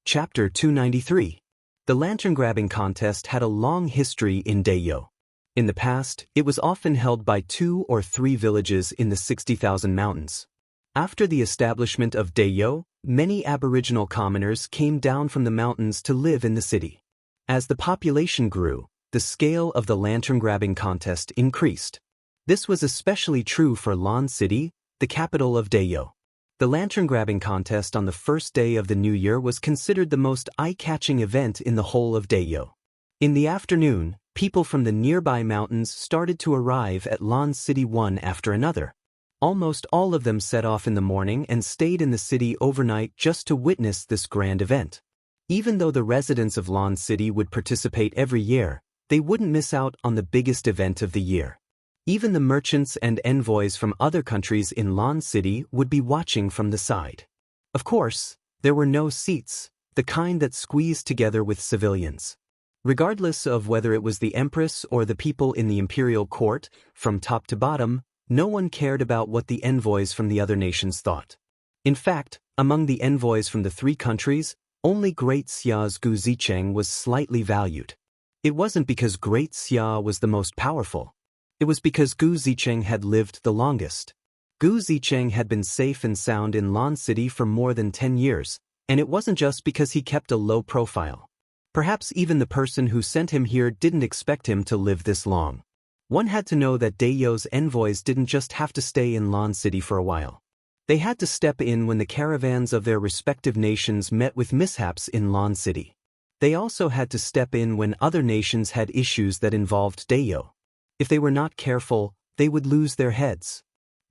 Chapter 293. The lantern grabbing contest had a long history in Dayo. In the past, it was often held by 2 or 3 villages in the 60,000 mountains. After the establishment of Dayo, many Aboriginal commoners came down from the mountains to live in the city. As the population grew, the scale of the lantern grabbing contest increased. This was especially true for Lon City, the capital of Dayo. The lantern grabbing contest on the first day of the new year was considered the most eye-catching event in the whole of Dayo. In the afternoon, people from the nearby mountains started to arrive at Lon City one after another. Almost all of them set off in the morning and stayed in the city overnight just to witness this grand event. Even though the residents of Lon City would participate every year, they wouldn't miss out on the biggest event of the year. Even the merchants and envoys from other countries in Lon City would be watching from the side. Of course, there were no seats, the kind that squeezed together with civilians. Regardless of whether it was the empress or the people in the imperial court, from top to bottom, no one cared about what the envoys from the other nations thought. In fact, among the envoys from the 3 countries, only Great Xia's Gu Zicheng was slightly valued. It wasn't because Great Xia was the most powerful. It was because Gu Zicheng had lived the longest. Gu Zicheng had been safe and sound in Lon City for more than 10 years, and it wasn't just because he kept a low profile. Perhaps even the person who sent him here didn't expect him to live this long. One had to know that Dayo's envoys didn't just have to stay in Lon City for a while. They had to step in when the caravans of their respective nations met with mishaps in Lon City. They also had to step in when other nations had issues that involved Dayo. If they were not careful, they would lose their heads.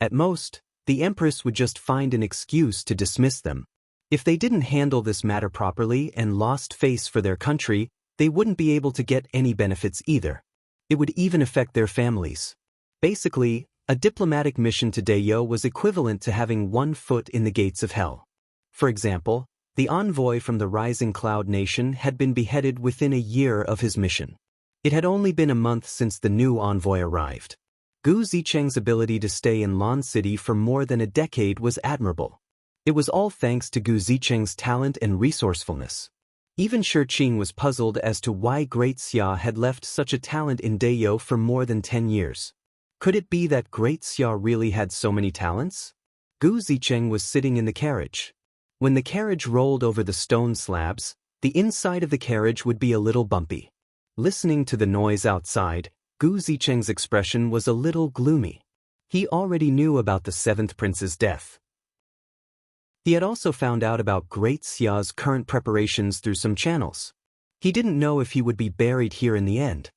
At most, the empress would just find an excuse to dismiss them. If they didn't handle this matter properly and lost face for their country, they wouldn't be able to get any benefits either. It would even affect their families. Basically, a diplomatic mission to Dayo was equivalent to having 1 foot in the gates of hell. For example, the envoy from the Rising Cloud Nation had been beheaded within a year of his mission. It had only been a month since the new envoy arrived. Gu Zicheng's ability to stay in Lon City for more than a decade was admirable. It was all thanks to Gu Zicheng's talent and resourcefulness. Even Shi Qing was puzzled as to why Great Xia had left such a talent in Dayo for more than 10 years. Could it be that Great Xia really had so many talents? Gu Zicheng was sitting in the carriage. When the carriage rolled over the stone slabs, the inside of the carriage would be a little bumpy. Listening to the noise outside, Gu Zicheng's expression was a little gloomy. He already knew about the 7th prince's death. He had also found out about Great Xia's current preparations through some channels. He didn't know if he would be buried here in the end.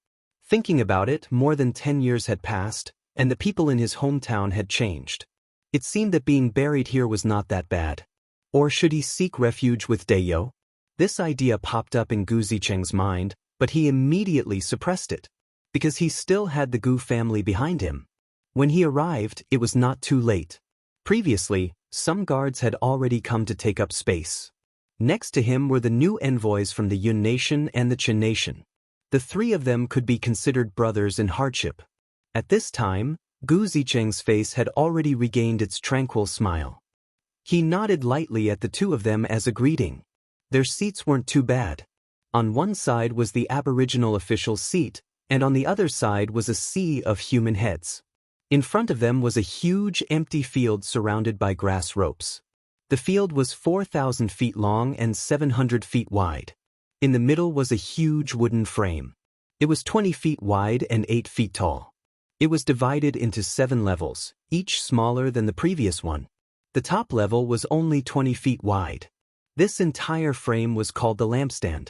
Thinking about it, more than 10 years had passed, and the people in his hometown had changed. It seemed that being buried here was not that bad. Or should he seek refuge with Dayo? This idea popped up in Gu Zicheng's mind, but he immediately suppressed it, because he still had the Gu family behind him. When he arrived, it was not too late. Previously, some guards had already come to take up space. Next to him were the new envoys from the Yun Nation and the Qin Nation. The 3 of them could be considered brothers in hardship. At this time, Gu Zicheng's face had already regained its tranquil smile. He nodded lightly at the 2 of them as a greeting. Their seats weren't too bad. On one side was the Aboriginal official's seat, and on the other side was a sea of human heads. In front of them was a huge empty field surrounded by grass ropes. The field was 4,000 feet long and 700 feet wide. In the middle was a huge wooden frame. It was 20 feet wide and 8 feet tall. It was divided into 7 levels, each smaller than the previous one. The top level was only 20 feet wide. This entire frame was called the lampstand.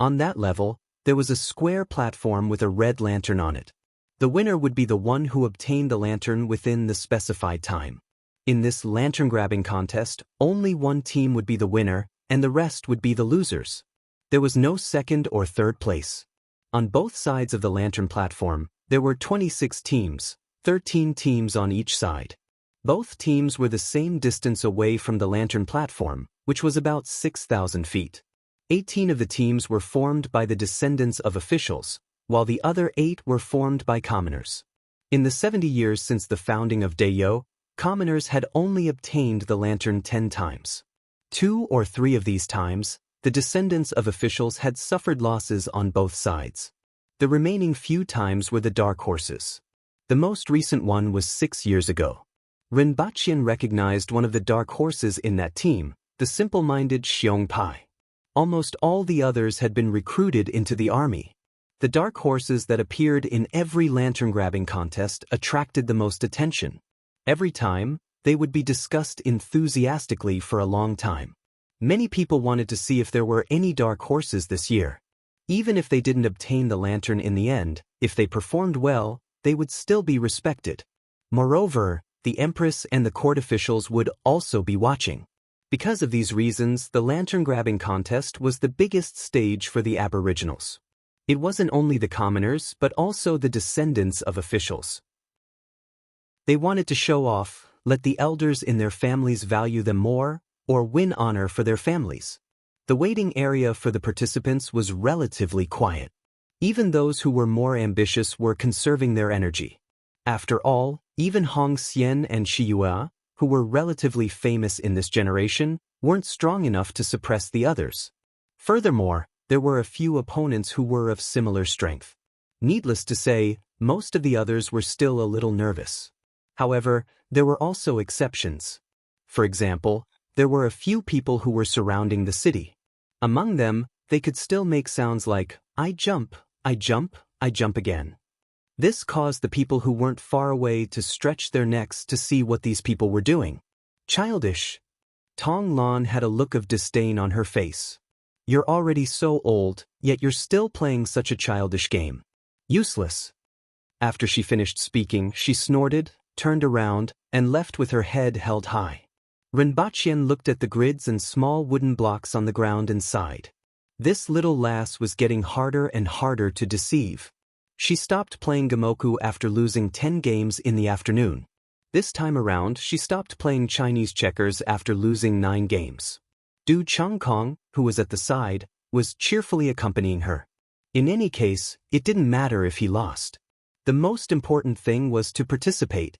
On that level, there was a square platform with a red lantern on it. The winner would be the one who obtained the lantern within the specified time. In this lantern-grabbing contest, only one team would be the winner, and the rest would be the losers. There was no second or third place. On both sides of the lantern platform, there were 26 teams, 13 teams on each side. Both teams were the same distance away from the lantern platform, which was about 6,000 feet. 18 of the teams were formed by the descendants of officials, while the other 8 were formed by commoners. In the 70 years since the founding of Dayo, commoners had only obtained the lantern 10 times. 2 or 3 of these times, the descendants of officials had suffered losses on both sides. The remaining few times were the dark horses. The most recent one was 6 years ago. Rinpoche recognized one of the dark horses in that team, the simple-minded Xiong Pai. Almost all the others had been recruited into the army. The dark horses that appeared in every lantern-grabbing contest attracted the most attention. Every time, they would be discussed enthusiastically for a long time. Many people wanted to see if there were any dark horses this year. Even if they didn't obtain the lantern in the end, if they performed well, they would still be respected. Moreover, the Empress and the court officials would also be watching. Because of these reasons, the lantern-grabbing contest was the biggest stage for the Aboriginals. It wasn't only the commoners, but also the descendants of officials. They wanted to show off, let the elders in their families value them more, or win honor for their families. The waiting area for the participants was relatively quiet. Even those who were more ambitious were conserving their energy. After all, even Hong Xian and Shi Yue, who were relatively famous in this generation, weren't strong enough to suppress the others. Furthermore, there were a few opponents who were of similar strength. Needless to say, most of the others were still a little nervous. However, there were also exceptions. For example, there were a few people who were surrounding the city. Among them, they could still make sounds like, I jump, I jump, I jump again. This caused the people who weren't far away to stretch their necks to see what these people were doing. Childish. Tong Lan had a look of disdain on her face. You're already so old, yet you're still playing such a childish game. Useless. After she finished speaking, she snorted, turned around, and left with her head held high. Rinpoche looked at the grids and small wooden blocks on the ground and sighed. This little lass was getting harder and harder to deceive. She stopped playing Gamoku after losing 10 games in the afternoon. This time around, she stopped playing Chinese checkers after losing 9 games. Du Changkong, who was at the side, was cheerfully accompanying her. In any case, it didn't matter if he lost. The most important thing was to participate.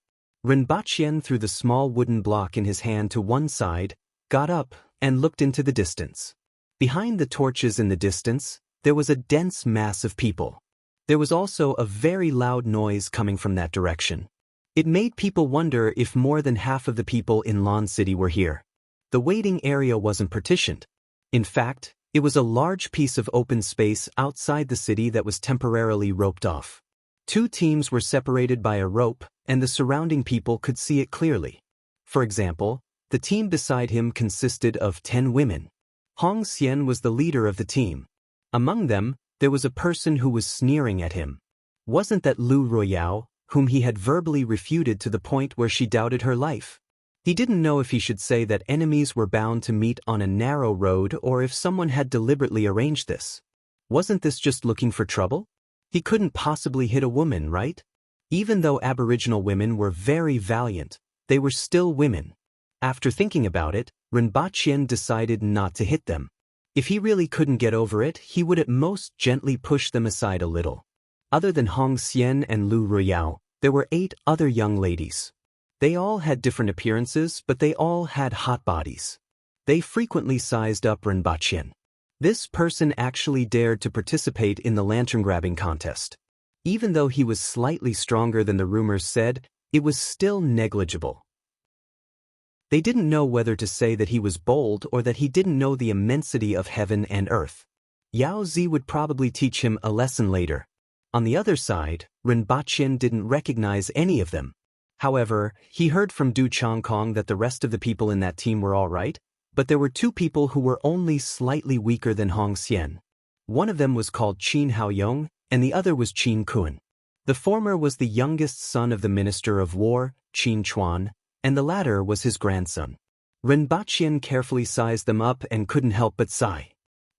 Rinpoche threw the small wooden block in his hand to one side, got up, and looked into the distance. Behind the torches in the distance, there was a dense mass of people. There was also a very loud noise coming from that direction. It made people wonder if more than half of the people in Lan City were here. The waiting area wasn't partitioned. In fact, it was a large piece of open space outside the city that was temporarily roped off. 2 teams were separated by a rope, and the surrounding people could see it clearly. For example, the team beside him consisted of 10 women. Hong Xian was the leader of the team. Among them, there was a person who was sneering at him. Wasn't that Lu Royao, whom he had verbally refuted to the point where she doubted her life? He didn't know if he should say that enemies were bound to meet on a narrow road or if someone had deliberately arranged this. Wasn't this just looking for trouble? He couldn't possibly hit a woman, right? Even though Aboriginal women were very valiant, they were still women. After thinking about it, Rinpoche decided not to hit them. If he really couldn't get over it, he would at most gently push them aside a little. Other than Hong Xian and Lu Royao, there were 8 other young ladies. They all had different appearances, but they all had hot bodies. They frequently sized up Rinpoche. This person actually dared to participate in the lantern-grabbing contest. Even though he was slightly stronger than the rumors said, it was still negligible. They didn't know whether to say that he was bold or that he didn't know the immensity of heaven and earth. Yao Zi would probably teach him a lesson later. On the other side, Rinpoche didn't recognize any of them. However, he heard from Du Changkong that the rest of the people in that team were all right, but there were 2 people who were only slightly weaker than Hong Xian. One of them was called Qin Haoyong, and the other was Qin Kun. The former was the youngest son of the Minister of War, Qin Chuan, and the latter was his grandson. Rinpoche carefully sized them up and couldn't help but sigh.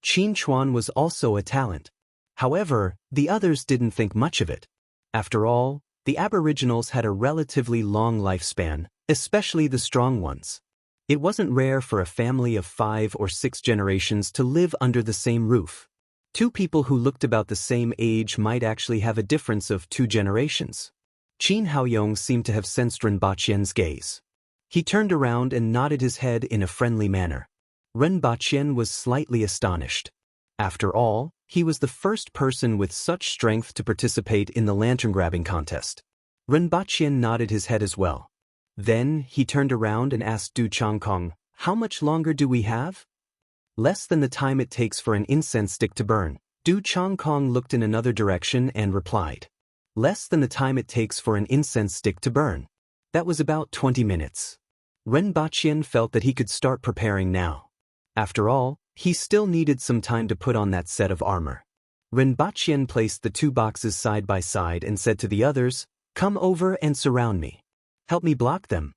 Qin Chuan was also a talent. However, the others didn't think much of it. After all, the Aboriginals had a relatively long lifespan, especially the strong ones. It wasn't rare for a family of 5 or 6 generations to live under the same roof. 2 people who looked about the same age might actually have a difference of 2 generations. Qin Haoyong seemed to have sensed Rinpoche's gaze. He turned around and nodded his head in a friendly manner. Ren Baqien was slightly astonished. After all, he was the first person with such strength to participate in the lantern-grabbing contest. Ren Baqien nodded his head as well. Then, he turned around and asked Du Changkong, "How much longer do we have?" "Less than the time it takes for an incense stick to burn." Du Changkong looked in another direction and replied, "Less than the time it takes for an incense stick to burn." That was about 20 minutes. Ren Baqien felt that he could start preparing now. After all, he still needed some time to put on that set of armor. Ren Baqien placed the two boxes side by side and said to the others, "Come over and surround me. Help me block them."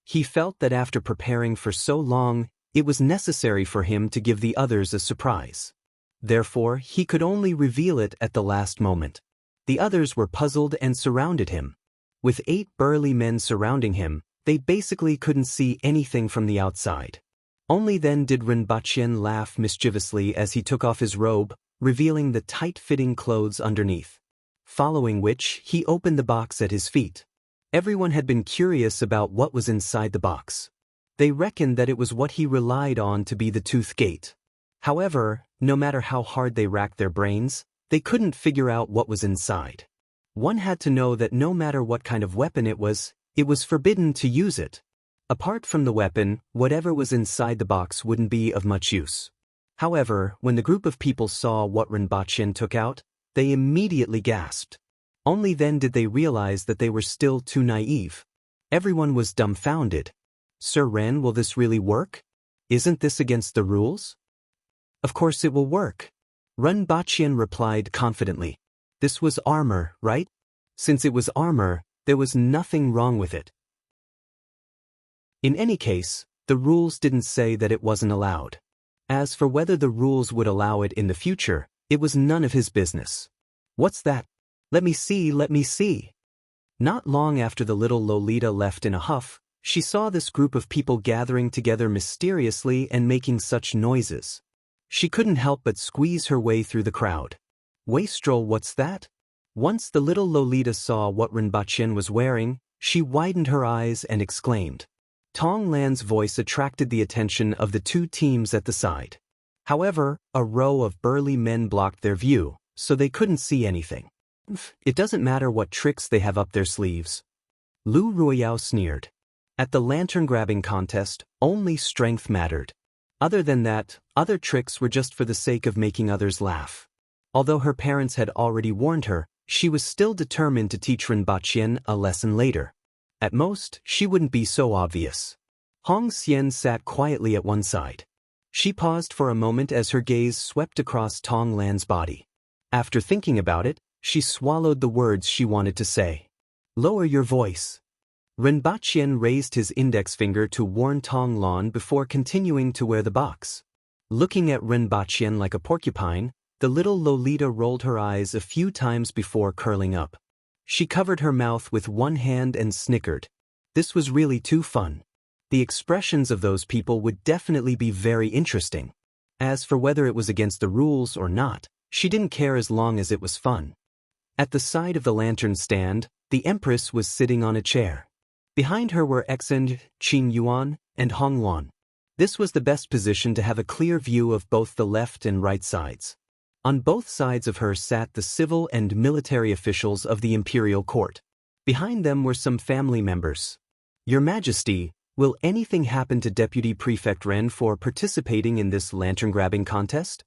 He felt that after preparing for so long, it was necessary for him to give the others a surprise. Therefore, he could only reveal it at the last moment. The others were puzzled and surrounded him. With 8 burly men surrounding him, they basically couldn't see anything from the outside. Only then did Ren Baqien laugh mischievously as he took off his robe, revealing the tight-fitting clothes underneath. Following which, he opened the box at his feet. Everyone had been curious about what was inside the box. They reckoned that it was what he relied on to be the tooth gate. However, no matter how hard they racked their brains, they couldn't figure out what was inside. One had to know that no matter what kind of weapon it was forbidden to use it. Apart from the weapon, whatever was inside the box wouldn't be of much use. However, when the group of people saw what Ren Baqien took out, they immediately gasped. Only then did they realize that they were still too naive. Everyone was dumbfounded. "Sir Ren, will this really work? Isn't this against the rules?" "Of course it will work," Ren Baqien replied confidently. "This was armor, right? Since it was armor, there was nothing wrong with it." In any case, the rules didn't say that it wasn't allowed. As for whether the rules would allow it in the future, it was none of his business. "What's that? Let me see, let me see." Not long after the little Lolita left in a huff, she saw this group of people gathering together mysteriously and making such noises. She couldn't help but squeeze her way through the crowd. "Wastrel, what's that?" Once the little Lolita saw what Ren Baqien was wearing, she widened her eyes and exclaimed. Tong Lan's voice attracted the attention of the two teams at the side. However, a row of burly men blocked their view, so they couldn't see anything. "It doesn't matter what tricks they have up their sleeves." Lu Ruiyao sneered. At the lantern-grabbing contest, only strength mattered. Other than that, other tricks were just for the sake of making others laugh. Although her parents had already warned her, she was still determined to teach Ren Baqien a lesson later. At most, she wouldn't be so obvious. Hong Xian sat quietly at one side. She paused for a moment as her gaze swept across Tong Lan's body. After thinking about it, she swallowed the words she wanted to say. "Lower your voice." Ren Baqien raised his index finger to warn Tong Lan before continuing to wear the box. Looking at Ren Baqien like a porcupine, the little Lolita rolled her eyes a few times before curling up. She covered her mouth with one hand and snickered. This was really too fun. The expressions of those people would definitely be very interesting. As for whether it was against the rules or not, she didn't care as long as it was fun. At the side of the lantern stand, the Empress was sitting on a chair. Behind her were Exen, Qing Yuan, and Hong Luan. This was the best position to have a clear view of both the left and right sides. On both sides of her sat the civil and military officials of the imperial court. Behind them were some family members. "Your Majesty, will anything happen to Deputy Prefect Ren for participating in this lantern-grabbing contest?"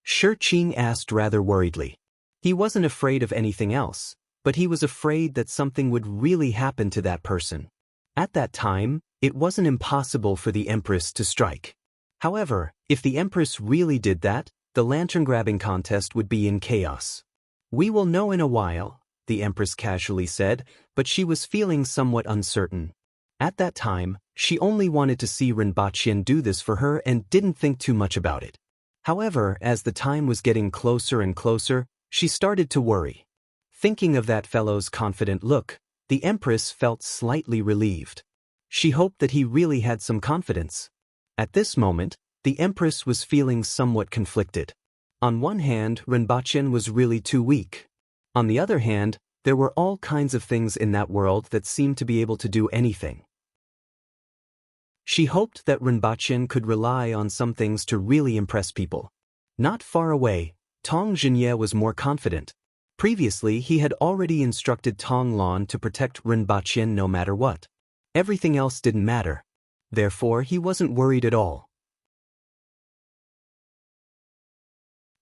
Shi Qing asked rather worriedly. He wasn't afraid of anything else, but he was afraid that something would really happen to that person. At that time, it wasn't impossible for the Empress to strike. However, if the Empress really did that, the lantern-grabbing contest would be in chaos. "We will know in a while," the Empress casually said, but she was feeling somewhat uncertain. At that time, she only wanted to see Ren Baqien do this for her and didn't think too much about it. However, as the time was getting closer and closer, she started to worry. Thinking of that fellow's confident look, the Empress felt slightly relieved. She hoped that he really had some confidence. At this moment, the Empress was feeling somewhat conflicted. On one hand, Ren Baqien was really too weak. On the other hand, there were all kinds of things in that world that seemed to be able to do anything. She hoped that Rinpoche could rely on some things to really impress people. Not far away, Tong Jinye was more confident. Previously, he had already instructed Tong Lan to protect Rinpoche no matter what. Everything else didn't matter. Therefore, he wasn't worried at all.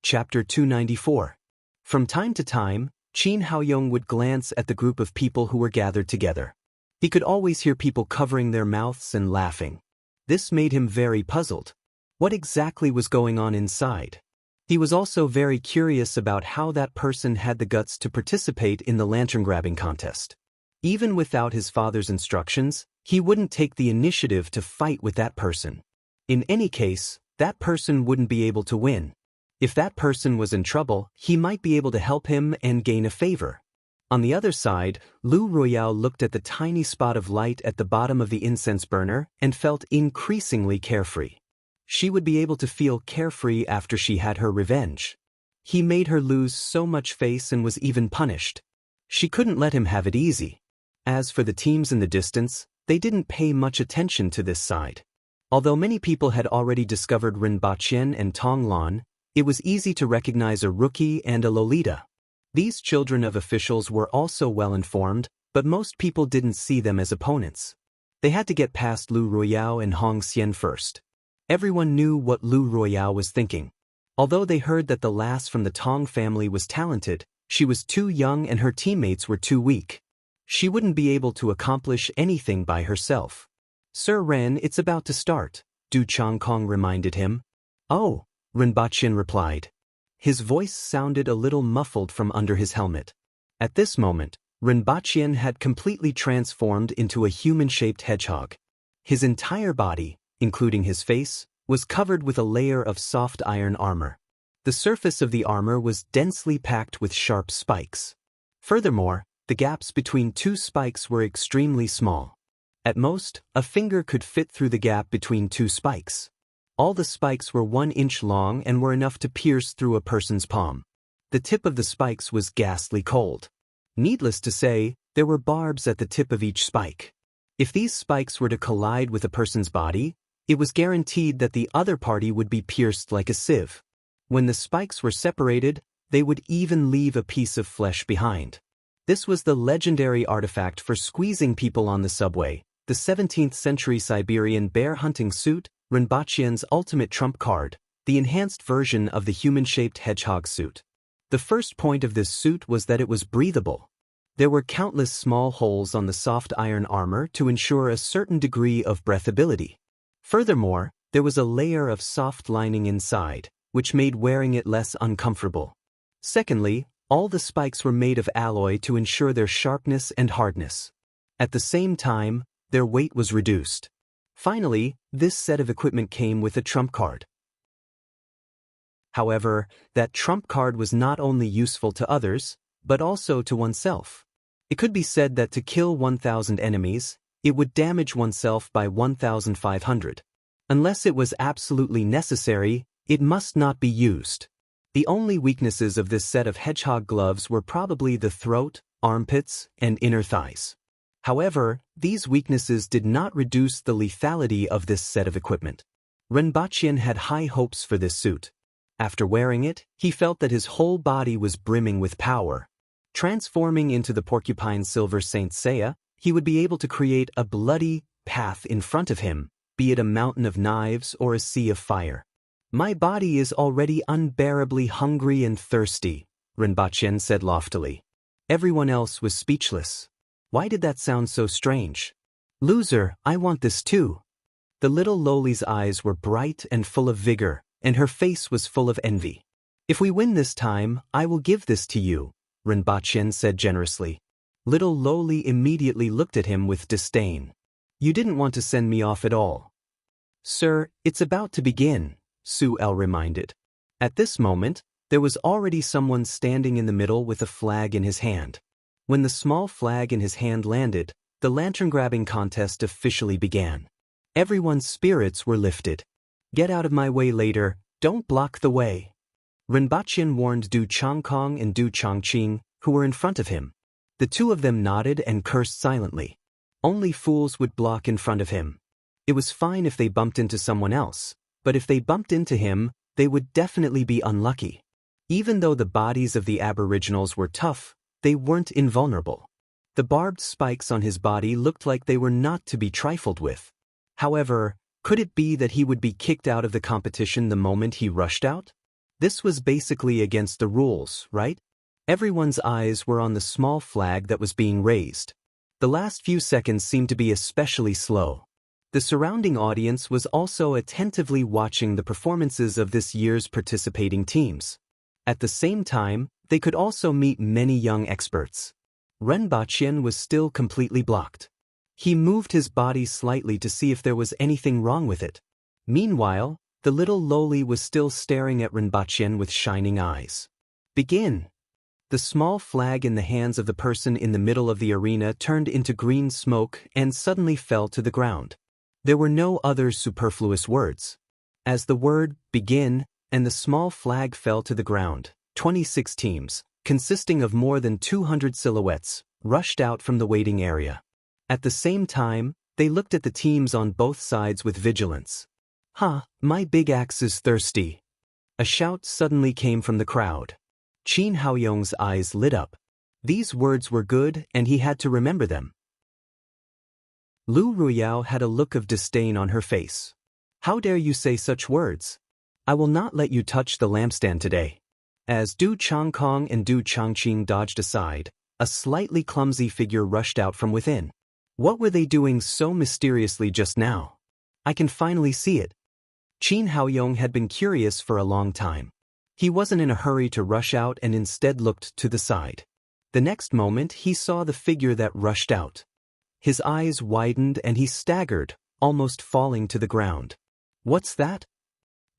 Chapter 294. From time to time, Qin Haoyong would glance at the group of people who were gathered together. He could always hear people covering their mouths and laughing. This made him very puzzled. What exactly was going on inside? He was also very curious about how that person had the guts to participate in the lantern-grabbing contest. Even without his father's instructions, he wouldn't take the initiative to fight with that person. In any case, that person wouldn't be able to win. If that person was in trouble, he might be able to help him and gain a favor. On the other side, Lu Royale looked at the tiny spot of light at the bottom of the incense burner and felt increasingly carefree. She would be able to feel carefree after she had her revenge. He made her lose so much face and was even punished. She couldn't let him have it easy. As for the teams in the distance, they didn't pay much attention to this side. Although many people had already discovered Rinpoche and Tong Lan, it was easy to recognize a rookie and a Lolita. These children of officials were also well informed, but most people didn't see them as opponents. They had to get past Lu Royale and Hong Xian first. Everyone knew what Lu Royale was thinking. Although they heard that the lass from the Tong family was talented, she was too young and her teammates were too weak. She wouldn't be able to accomplish anything by herself. Sir Ren, it's about to start, Du Changkong reminded him. Oh, Rinpoche replied. His voice sounded a little muffled from under his helmet. At this moment, Rinpoche had completely transformed into a human-shaped hedgehog. His entire body, including his face, was covered with a layer of soft iron armor. The surface of the armor was densely packed with sharp spikes. Furthermore, the gaps between two spikes were extremely small. At most, a finger could fit through the gap between two spikes. All the spikes were 1 inch long and were enough to pierce through a person's palm. The tip of the spikes was ghastly cold. Needless to say, there were barbs at the tip of each spike. If these spikes were to collide with a person's body, it was guaranteed that the other party would be pierced like a sieve. When the spikes were separated, they would even leave a piece of flesh behind. This was the legendary artifact for squeezing people on the subway, the 17th century Siberian bear hunting suit, Rinpoche's ultimate trump card, the enhanced version of the human-shaped hedgehog suit. The first point of this suit was that it was breathable. There were countless small holes on the soft iron armor to ensure a certain degree of breathability. Furthermore, there was a layer of soft lining inside, which made wearing it less uncomfortable. Secondly, all the spikes were made of alloy to ensure their sharpness and hardness. At the same time, their weight was reduced. Finally, this set of equipment came with a trump card. However, that trump card was not only useful to others, but also to oneself. It could be said that to kill 1,000 enemies, it would damage oneself by 1,500. Unless it was absolutely necessary, it must not be used. The only weaknesses of this set of hedgehog gloves were probably the throat, armpits, and inner thighs. However, these weaknesses did not reduce the lethality of this set of equipment. Rinpoche had high hopes for this suit. After wearing it, he felt that his whole body was brimming with power. Transforming into the porcupine silver Saint Seiya, he would be able to create a bloody path in front of him, be it a mountain of knives or a sea of fire. My body is already unbearably hungry and thirsty, Rinpoche said loftily. Everyone else was speechless. Why did that sound so strange? Loser, I want this too. The little Loli's eyes were bright and full of vigor, and her face was full of envy. If we win this time, I will give this to you, Rinpoche said generously. Little Loli immediately looked at him with disdain. You didn't want to send me off at all. Sir, it's about to begin, Su El reminded. At this moment, there was already someone standing in the middle with a flag in his hand. When the small flag in his hand landed, the lantern-grabbing contest officially began. Everyone's spirits were lifted. Get out of my way later, don't block the way. Rinpoche warned Du Changkong and Du Changqing, who were in front of him. The two of them nodded and cursed silently. Only fools would block in front of him. It was fine if they bumped into someone else, but if they bumped into him, they would definitely be unlucky. Even though the bodies of the aboriginals were tough, they weren't invulnerable. The barbed spikes on his body looked like they were not to be trifled with. However, could it be that he would be kicked out of the competition the moment he rushed out? This was basically against the rules, right? Everyone's eyes were on the small flag that was being raised. The last few seconds seemed to be especially slow. The surrounding audience was also attentively watching the performances of this year's participating teams. At the same time, they could also meet many young experts. Ren Baqian was still completely blocked. He moved his body slightly to see if there was anything wrong with it. Meanwhile, the little loli was still staring at Ren Baqian with shining eyes. Begin! The small flag in the hands of the person in the middle of the arena turned into green smoke and suddenly fell to the ground. There were no other superfluous words. As the word begin and the small flag fell to the ground, 26 teams, consisting of more than 200 silhouettes, rushed out from the waiting area. At the same time, they looked at the teams on both sides with vigilance. My big axe is thirsty. A shout suddenly came from the crowd. Qin Haoyong's eyes lit up. These words were good and he had to remember them. Lu Ruyao had a look of disdain on her face. How dare you say such words? I will not let you touch the lampstand today. As Du Changkong and Du Changqing dodged aside, a slightly clumsy figure rushed out from within. What were they doing so mysteriously just now? I can finally see it. Qin Haoyong had been curious for a long time. He wasn't in a hurry to rush out and instead looked to the side. The next moment he saw the figure that rushed out. His eyes widened and he staggered, almost falling to the ground. What's that?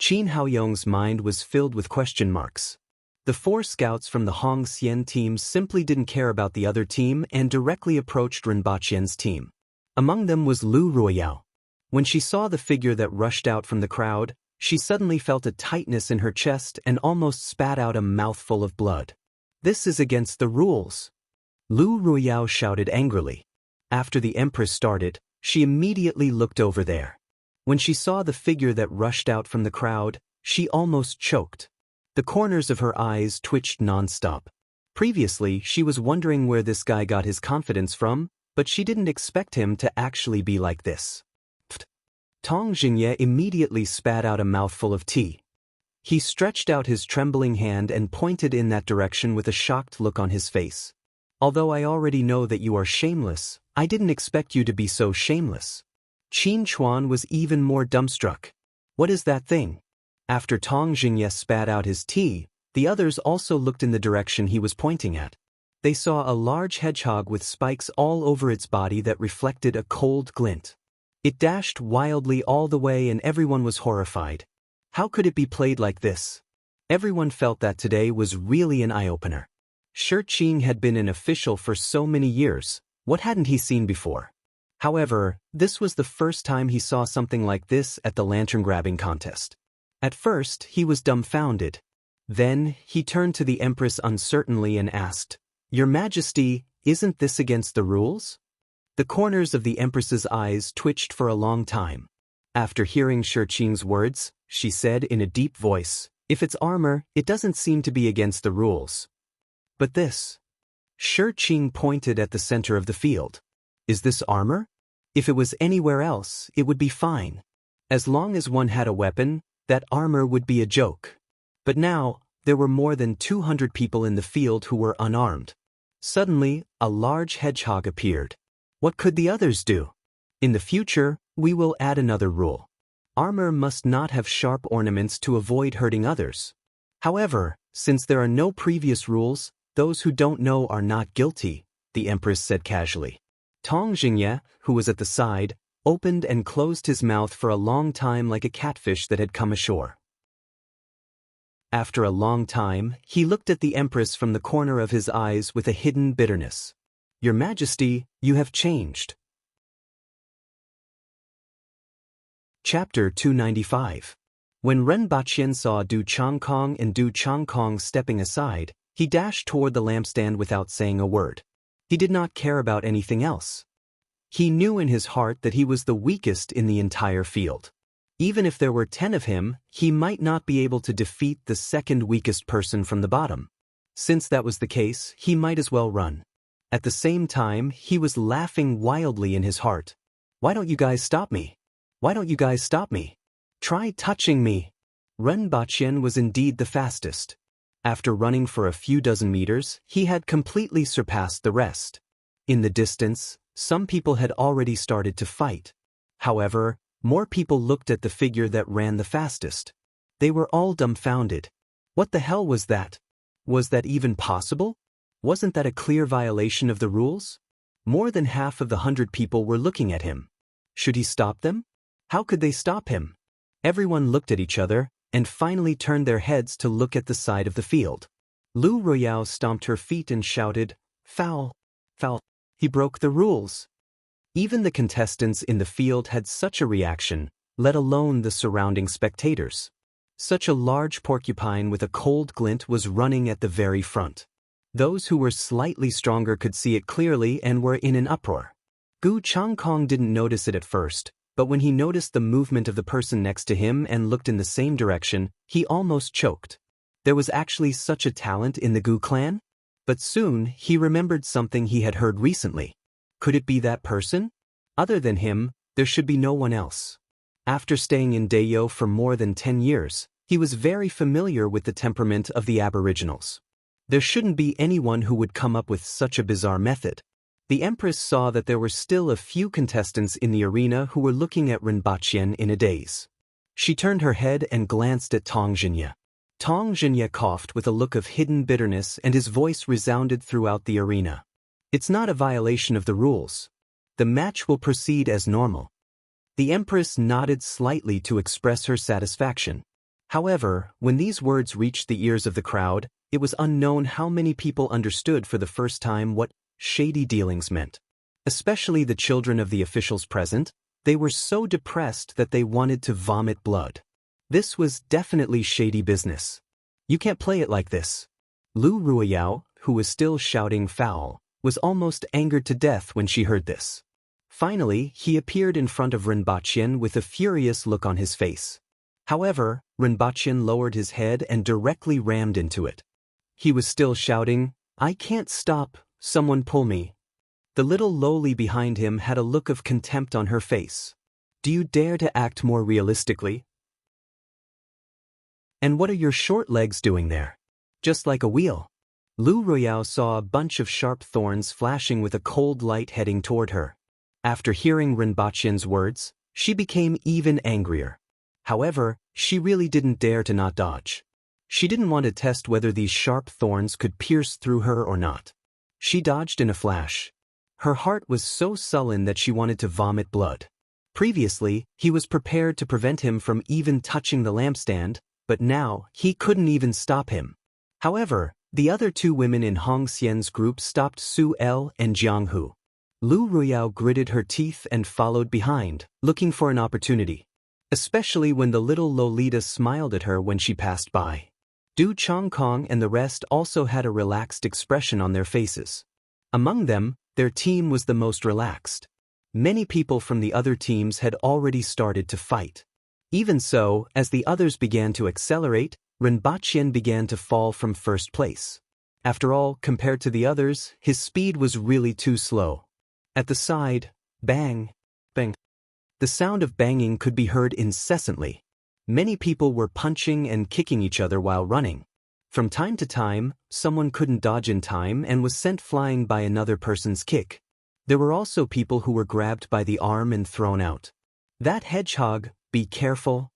Qin Haoyong's mind was filled with question marks. The 4 scouts from the Hong Xian team simply didn't care about the other team and directly approached Ren Baqian's team. Among them was Lu Ruyao. When she saw the figure that rushed out from the crowd, she suddenly felt a tightness in her chest and almost spat out a mouthful of blood. This is against the rules. Lu Ruyao shouted angrily. After the Empress started, she immediately looked over there. When she saw the figure that rushed out from the crowd, she almost choked. The corners of her eyes twitched non-stop. Previously, she was wondering where this guy got his confidence from, but she didn't expect him to actually be like this. Tong Jingye immediately spat out a mouthful of tea. He stretched out his trembling hand and pointed in that direction with a shocked look on his face. Although I already know that you are shameless, I didn't expect you to be so shameless. Qin Chuan was even more dumbstruck. What is that thing? After Tong Jingye spat out his tea, the others also looked in the direction he was pointing at. They saw a large hedgehog with spikes all over its body that reflected a cold glint. It dashed wildly all the way and everyone was horrified. How could it be played like this? Everyone felt that today was really an eye-opener. Shi Qing had been an official for so many years. What hadn't he seen before? However, this was the first time he saw something like this at the lantern-grabbing contest. At first, he was dumbfounded. Then, he turned to the Empress uncertainly and asked, "Your Majesty, isn't this against the rules?" The corners of the Empress's eyes twitched for a long time. After hearing Shi Qing's words, she said in a deep voice, "If it's armor, it doesn't seem to be against the rules. But this..." Shi Qing pointed at the center of the field. "Is this armor? If it was anywhere else, it would be fine. As long as one had a weapon, that armor would be a joke. But now, there were more than 200 people in the field who were unarmed. Suddenly, a large hedgehog appeared. What could the others do? In the future, we will add another rule. Armor must not have sharp ornaments to avoid hurting others. However, since there are no previous rules, those who don't know are not guilty," the Empress said casually. Tong Jingye, who was at the side, opened and closed his mouth for a long time like a catfish that had come ashore. After a long time, he looked at the Empress from the corner of his eyes with a hidden bitterness. "Your Majesty, you have changed." Chapter 295. When Ren Baqian saw Du Changkong and Du Changkong stepping aside, he dashed toward the lampstand without saying a word. He did not care about anything else. He knew in his heart that he was the weakest in the entire field. Even if there were 10 of him, he might not be able to defeat the second weakest person from the bottom. Since that was the case, he might as well run. At the same time, he was laughing wildly in his heart. Why don't you guys stop me? Why don't you guys stop me? Try touching me. Ren Baqian was indeed the fastest. After running for a few dozen meters, he had completely surpassed the rest. In the distance, some people had already started to fight. However, more people looked at the figure that ran the fastest. They were all dumbfounded. What the hell was that? Was that even possible? Wasn't that a clear violation of the rules? More than half of the 100 people were looking at him. Should he stop them? How could they stop him? Everyone looked at each other, and finally turned their heads to look at the side of the field. Lu Royale stomped her feet and shouted, "Foul! Foul! He broke the rules!" Even the contestants in the field had such a reaction, let alone the surrounding spectators. Such a large porcupine with a cold glint was running at the very front. Those who were slightly stronger could see it clearly and were in an uproar. Gu Changkong didn't notice it at first, but when he noticed the movement of the person next to him and looked in the same direction, he almost choked. There was actually such a talent in the Gu clan? But soon, he remembered something he had heard recently. Could it be that person? Other than him, there should be no one else. After staying in Dayo for more than 10 years, he was very familiar with the temperament of the Aboriginals. There shouldn't be anyone who would come up with such a bizarre method. The Empress saw that there were still a few contestants in the arena who were looking at Rinpochen in a daze. She turned her head and glanced at Tong Jinya. Tong Jinya coughed with a look of hidden bitterness and his voice resounded throughout the arena. It's not a violation of the rules. The match will proceed as normal. The Empress nodded slightly to express her satisfaction. However, when these words reached the ears of the crowd, it was unknown how many people understood for the first time what shady dealings meant. Especially the children of the officials present, they were so depressed that they wanted to vomit blood. This was definitely shady business. You can't play it like this. Lu Ruiyao, who was still shouting foul, was almost angered to death when she heard this. Finally, he appeared in front of Rinpochen with a furious look on his face. However, Rinpochen lowered his head and directly rammed into it. He was still shouting, "I can't stop, someone pull me." The little lowly behind him had a look of contempt on her face. Do you dare to act more realistically? And what are your short legs doing there? Just like a wheel. Lu Royale saw a bunch of sharp thorns flashing with a cold light heading toward her. After hearing Rinpochen's words, she became even angrier. However, she really didn't dare to not dodge. She didn't want to test whether these sharp thorns could pierce through her or not. She dodged in a flash. Her heart was so sullen that she wanted to vomit blood. Previously, he was prepared to prevent him from even touching the lampstand, but now, he couldn't even stop him. However, the other two women in Hong Xian's group stopped Su El and Jiang Hu. Lu Ruiyao gritted her teeth and followed behind, looking for an opportunity. Especially when the little Lolita smiled at her when she passed by. Du Changkong and the rest also had a relaxed expression on their faces. Among them, their team was the most relaxed. Many people from the other teams had already started to fight. Even so, as the others began to accelerate, Rinpochen began to fall from first place. After all, compared to the others, his speed was really too slow. At the side, bang, bang. The sound of banging could be heard incessantly. Many people were punching and kicking each other while running. From time to time, someone couldn't dodge in time and was sent flying by another person's kick. There were also people who were grabbed by the arm and thrown out. "That hedgehog, be careful."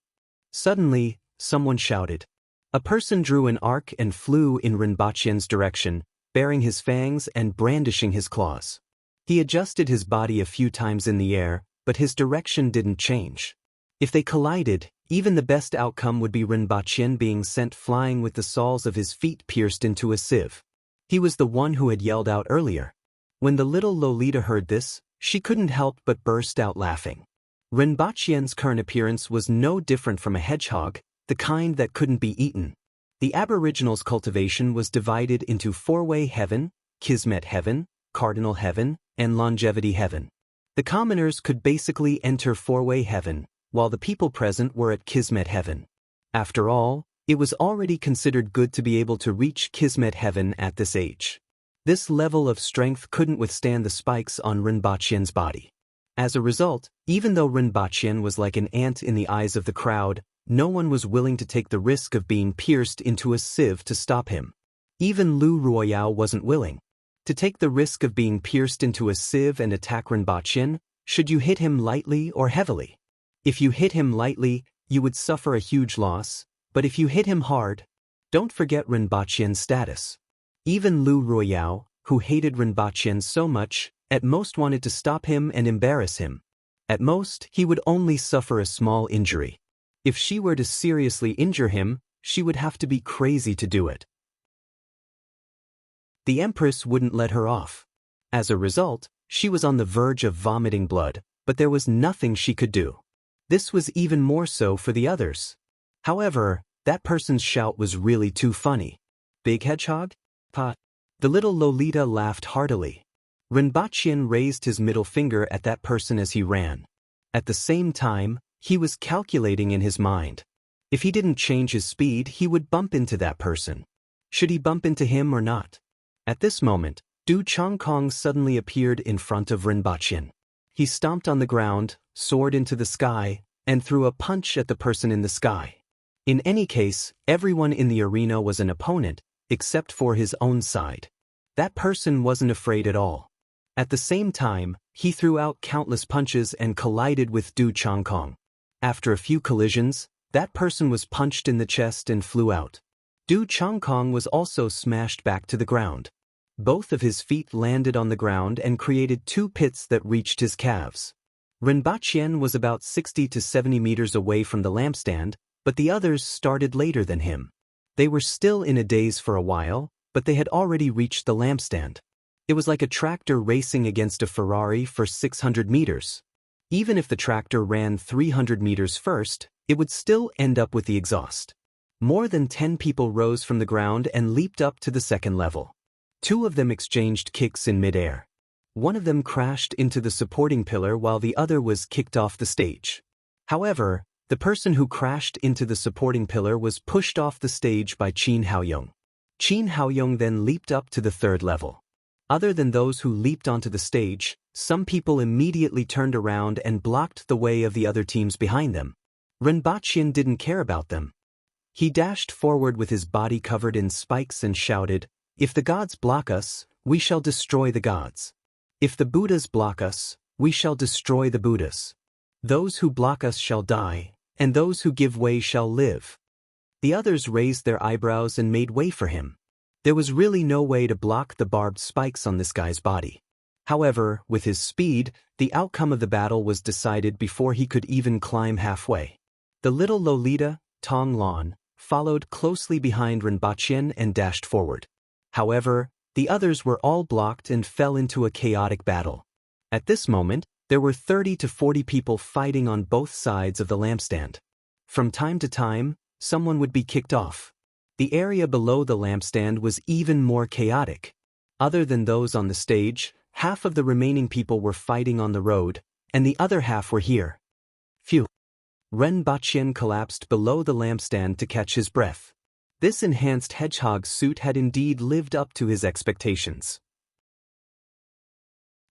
Suddenly, someone shouted. A person drew an arc and flew in Rinpochen's direction, baring his fangs and brandishing his claws. He adjusted his body a few times in the air, but his direction didn't change. If they collided, even the best outcome would be Rinpochen being sent flying with the soles of his feet pierced into a sieve. He was the one who had yelled out earlier. When the little Lolita heard this, she couldn't help but burst out laughing. Rinpochen's current appearance was no different from a hedgehog, the kind that couldn't be eaten. The Aboriginals' cultivation was divided into four-way heaven, Kismet heaven, cardinal heaven, and longevity heaven. The commoners could basically enter four-way heaven, while the people present were at Kismet heaven. After all, it was already considered good to be able to reach Kismet heaven at this age. This level of strength couldn't withstand the spikes on Rinpoche's body. As a result, even though Rinpoche was like an ant in the eyes of the crowd, no one was willing to take the risk of being pierced into a sieve to stop him. Even Lu Ruoyao wasn't willing to take the risk of being pierced into a sieve and attack Rinpoche. Should you hit him lightly or heavily? If you hit him lightly, you would suffer a huge loss, but if you hit him hard, don't forget Rinpoche's status. Even Lu Ruoyao, who hated Rinpoche so much, at most wanted to stop him and embarrass him. At most, he would only suffer a small injury. If she were to seriously injure him, she would have to be crazy to do it. The Empress wouldn't let her off. As a result, she was on the verge of vomiting blood, but there was nothing she could do. This was even more so for the others. However, that person's shout was really too funny. Big hedgehog? Pa. The little Lolita laughed heartily. Rinpoche raised his middle finger at that person as he ran. At the same time, he was calculating in his mind. If he didn't change his speed, he would bump into that person. Should he bump into him or not? At this moment, Du Changkong suddenly appeared in front of Rinpoche. He stomped on the ground, soared into the sky, and threw a punch at the person in the sky. In any case, everyone in the arena was an opponent, except for his own side. That person wasn't afraid at all. At the same time, he threw out countless punches and collided with Du Changkong. After a few collisions, that person was punched in the chest and flew out. Du Changkong was also smashed back to the ground. Both of his feet landed on the ground and created two pits that reached his calves. Rinpoche was about 60 to 70 meters away from the lampstand, but the others started later than him. They were still in a daze for a while, but they had already reached the lampstand. It was like a tractor racing against a Ferrari for 600 meters. Even if the tractor ran 300 meters first, it would still end up with the exhaust. More than 10 people rose from the ground and leaped up to the second level. Two of them exchanged kicks in midair. One of them crashed into the supporting pillar while the other was kicked off the stage. However, the person who crashed into the supporting pillar was pushed off the stage by Qin Haoyong. Qin Haoyong then leaped up to the third level. Other than those who leaped onto the stage, some people immediately turned around and blocked the way of the other teams behind them. Rinpoche didn't care about them. He dashed forward with his body covered in spikes and shouted, "If the gods block us, we shall destroy the gods. If the Buddhas block us, we shall destroy the Buddhas. Those who block us shall die, and those who give way shall live." The others raised their eyebrows and made way for him. There was really no way to block the barbed spikes on this guy's body. However, with his speed, the outcome of the battle was decided before he could even climb halfway. The little Lolita, Tong Lan, followed closely behind Rinpoche and dashed forward. However, the others were all blocked and fell into a chaotic battle. At this moment, there were 30 to 40 people fighting on both sides of the lampstand. From time to time, someone would be kicked off. The area below the lampstand was even more chaotic. Other than those on the stage, half of the remaining people were fighting on the road, and the other half were here. Phew. Rinpoche collapsed below the lampstand to catch his breath. This enhanced hedgehog suit had indeed lived up to his expectations.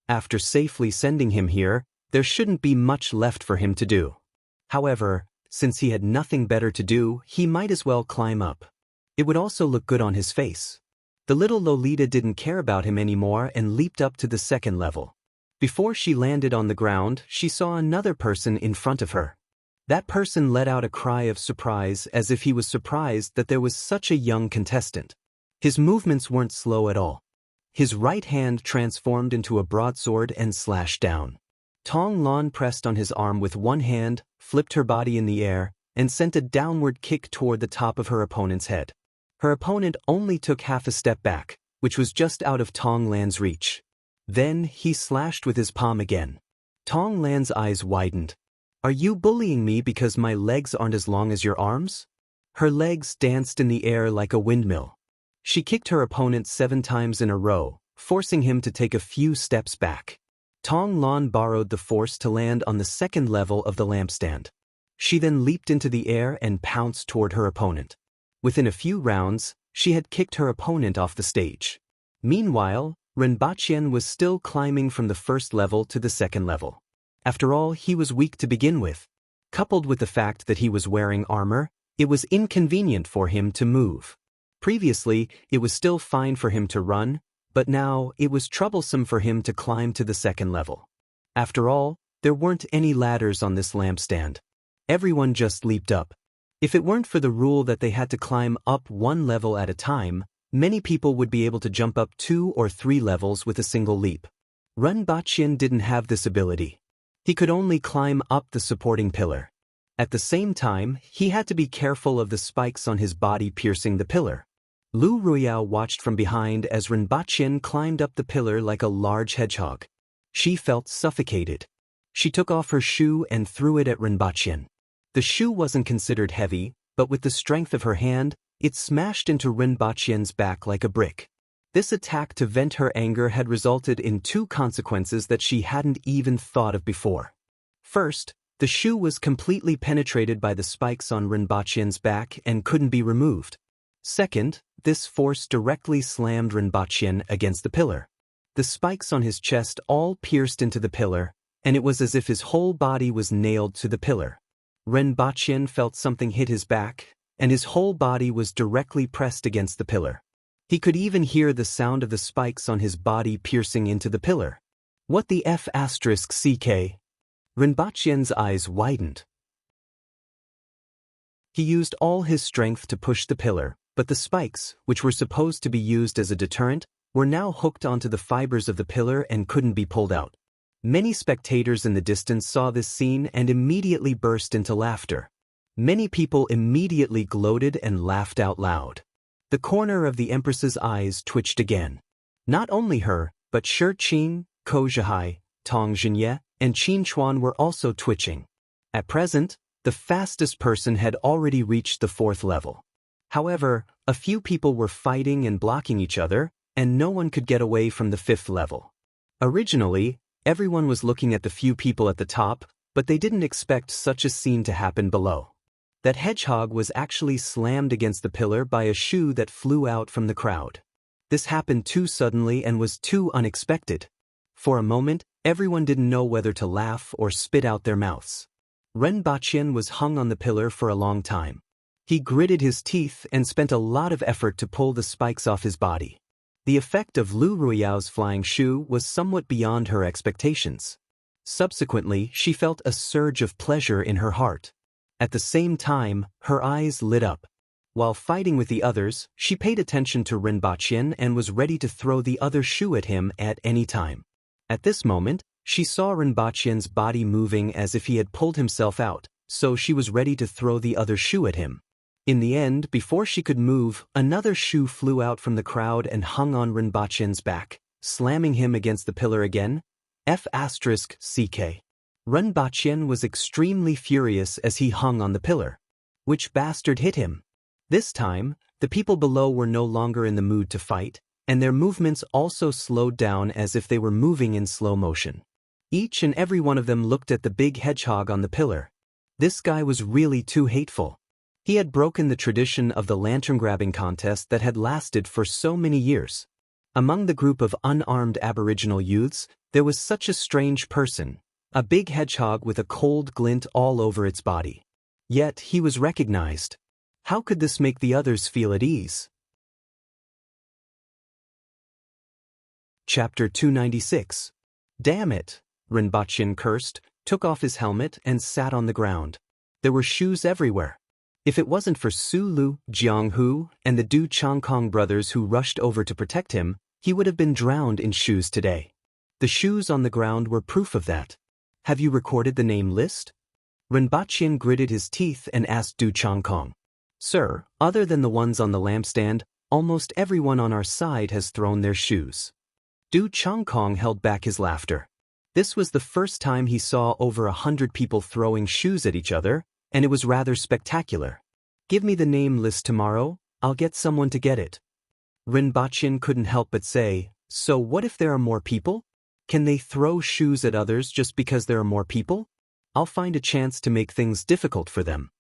After safely sending him here, there shouldn't be much left for him to do. However, since he had nothing better to do, he might as well climb up. It would also look good on his face. The little Lolita didn't care about him anymore and leaped up to the second level. Before she landed on the ground, she saw another person in front of her. That person let out a cry of surprise as if he was surprised that there was such a young contestant. His movements weren't slow at all. His right hand transformed into a broadsword and slashed down. Tong Lan pressed on his arm with one hand, flipped her body in the air, and sent a downward kick toward the top of her opponent's head. Her opponent only took half a step back, which was just out of Tong Lan's reach. Then he slashed with his palm again. Tong Lan's eyes widened. "Are you bullying me because my legs aren't as long as your arms?" Her legs danced in the air like a windmill. She kicked her opponent 7 times in a row, forcing him to take a few steps back. Tong Lan borrowed the force to land on the second level of the lampstand. She then leaped into the air and pounced toward her opponent. Within a few rounds, she had kicked her opponent off the stage. Meanwhile, Renbaqian was still climbing from the first level to the second level. After all, he was weak to begin with. Coupled with the fact that he was wearing armor, it was inconvenient for him to move. Previously, it was still fine for him to run, but now it was troublesome for him to climb to the second level. After all, there weren't any ladders on this lampstand. Everyone just leaped up. If it weren't for the rule that they had to climb up one level at a time, many people would be able to jump up 2 or 3 levels with a single leap. Renbaqian didn't have this ability. He could only climb up the supporting pillar. At the same time, he had to be careful of the spikes on his body piercing the pillar. Lu Ruiyao watched from behind as Renbaqian climbed up the pillar like a large hedgehog. She felt suffocated. She took off her shoe and threw it at Renbaqian. The shoe wasn't considered heavy, but with the strength of her hand, it smashed into Renbaqian's back like a brick. This attack to vent her anger had resulted in 2 consequences that she hadn't even thought of before. First, the shoe was completely penetrated by the spikes on Renbaqian's back and couldn't be removed. Second, this force directly slammed Renbaqian against the pillar. The spikes on his chest all pierced into the pillar, and it was as if his whole body was nailed to the pillar. Renbaqian felt something hit his back, and his whole body was directly pressed against the pillar. He could even hear the sound of the spikes on his body piercing into the pillar. What the F***ck? Renbaqian's eyes widened. He used all his strength to push the pillar, but the spikes, which were supposed to be used as a deterrent, were now hooked onto the fibers of the pillar and couldn't be pulled out. Many spectators in the distance saw this scene and immediately burst into laughter. Many people immediately gloated and laughed out loud. The corner of the Empress's eyes twitched again. Not only her, but Shi Qing, Ko Zhihai, Tong Zhenye, and Qin Chuan were also twitching. At present, the fastest person had already reached the 4th level. However, a few people were fighting and blocking each other, and no one could get away from the 5th level. Originally, everyone was looking at the few people at the top, but they didn't expect such a scene to happen below. That hedgehog was actually slammed against the pillar by a shoe that flew out from the crowd. This happened too suddenly and was too unexpected. For a moment, everyone didn't know whether to laugh or spit out their mouths. Renbaqian was hung on the pillar for a long time. He gritted his teeth and spent a lot of effort to pull the spikes off his body. The effect of Lu Ruiyao's flying shoe was somewhat beyond her expectations. Subsequently, she felt a surge of pleasure in her heart. At the same time, her eyes lit up. While fighting with the others, she paid attention to Renbaqian and was ready to throw the other shoe at him at any time. At this moment, she saw Renbaqian's body moving as if he had pulled himself out, so she was ready to throw the other shoe at him. In the end, before she could move, another shoe flew out from the crowd and hung on Renbaqian's back, slamming him against the pillar again. F***ck. Renbaqian was extremely furious as he hung on the pillar. Which bastard hit him? This time, the people below were no longer in the mood to fight, and their movements also slowed down as if they were moving in slow motion. Each and every one of them looked at the big hedgehog on the pillar. This guy was really too hateful. He had broken the tradition of the lantern-grabbing contest that had lasted for so many years. Among the group of unarmed Aboriginal youths, there was such a strange person, a big hedgehog with a cold glint all over its body. Yet he was recognized. How could this make the others feel at ease? Chapter 296. Damn it! Renbaqian cursed, took off his helmet and sat on the ground. There were shoes everywhere. If it wasn't for Su Lu, Jiang Hu, and the Du Changkong brothers who rushed over to protect him, he would have been drowned in shoes today. The shoes on the ground were proof of that. Have you recorded the name list? Renbaqian gritted his teeth and asked Du Changkong. Sir, other than the ones on the lampstand, almost everyone on our side has thrown their shoes. Du Changkong held back his laughter. This was the first time he saw over 100 people throwing shoes at each other, and it was rather spectacular. Give me the name list tomorrow, I'll get someone to get it. Renbaqian couldn't help but say, so what if there are more people? Can they throw shoes at others just because there are more people? I'll find a chance to make things difficult for them.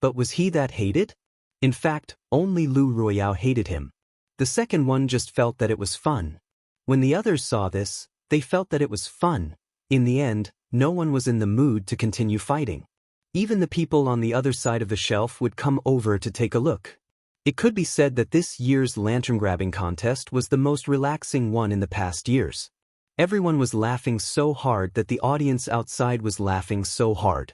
But was he that hated? In fact, only Lu Ruiyao hated him. The second one just felt that it was fun. When the others saw this, they felt that it was fun. In the end, no one was in the mood to continue fighting. Even the people on the other side of the shelf would come over to take a look. It could be said that this year's lantern grabbing contest was the most relaxing one in the past years. Everyone was laughing so hard that the audience outside was laughing so hard.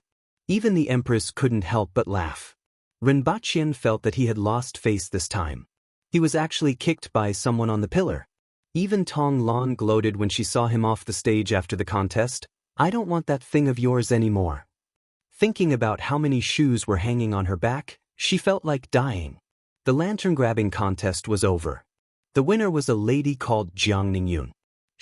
Even the Empress couldn't help but laugh. Rinpochen felt that he had lost face this time. He was actually kicked by someone on the pillar. Even Tong Lan gloated when she saw him off the stage after the contest. "I don't want that thing of yours anymore." Thinking about how many shoes were hanging on her back, she felt like dying. The lantern grabbing contest was over. The winner was a lady called Jiang Ningyun.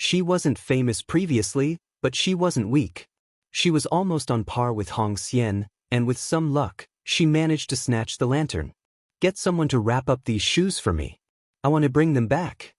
She wasn't famous previously, but she wasn't weak. She was almost on par with Hong Xian, and with some luck, she managed to snatch the lantern. "Get someone to wrap up these shoes for me. I want to bring them back."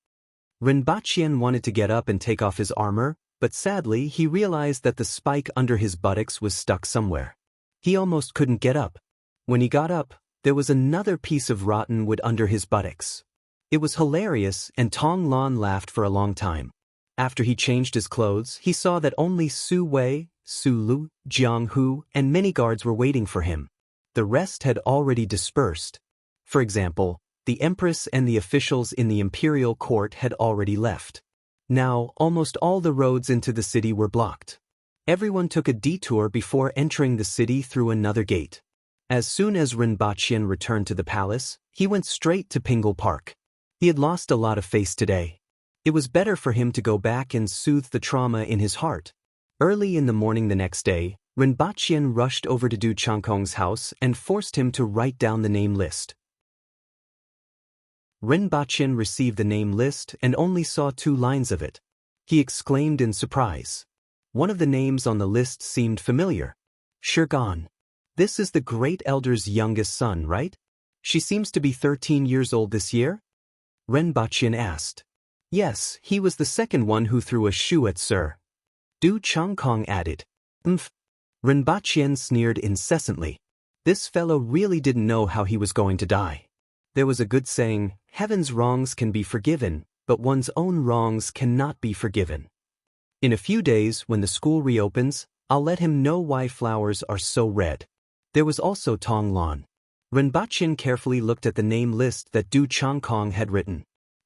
Rinpochen wanted to get up and take off his armor, but sadly he realized that the spike under his buttocks was stuck somewhere. He almost couldn't get up. When he got up, there was another piece of rotten wood under his buttocks. It was hilarious, and Tong Lan laughed for a long time. After he changed his clothes, he saw that only Su Wei, Su Lu, Jiang Hu, and many guards were waiting for him. The rest had already dispersed. For example, the Empress and the officials in the imperial court had already left. Now, almost all the roads into the city were blocked. Everyone took a detour before entering the city through another gate. As soon as Rinpochen returned to the palace, he went straight to Pingle Park. He had lost a lot of face today. It was better for him to go back and soothe the trauma in his heart. Early in the morning the next day, Rinpochen rushed over to Du Changkong's house and forced him to write down the name list. Rinpochen received the name list and only saw 2 lines of it. He exclaimed in surprise. One of the names on the list seemed familiar. Shirgan. This is the great elder's youngest son, right? She seems to be 13 years old this year? Rinpochen asked. Yes, he was the second one who threw a shoe at Sir. Du Changkong added. Rinpochen sneered incessantly. This fellow really didn't know how he was going to die. There was a good saying, heaven's wrongs can be forgiven, but one's own wrongs cannot be forgiven. In a few days, when the school reopens, I'll let him know why flowers are so red. There was also Tong Lan. Rinpochen carefully looked at the name list that Du Changkong had written.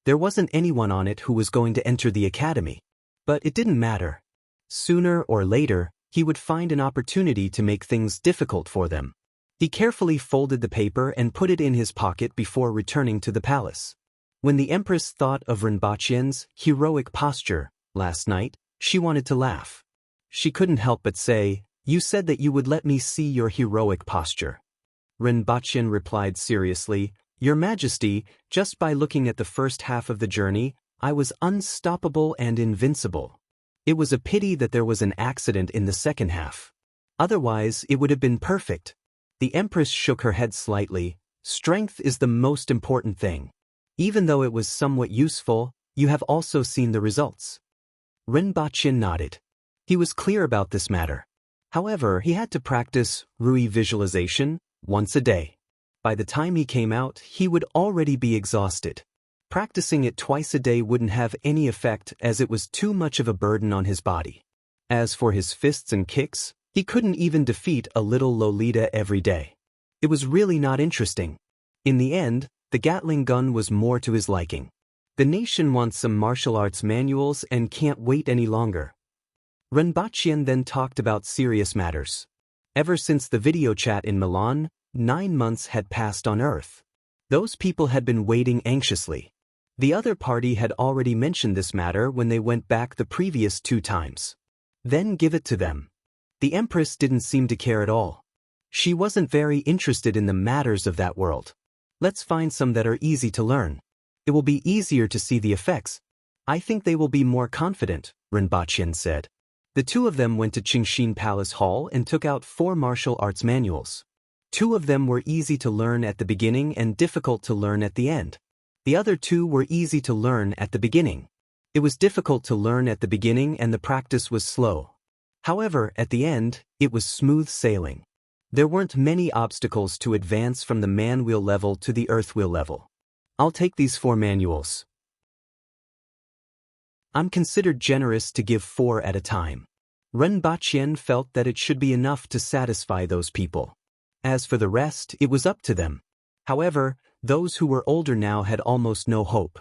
There wasn't anyone on it who was going to enter the academy. But it didn't matter. Sooner or later, he would find an opportunity to make things difficult for them. He carefully folded the paper and put it in his pocket before returning to the palace. When the Empress thought of Rinpochen's heroic posture last night, she wanted to laugh. She couldn't help but say, "You said that you would let me see your heroic posture." Rinpochen replied seriously, "Your Majesty, just by looking at the first half of the journey, I was unstoppable and invincible. It was a pity that there was an accident in the second half. Otherwise, it would have been perfect." The Empress shook her head slightly. "Strength is the most important thing. Even though it was somewhat useful, you have also seen the results." Rinpochen nodded. He was clear about this matter. However, he had to practice Rui visualization once a day. By the time he came out, he would already be exhausted. Practicing it twice a day wouldn't have any effect as it was too much of a burden on his body. As for his fists and kicks, he couldn't even defeat a little Lolita every day. It was really not interesting. In the end, the Gatling gun was more to his liking. The nation wants some martial arts manuals and can't wait any longer. Rinpochen then talked about serious matters. Ever since the video chat in Milan, 9 months had passed on Earth. Those people had been waiting anxiously. The other party had already mentioned this matter when they went back the previous 2 times. Then give it to them. The Empress didn't seem to care at all. She wasn't very interested in the matters of that world. Let's find some that are easy to learn. It will be easier to see the effects. I think they will be more confident, Rinpochen said. The 2 of them went to Qingxin Palace Hall and took out 4 martial arts manuals. 2 of them were easy to learn at the beginning and difficult to learn at the end. The other 2 were easy to learn at the beginning. It was difficult to learn at the beginning and the practice was slow. However, at the end, it was smooth sailing. There weren't many obstacles to advance from the man-wheel level to the earth-wheel level. I'll take these 4 manuals. I'm considered generous to give 4 at a time. Ren Baqien felt that it should be enough to satisfy those people. As for the rest, it was up to them. However, those who were older now had almost no hope.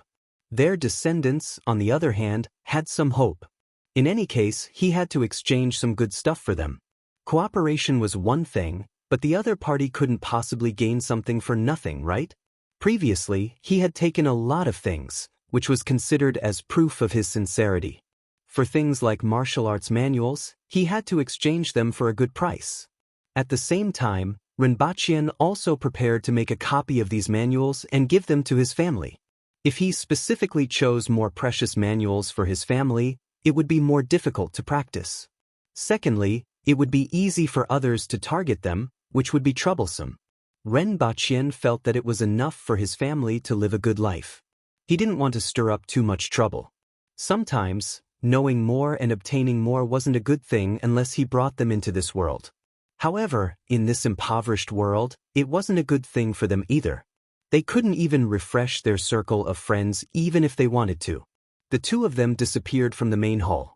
Their descendants, on the other hand, had some hope. In any case, he had to exchange some good stuff for them. Cooperation was one thing, but the other party couldn't possibly gain something for nothing, right? Previously, he had taken a lot of things, which was considered as proof of his sincerity. For things like martial arts manuals, he had to exchange them for a good price. At the same time, Rinpoche also prepared to make a copy of these manuals and give them to his family. If he specifically chose more precious manuals for his family, it would be more difficult to practice. Secondly, it would be easy for others to target them, which would be troublesome. Ren Baqien felt that it was enough for his family to live a good life. He didn't want to stir up too much trouble. Sometimes, knowing more and obtaining more wasn't a good thing unless he brought them into this world. However, in this impoverished world, it wasn't a good thing for them either. They couldn't even refresh their circle of friends even if they wanted to. The 2 of them disappeared from the main hall.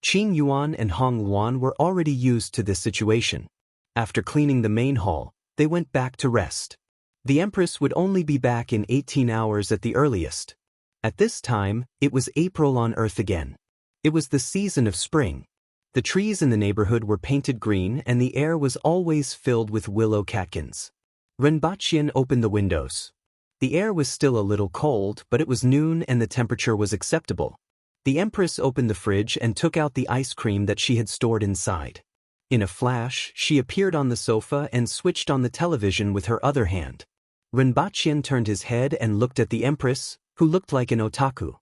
Qing Yuan and Hong Luan were already used to this situation. After cleaning the main hall, they went back to rest. The Empress would only be back in 18 hours at the earliest. At this time, it was April on Earth again. It was the season of spring. The trees in the neighborhood were painted green and the air was always filled with willow catkins. Rinpoche opened the windows. The air was still a little cold, but it was noon and the temperature was acceptable. The Empress opened the fridge and took out the ice cream that she had stored inside. In a flash, she appeared on the sofa and switched on the television with her other hand. Rinpoche turned his head and looked at the Empress, who looked like an otaku.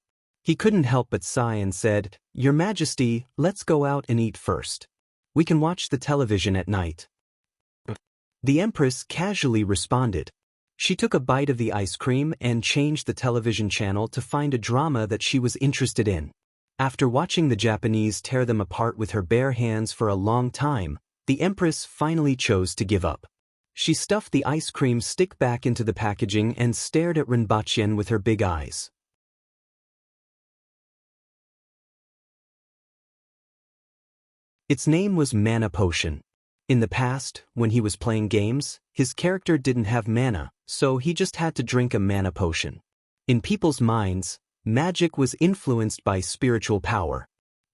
He couldn't help but sigh and said, "Your Majesty, let's go out and eat first. We can watch the television at night." The Empress casually responded. She took a bite of the ice cream and changed the television channel to find a drama that she was interested in. After watching the Japanese tear them apart with her bare hands for a long time, the Empress finally chose to give up. She stuffed the ice cream stick back into the packaging and stared at Rinpoche with her big eyes. Its name was Mana Potion. In the past, when he was playing games, his character didn't have mana, so he just had to drink a mana potion. In people's minds, magic was influenced by spiritual power.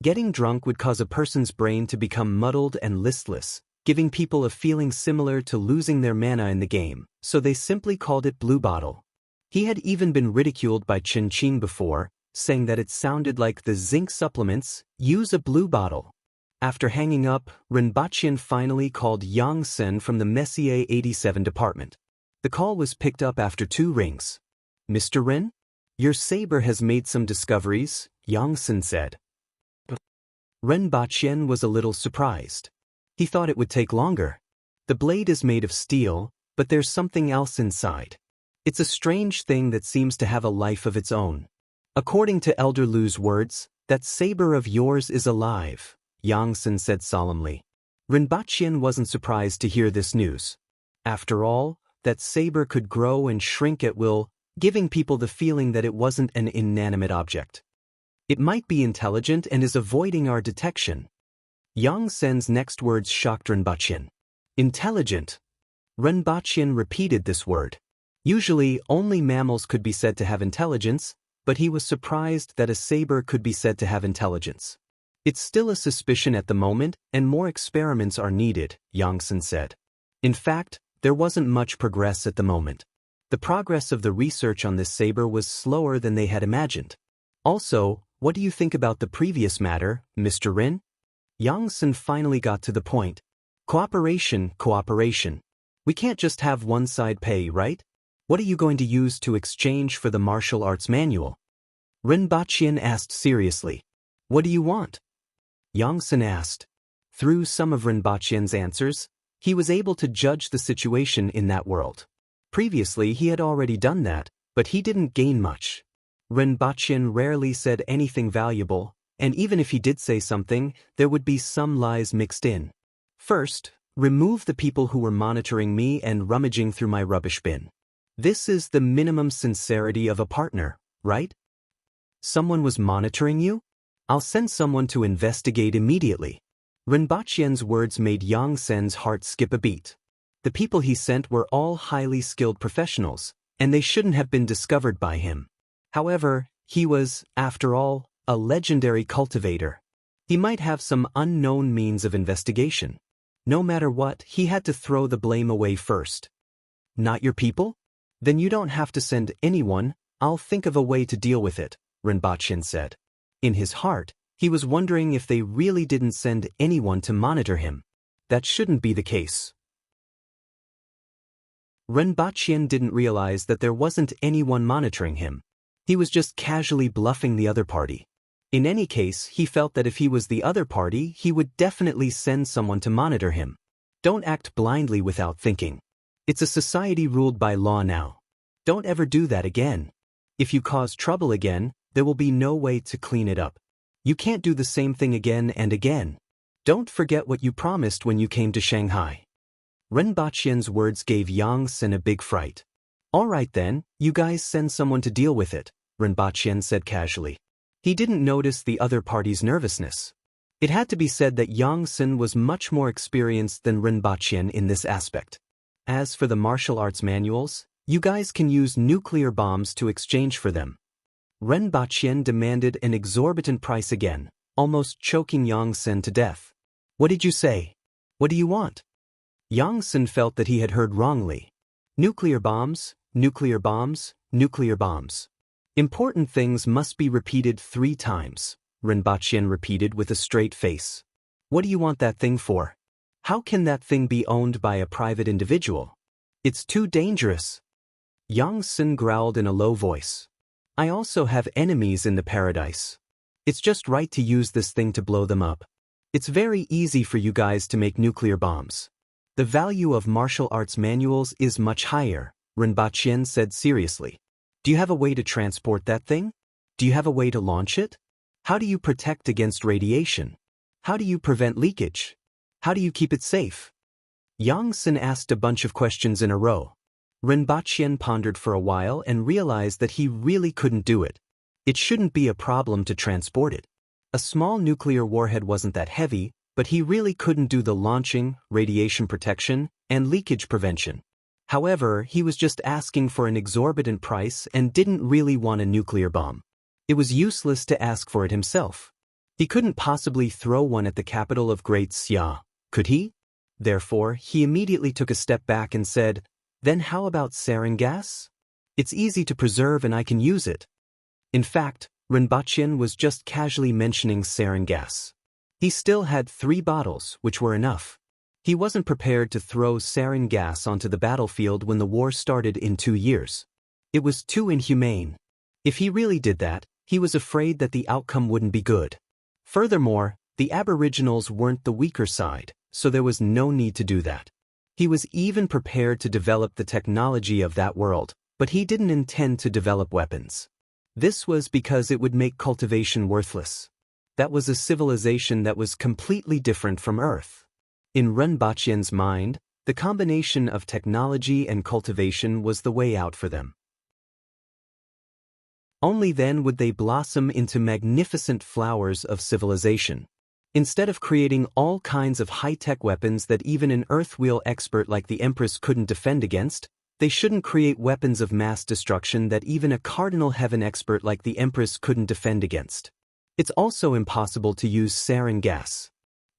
Getting drunk would cause a person's brain to become muddled and listless, giving people a feeling similar to losing their mana in the game, so they simply called it Blue Bottle. He had even been ridiculed by Chen Qing before, saying that it sounded like the zinc supplements, "Use a blue bottle." After hanging up, Rinpoche finally called Yang Sen from the Messier 87 department. The call was picked up after 2 rings. "Mr. Ren? Your saber has made some discoveries," Yang Sen said. Rinpoche was a little surprised. He thought it would take longer. The blade is made of steel, but there's something else inside. It's a strange thing that seems to have a life of its own. According to Elder Lu's words, that saber of yours is alive, Yang Sen said solemnly. Rinpoche wasn't surprised to hear this news. After all, that saber could grow and shrink at will, giving people the feeling that it wasn't an inanimate object. It might be intelligent and is avoiding our detection. Yang Sen's next words shocked Rinpoche. Intelligent. Rinpoche repeated this word. Usually, only mammals could be said to have intelligence, but he was surprised that a saber could be said to have intelligence. It's still a suspicion at the moment, and more experiments are needed, Yang Sen said. In fact, there wasn't much progress at the moment. The progress of the research on this saber was slower than they had imagined. Also, what do you think about the previous matter, Mr. Rin? Yang Sen finally got to the point. Cooperation, cooperation. We can't just have one side pay, right? What are you going to use to exchange for the martial arts manual? Rinpoche asked seriously. What do you want? Yang Sen asked. Through some of Rinpoche's answers, he was able to judge the situation in that world. Previously he had already done that, but he didn't gain much. Ren Baqian rarely said anything valuable, and even if he did say something, there would be some lies mixed in. First, remove the people who were monitoring me and rummaging through my rubbish bin. This is the minimum sincerity of a partner, right? Someone was monitoring you? I'll send someone to investigate immediately. Ren Baqian's words made Yang Sen's heart skip a beat. The people he sent were all highly skilled professionals, and they shouldn't have been discovered by him. However, he was, after all, a legendary cultivator. He might have some unknown means of investigation. No matter what, he had to throw the blame away first. Not your people? Then you don't have to send anyone. I'll think of a way to deal with it, Ren Baqian said. In his heart, he was wondering if they really didn't send anyone to monitor him. That shouldn't be the case. Ren Baqian didn't realize that there wasn't anyone monitoring him. He was just casually bluffing the other party. In any case, he felt that if he was the other party, he would definitely send someone to monitor him. Don't act blindly without thinking. It's a society ruled by law now. Don't ever do that again. If you cause trouble again, there will be no way to clean it up. You can't do the same thing again and again. Don't forget what you promised when you came to Shanghai. Ren Baqian's words gave Yang Sen a big fright. All right then, you guys send someone to deal with it, Ren Baqian said casually. He didn't notice the other party's nervousness. It had to be said that Yang Sen was much more experienced than Ren Baqian in this aspect. As for the martial arts manuals, you guys can use nuclear bombs to exchange for them. Ren Baqian demanded an exorbitant price again, almost choking Yang Sen to death. What did you say? What do you want? Yang Sen felt that he had heard wrongly. Nuclear bombs, nuclear bombs, nuclear bombs. Important things must be repeated 3 times, Ren Baqian repeated with a straight face. What do you want that thing for? How can that thing be owned by a private individual? It's too dangerous. Yang Sen growled in a low voice. I also have enemies in the paradise. It's just right to use this thing to blow them up. It's very easy for you guys to make nuclear bombs. The value of martial arts manuals is much higher, Ren Baqian said seriously. Do you have a way to transport that thing? Do you have a way to launch it? How do you protect against radiation? How do you prevent leakage? How do you keep it safe? Yang Sen asked a bunch of questions in a row. Ren Baqian pondered for a while and realized that he really couldn't do it. It shouldn't be a problem to transport it. A small nuclear warhead wasn't that heavy, but he really couldn't do the launching, radiation protection, and leakage prevention. However, he was just asking for an exorbitant price and didn't really want a nuclear bomb. It was useless to ask for it himself. He couldn't possibly throw one at the capital of Great Xia, could he? Therefore, he immediately took a step back and said, Then how about sarin gas? It's easy to preserve and I can use it. In fact, Ren Baqian was just casually mentioning sarin gas. He still had 3 bottles, which were enough. He wasn't prepared to throw sarin gas onto the battlefield when the war started in 2 years. It was too inhumane. If he really did that, he was afraid that the outcome wouldn't be good. Furthermore, the Aboriginals weren't the weaker side, so there was no need to do that. He was even prepared to develop the technology of that world, but he didn't intend to develop weapons. This was because it would make cultivation worthless. That was a civilization that was completely different from Earth. In Ren Baqian's mind, the combination of technology and cultivation was the way out for them. Only then would they blossom into magnificent flowers of civilization. Instead of creating all kinds of high-tech weapons that even an earth-wheel expert like the Empress couldn't defend against, they shouldn't create weapons of mass destruction that even a cardinal heaven expert like the Empress couldn't defend against. It's also impossible to use sarin gas.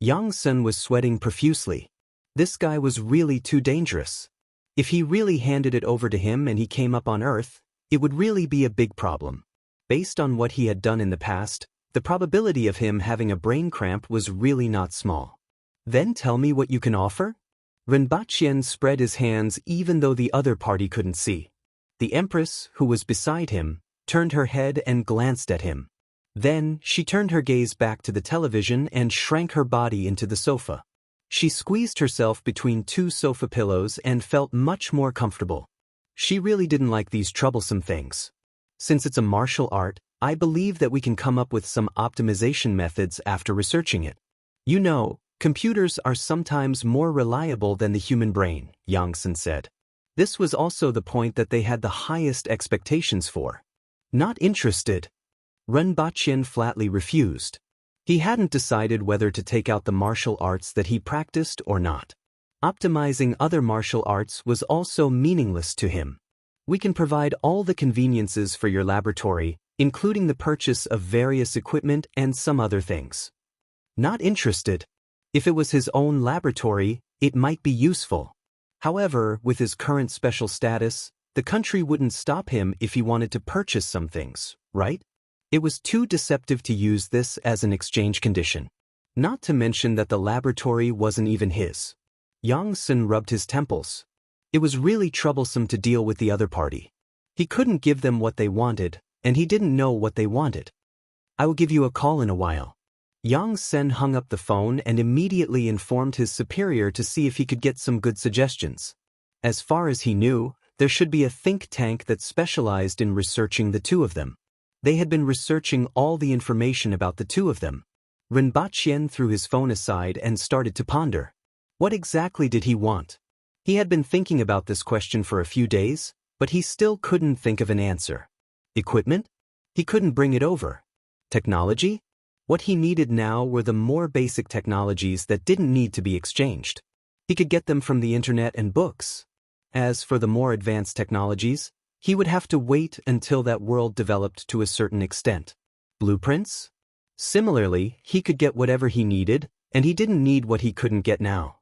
Yang Sen was sweating profusely. This guy was really too dangerous. If he really handed it over to him and he came up on Earth, it would really be a big problem. Based on what he had done in the past, the probability of him having a brain cramp was really not small. Then tell me what you can offer? Ren Baqian spread his hands even though the other party couldn't see. The Empress, who was beside him, turned her head and glanced at him. Then, she turned her gaze back to the television and shrank her body into the sofa. She squeezed herself between 2 sofa pillows and felt much more comfortable. She really didn't like these troublesome things. Since it's a martial art, I believe that we can come up with some optimization methods after researching it. You know, computers are sometimes more reliable than the human brain, Yang Sen said. This was also the point that they had the highest expectations for. Not interested. Ren Baqian flatly refused. He hadn't decided whether to take out the martial arts that he practiced or not. Optimizing other martial arts was also meaningless to him. We can provide all the conveniences for your laboratory, including the purchase of various equipment and some other things. Not interested. If it was his own laboratory, it might be useful. However, with his current special status, the country wouldn't stop him if he wanted to purchase some things, right? It was too deceptive to use this as an exchange condition. Not to mention that the laboratory wasn't even his. Yang Sen rubbed his temples. It was really troublesome to deal with the other party. He couldn't give them what they wanted, and he didn't know what they wanted. I will give you a call in a while. Yang Sen hung up the phone and immediately informed his superior to see if he could get some good suggestions. As far as he knew, there should be a think tank that specialized in researching the two of them. They had been researching all the information about the two of them. Ren Baqian threw his phone aside and started to ponder. What exactly did he want? He had been thinking about this question for a few days, but he still couldn't think of an answer. Equipment? He couldn't bring it over. Technology? What he needed now were the more basic technologies that didn't need to be exchanged. He could get them from the internet and books. As for the more advanced technologies, he would have to wait until that world developed to a certain extent. Blueprints? Similarly, he could get whatever he needed, and he didn't need what he couldn't get now.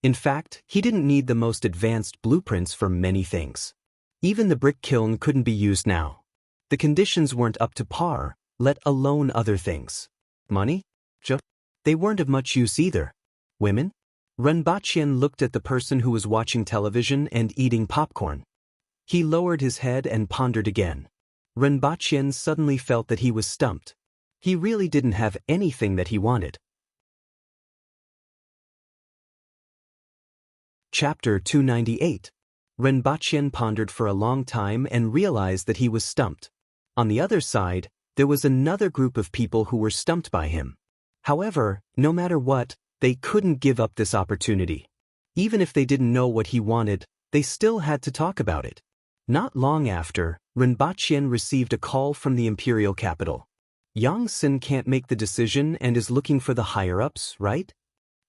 In fact, he didn't need the most advanced blueprints for many things. Even the brick kiln couldn't be used now. The conditions weren't up to par, let alone other things. Money? They weren't of much use either. Women? Ren Baqian looked at the person who was watching television and eating popcorn. He lowered his head and pondered again. Ren Baqian suddenly felt that he was stumped. He really didn't have anything that he wanted. Chapter 298. Ren Baqian pondered for a long time and realized that he was stumped. On the other side, there was another group of people who were stumped by him. However, no matter what, they couldn't give up this opportunity. Even if they didn't know what he wanted, they still had to talk about it. Not long after, Ren Baqian received a call from the imperial capital. Yang Sen can't make the decision and is looking for the higher-ups, right?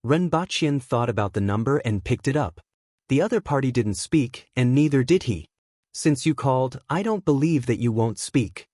Ren Baqian thought about the number and picked it up. The other party didn't speak, and neither did he. Since you called, I don't believe that you won't speak.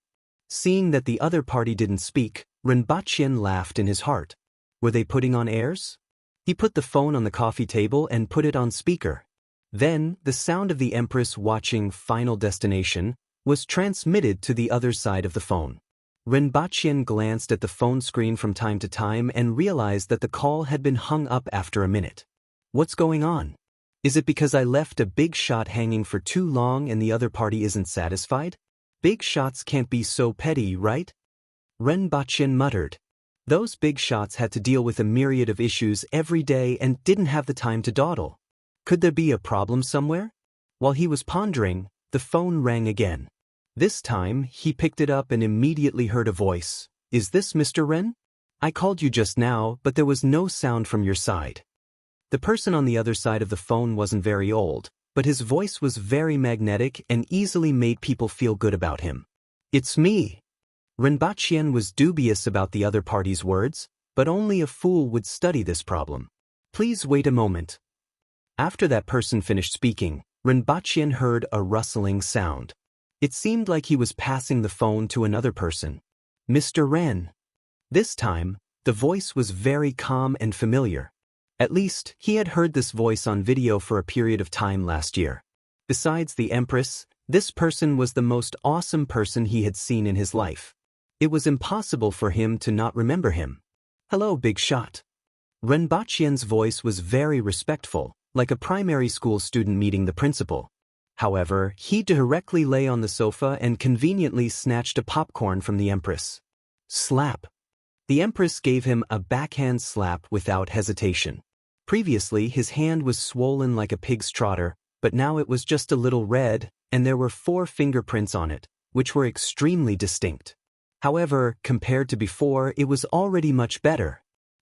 Seeing that the other party didn't speak, Ren Baqian laughed in his heart. Were they putting on airs? He put the phone on the coffee table and put it on speaker. Then, the sound of the Empress watching Final Destination was transmitted to the other side of the phone. Ren Baqian glanced at the phone screen from time to time and realized that the call had been hung up after a minute. What's going on? Is it because I left a big shot hanging for too long and the other party isn't satisfied? Big shots can't be so petty, right? Ren Baqian muttered. Those big shots had to deal with a myriad of issues every day and didn't have the time to dawdle. Could there be a problem somewhere? While he was pondering, the phone rang again. This time, he picked it up and immediately heard a voice. Is this Mr. Ren? I called you just now, but there was no sound from your side. The person on the other side of the phone wasn't very old, but his voice was very magnetic and easily made people feel good about him. It's me. Ren Baqian was dubious about the other party's words, but only a fool would study this problem. Please wait a moment. After that person finished speaking, Ren Baqian heard a rustling sound. It seemed like he was passing the phone to another person. Mr. Ren. This time, the voice was very calm and familiar. At least, he had heard this voice on video for a period of time last year. Besides the Empress, this person was the most awesome person he had seen in his life. It was impossible for him to not remember him. Hello, big shot. Ren Baqian's voice was very respectful, like a primary school student meeting the principal. However, he directly lay on the sofa and conveniently snatched a popcorn from the Empress. Slap. The Empress gave him a backhand slap without hesitation. Previously, his hand was swollen like a pig's trotter, but now it was just a little red, and there were 4 fingerprints on it, which were extremely distinct. However, compared to before, it was already much better.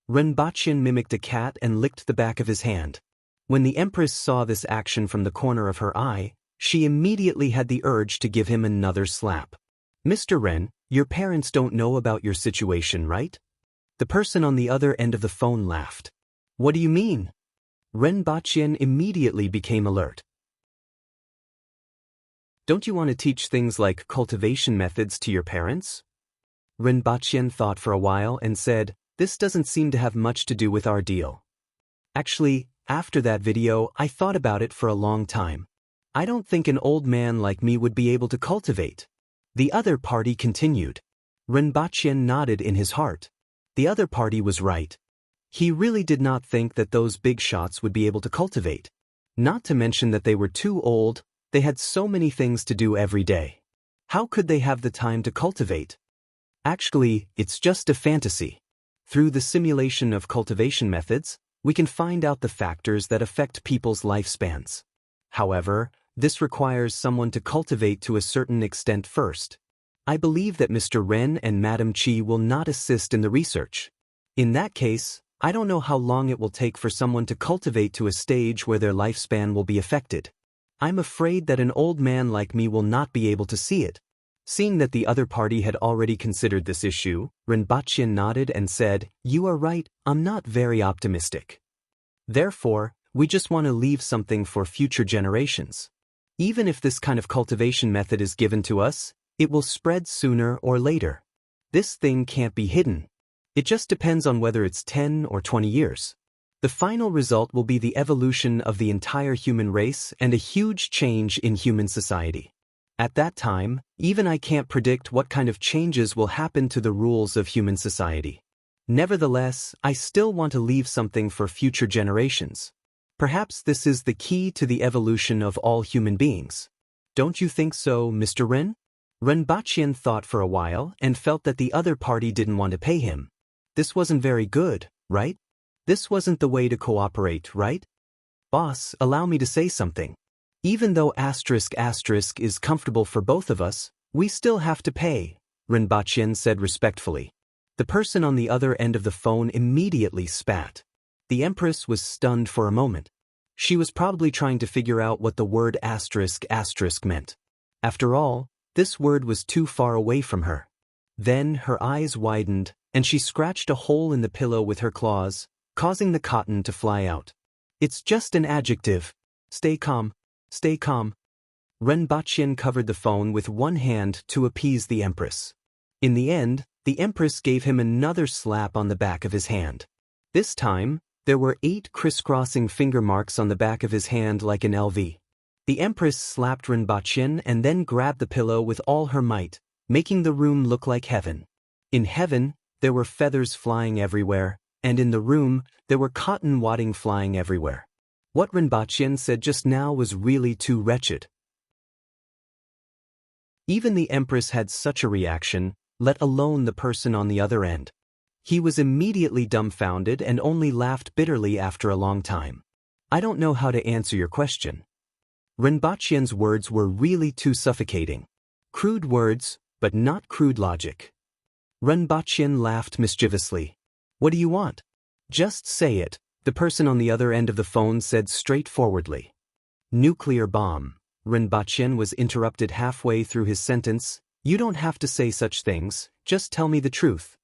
Renbachyan mimicked a cat and licked the back of his hand. When the Empress saw this action from the corner of her eye, she immediately had the urge to give him another slap. "Mr. Ren, your parents don't know about your situation, right?" The person on the other end of the phone laughed. "What do you mean?" Renbachyan immediately became alert. "Don't you want to teach things like cultivation methods to your parents?" Renbachyan thought for a while and said, "This doesn't seem to have much to do with our deal. Actually, after that video, I thought about it for a long time. I don't think an old man like me would be able to cultivate." The other party continued. Renbachyan nodded in his heart. The other party was right. He really did not think that those big shots would be able to cultivate. Not to mention that they were too old, they had so many things to do every day. How could they have the time to cultivate? Actually, it's just a fantasy. Through the simulation of cultivation methods, we can find out the factors that affect people's lifespans. However, this requires someone to cultivate to a certain extent first. I believe that Mr. Ren and Madam Chi will not assist in the research. In that case, I don't know how long it will take for someone to cultivate to a stage where their lifespan will be affected. I'm afraid that an old man like me will not be able to see it. Seeing that the other party had already considered this issue, Renbachyan nodded and said, "You are right, I'm not very optimistic. Therefore, we just want to leave something for future generations. Even if this kind of cultivation method is given to us, it will spread sooner or later. This thing can't be hidden. It just depends on whether it's 10 or 20 years. The final result will be the evolution of the entire human race and a huge change in human society. At that time, even I can't predict what kind of changes will happen to the rules of human society. Nevertheless, I still want to leave something for future generations. Perhaps this is the key to the evolution of all human beings. Don't you think so, Mr. Ren?" Renbachyan thought for a while and felt that the other party didn't want to pay him. This wasn't very good, right? This wasn't the way to cooperate, right? "Boss, allow me to say something. Even though *** is comfortable for both of us, we still have to pay," Renbachyan said respectfully. The person on the other end of the phone immediately spat. The Empress was stunned for a moment. She was probably trying to figure out what the word ** meant. After all, this word was too far away from her. Then her eyes widened, and she scratched a hole in the pillow with her claws, causing the cotton to fly out. "It's just an adjective. Stay calm. Stay calm." Renbachyan covered the phone with one hand to appease the Empress. In the end, the Empress gave him another slap on the back of his hand. This time, there were 8 crisscrossing finger marks on the back of his hand like an LV. The Empress slapped Renbachyan and then grabbed the pillow with all her might, making the room look like heaven. In heaven, there were feathers flying everywhere, and in the room, there were cotton wadding flying everywhere. What Renbachyan said just now was really too wretched. Even the Empress had such a reaction, let alone the person on the other end. He was immediately dumbfounded and only laughed bitterly after a long time. "I don't know how to answer your question." Renbachyan's words were really too suffocating. Crude words, but not crude logic. Renbachyan laughed mischievously. "What do you want? Just say it," the person on the other end of the phone said straightforwardly. "Nuclear bomb." Renbachyan was interrupted halfway through his sentence. "You don't have to say such things, just tell me the truth."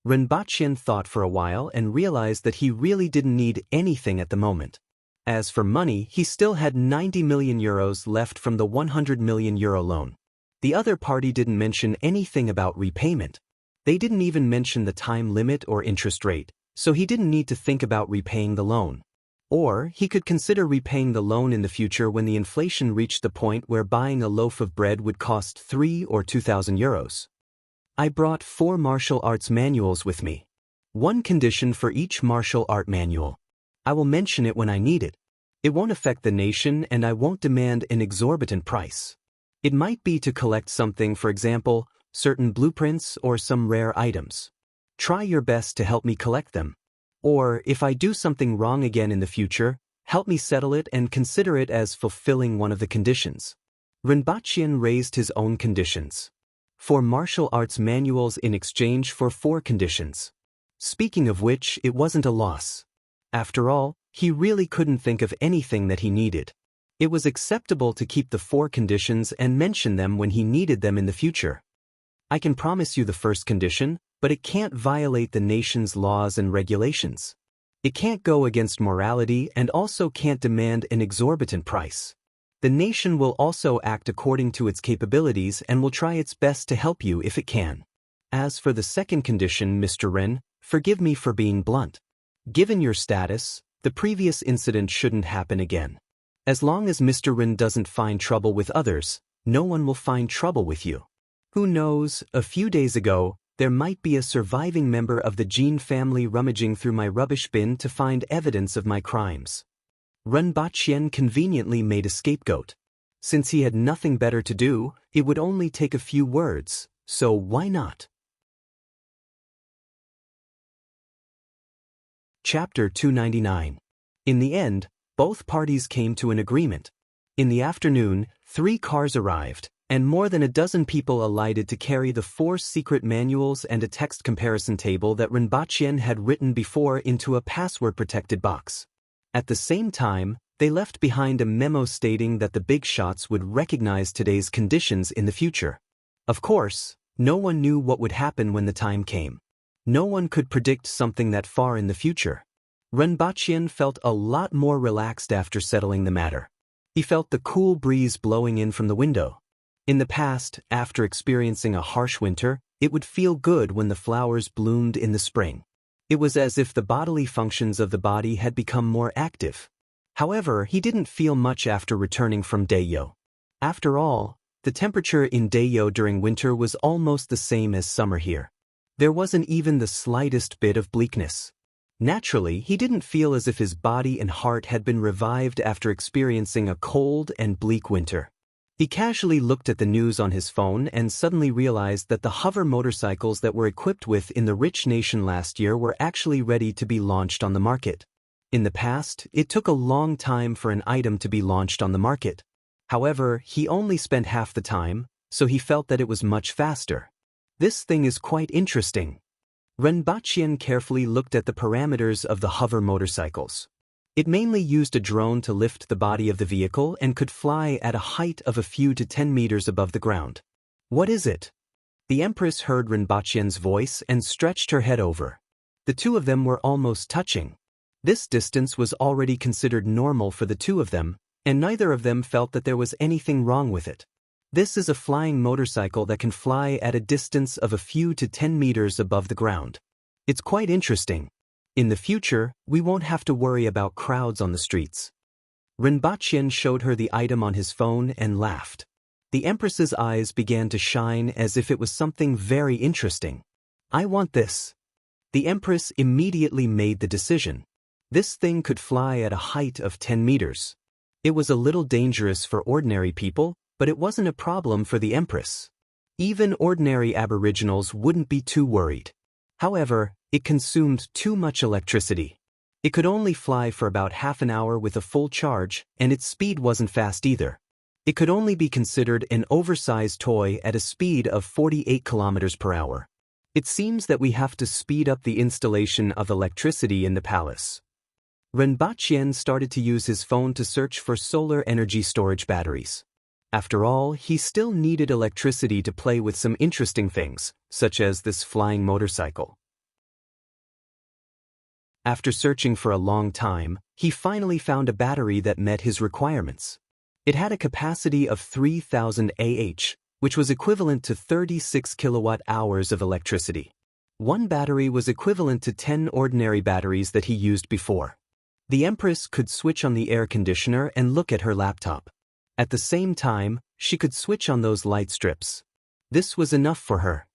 Renbachyan thought for a while and realized that he really didn't need anything at the moment. As for money, he still had 90 million euros left from the 100 million euro loan. The other party didn't mention anything about repayment. They didn't even mention the time limit or interest rate, so he didn't need to think about repaying the loan. Or he could consider repaying the loan in the future when the inflation reached the point where buying a loaf of bread would cost 3 or 2,000 euros. I brought 4 martial arts manuals with me. One condition for each martial art manual. I will mention it when I need it. It won't affect the nation and I won't demand an exorbitant price. It might be to collect something, for example, certain blueprints or some rare items. Try your best to help me collect them. Or, if I do something wrong again in the future, help me settle it and consider it as fulfilling one of the conditions. Rinpoche raised his own conditions. 4 martial arts manuals in exchange for 4 conditions. Speaking of which, it wasn't a loss. After all, he really couldn't think of anything that he needed. It was acceptable to keep the 4 conditions and mention them when he needed them in the future. I can promise you the first condition, but it can't violate the nation's laws and regulations. It can't go against morality and also can't demand an exorbitant price. The nation will also act according to its capabilities and will try its best to help you if it can. As for the second condition, Mr. Ren, forgive me for being blunt. Given your status, the previous incident shouldn't happen again. As long as Mr. Ren doesn't find trouble with others, no one will find trouble with you. Who knows, a few days ago, there might be a surviving member of the Jean family rummaging through my rubbish bin to find evidence of my crimes. Rinpoche conveniently made a scapegoat. Since he had nothing better to do, it would only take a few words, so why not? Chapter 299. In the end, both parties came to an agreement. In the afternoon, 3 cars arrived, and more than a dozen people alighted to carry the 4 secret manuals and a text comparison table that Rinpoche had written before into a password-protected box. At the same time, they left behind a memo stating that the big shots would recognize today's conditions in the future. Of course, no one knew what would happen when the time came. No one could predict something that far in the future. Rinpoche felt a lot more relaxed after settling the matter. He felt the cool breeze blowing in from the window. In the past, after experiencing a harsh winter, it would feel good when the flowers bloomed in the spring. It was as if the bodily functions of the body had become more active. However, he didn't feel much after returning from Daeyo. After all, the temperature in Daeyo during winter was almost the same as summer here. There wasn't even the slightest bit of bleakness. Naturally, he didn't feel as if his body and heart had been revived after experiencing a cold and bleak winter. He casually looked at the news on his phone and suddenly realized that the hover motorcycles that were equipped with in the rich nation last year were actually ready to be launched on the market. In the past, it took a long time for an item to be launched on the market. However, he only spent half the time, so he felt that it was much faster. This thing is quite interesting. Rinpoche carefully looked at the parameters of the hover motorcycles. It mainly used a drone to lift the body of the vehicle and could fly at a height of a few to 10 meters above the ground. What is it? The Empress heard Rinpoche's voice and stretched her head over. The 2 of them were almost touching. This distance was already considered normal for the 2 of them, and neither of them felt that there was anything wrong with it. This is a flying motorcycle that can fly at a distance of a few to 10 meters above the ground. It's quite interesting. In the future, we won't have to worry about crowds on the streets. Rinpoche showed her the item on his phone and laughed. The Empress's eyes began to shine as if it was something very interesting. I want this. The Empress immediately made the decision. This thing could fly at a height of 10 meters. It was a little dangerous for ordinary people, but it wasn't a problem for the Empress. Even ordinary aboriginals wouldn't be too worried. However, it consumed too much electricity. It could only fly for about half an hour with a full charge, and its speed wasn't fast either. It could only be considered an oversized toy at a speed of 48 kilometers per hour. It seems that we have to speed up the installation of electricity in the palace. Rinpoche started to use his phone to search for solar energy storage batteries. After all, he still needed electricity to play with some interesting things, such as this flying motorcycle. After searching for a long time, he finally found a battery that met his requirements. It had a capacity of 3000 Ah, which was equivalent to 36 kilowatt-hours of electricity. One battery was equivalent to 10 ordinary batteries that he used before. The Empress could switch on the air conditioner and look at her laptop. At the same time, she could switch on those light strips. This was enough for her.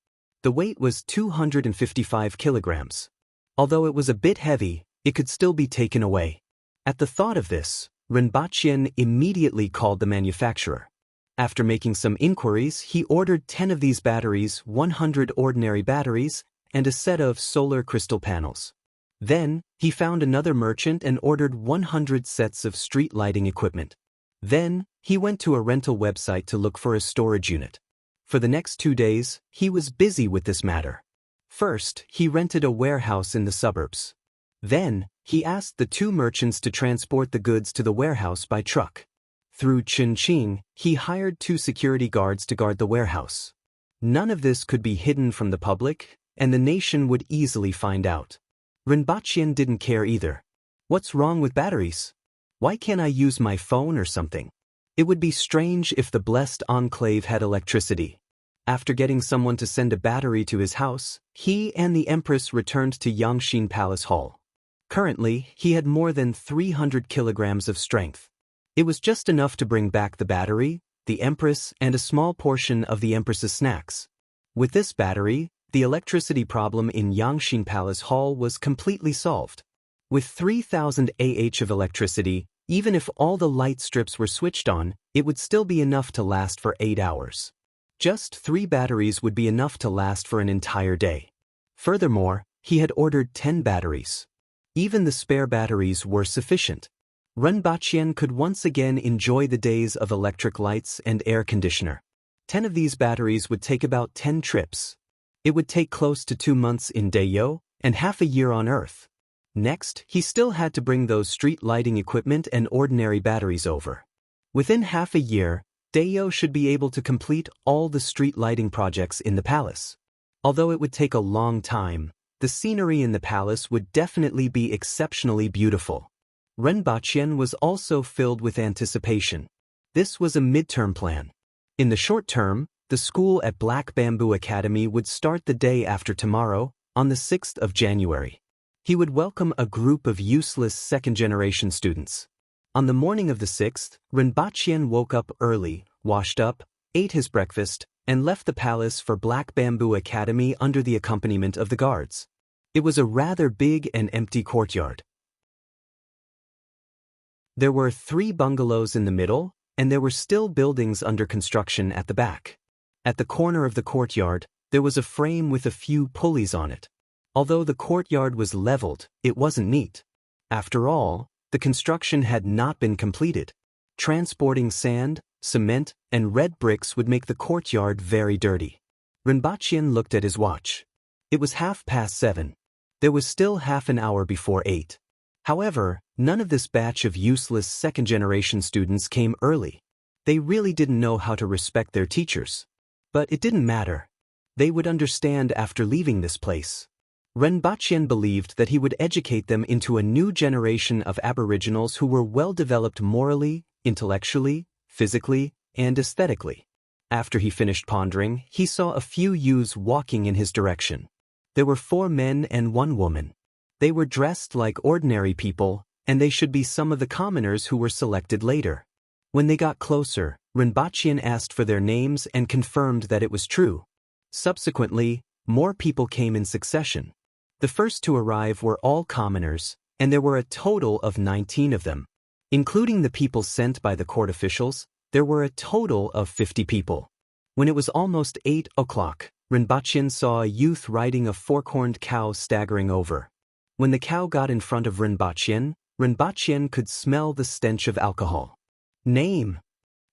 The weight was 255 kilograms. Although it was a bit heavy, it could still be taken away. At the thought of this, Rinpoche immediately called the manufacturer. After making some inquiries, he ordered 10 of these batteries, 100 ordinary batteries, and a set of solar crystal panels. Then, he found another merchant and ordered 100 sets of street lighting equipment. Then, He went to a rental website to look for a storage unit. For the next 2 days, he was busy with this matter. First, he rented a warehouse in the suburbs. Then, he asked the 2 merchants to transport the goods to the warehouse by truck. Through Chongqing, he hired 2 security guards to guard the warehouse. None of this could be hidden from the public, and the nation would easily find out. Rinpoche didn't care either. What's wrong with batteries? Why can't I use my phone or something? It would be strange if the blessed enclave had electricity. After getting someone to send a battery to his house, he and the Empress returned to Yangxin Palace Hall. Currently, he had more than 300 kilograms of strength. It was just enough to bring back the battery, the Empress, and a small portion of the Empress's snacks. With this battery, the electricity problem in Yangxin Palace Hall was completely solved. With 3000 Ah of electricity, even if all the light strips were switched on, it would still be enough to last for 8 hours. Just 3 batteries would be enough to last for an entire day. Furthermore, he had ordered 10 batteries. Even the spare batteries were sufficient. Rinpoche could once again enjoy the days of electric lights and air conditioner. 10 of these batteries would take about 10 trips. It would take close to 2 months in Dayo and half a year on Earth. Next, he still had to bring those street lighting equipment and ordinary batteries over. Within half a year, Dayo should be able to complete all the street lighting projects in the palace. Although it would take a long time, the scenery in the palace would definitely be exceptionally beautiful. Rinpoche was also filled with anticipation. This was a midterm plan. In the short term, the school at Black Bamboo Academy would start the day after tomorrow, on the 6th of January. He would welcome a group of useless second-generation students. On the morning of the 6th, Rinpoche woke up early, washed up, ate his breakfast, and left the palace for Black Bamboo Academy under the accompaniment of the guards. It was a rather big and empty courtyard. There were 3 bungalows in the middle, and there were still buildings under construction at the back. At the corner of the courtyard, there was a frame with a few pulleys on it. Although the courtyard was leveled, it wasn't neat. After all, the construction had not been completed. Transporting sand, cement, and red bricks would make the courtyard very dirty. Rinpoche looked at his watch. It was 7:30. There was still half an hour before 8. However, none of this batch of useless second-generation students came early. They really didn't know how to respect their teachers. But it didn't matter. They would understand after leaving this place. Rinpoche believed that he would educate them into a new generation of aboriginals who were well-developed morally, intellectually, physically, and aesthetically. After he finished pondering, he saw a few youths walking in his direction. There were 4 men and 1 woman. They were dressed like ordinary people, and they should be some of the commoners who were selected later. When they got closer, Rinpoche asked for their names and confirmed that it was true. Subsequently, more people came in succession. The first to arrive were all commoners, and there were a total of 19 of them. Including the people sent by the court officials, there were a total of 50 people. When it was almost 8 o'clock, Rinpoche saw a youth riding a 4-corned cow staggering over. When the cow got in front of Rinpoche, Rinpoche could smell the stench of alcohol. Name?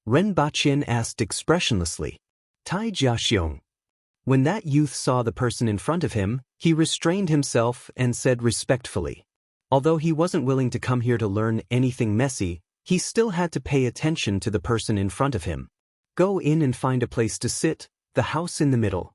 Rinpoche asked expressionlessly. Tai Jiaxiong. When that youth saw the person in front of him, he restrained himself and said respectfully. Although he wasn't willing to come here to learn anything messy, he still had to pay attention to the person in front of him. Go in and find a place to sit, the house in the middle.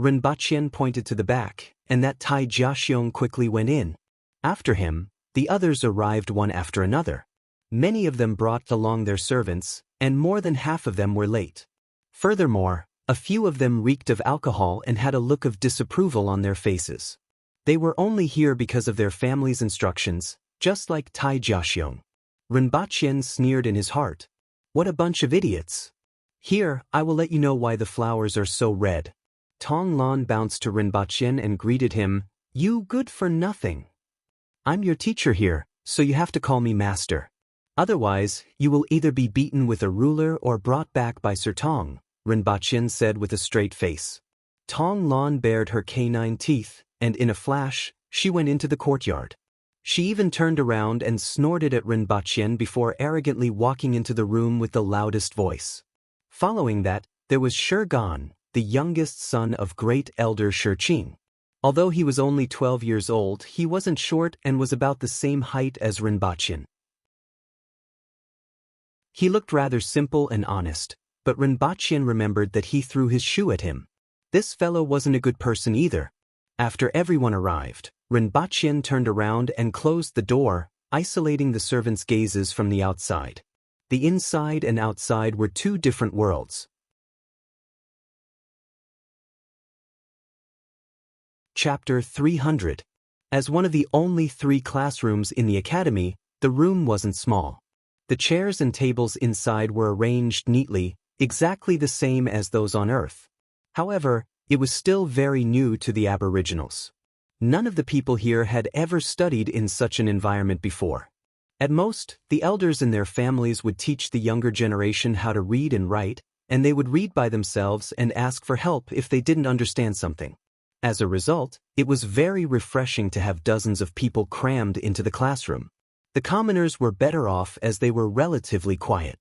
Rinpoche pointed to the back, and that Tai Jiaxiong quickly went in. After him, the others arrived one after another. Many of them brought along their servants, and more than half of them were late. Furthermore, a few of them reeked of alcohol and had a look of disapproval on their faces. They were only here because of their family's instructions, just like Tai Jiaxiong. Rinpoche sneered in his heart. What a bunch of idiots. Here, I will let you know why the flowers are so red. Tong Lan bounced to Rinpoche and greeted him. You good for nothing. I'm your teacher here, so you have to call me master. Otherwise, you will either be beaten with a ruler or brought back by Sir Tong, Rinpoche said with a straight face. Tong Lan bared her canine teeth, and in a flash, she went into the courtyard. She even turned around and snorted at Rinpoche before arrogantly walking into the room with the loudest voice. Following that, there was Shurgan, the youngest son of Great Elder Shurqing. Although he was only 12 years old, he wasn't short and was about the same height as Rinpoche. He looked rather simple and honest, but Rinpoche remembered that he threw his shoe at him. This fellow wasn't a good person either. After everyone arrived, Rinpoche turned around and closed the door, isolating the servants' gazes from the outside. The inside and outside were two different worlds. Chapter 300. As one of the only 3 classrooms in the academy, the room wasn't small. The chairs and tables inside were arranged neatly, exactly the same as those on Earth. However, it was still very new to the Aboriginals. None of the people here had ever studied in such an environment before. At most, the elders and their families would teach the younger generation how to read and write, and they would read by themselves and ask for help if they didn't understand something. As a result, it was very refreshing to have dozens of people crammed into the classroom. The commoners were better off as they were relatively quiet.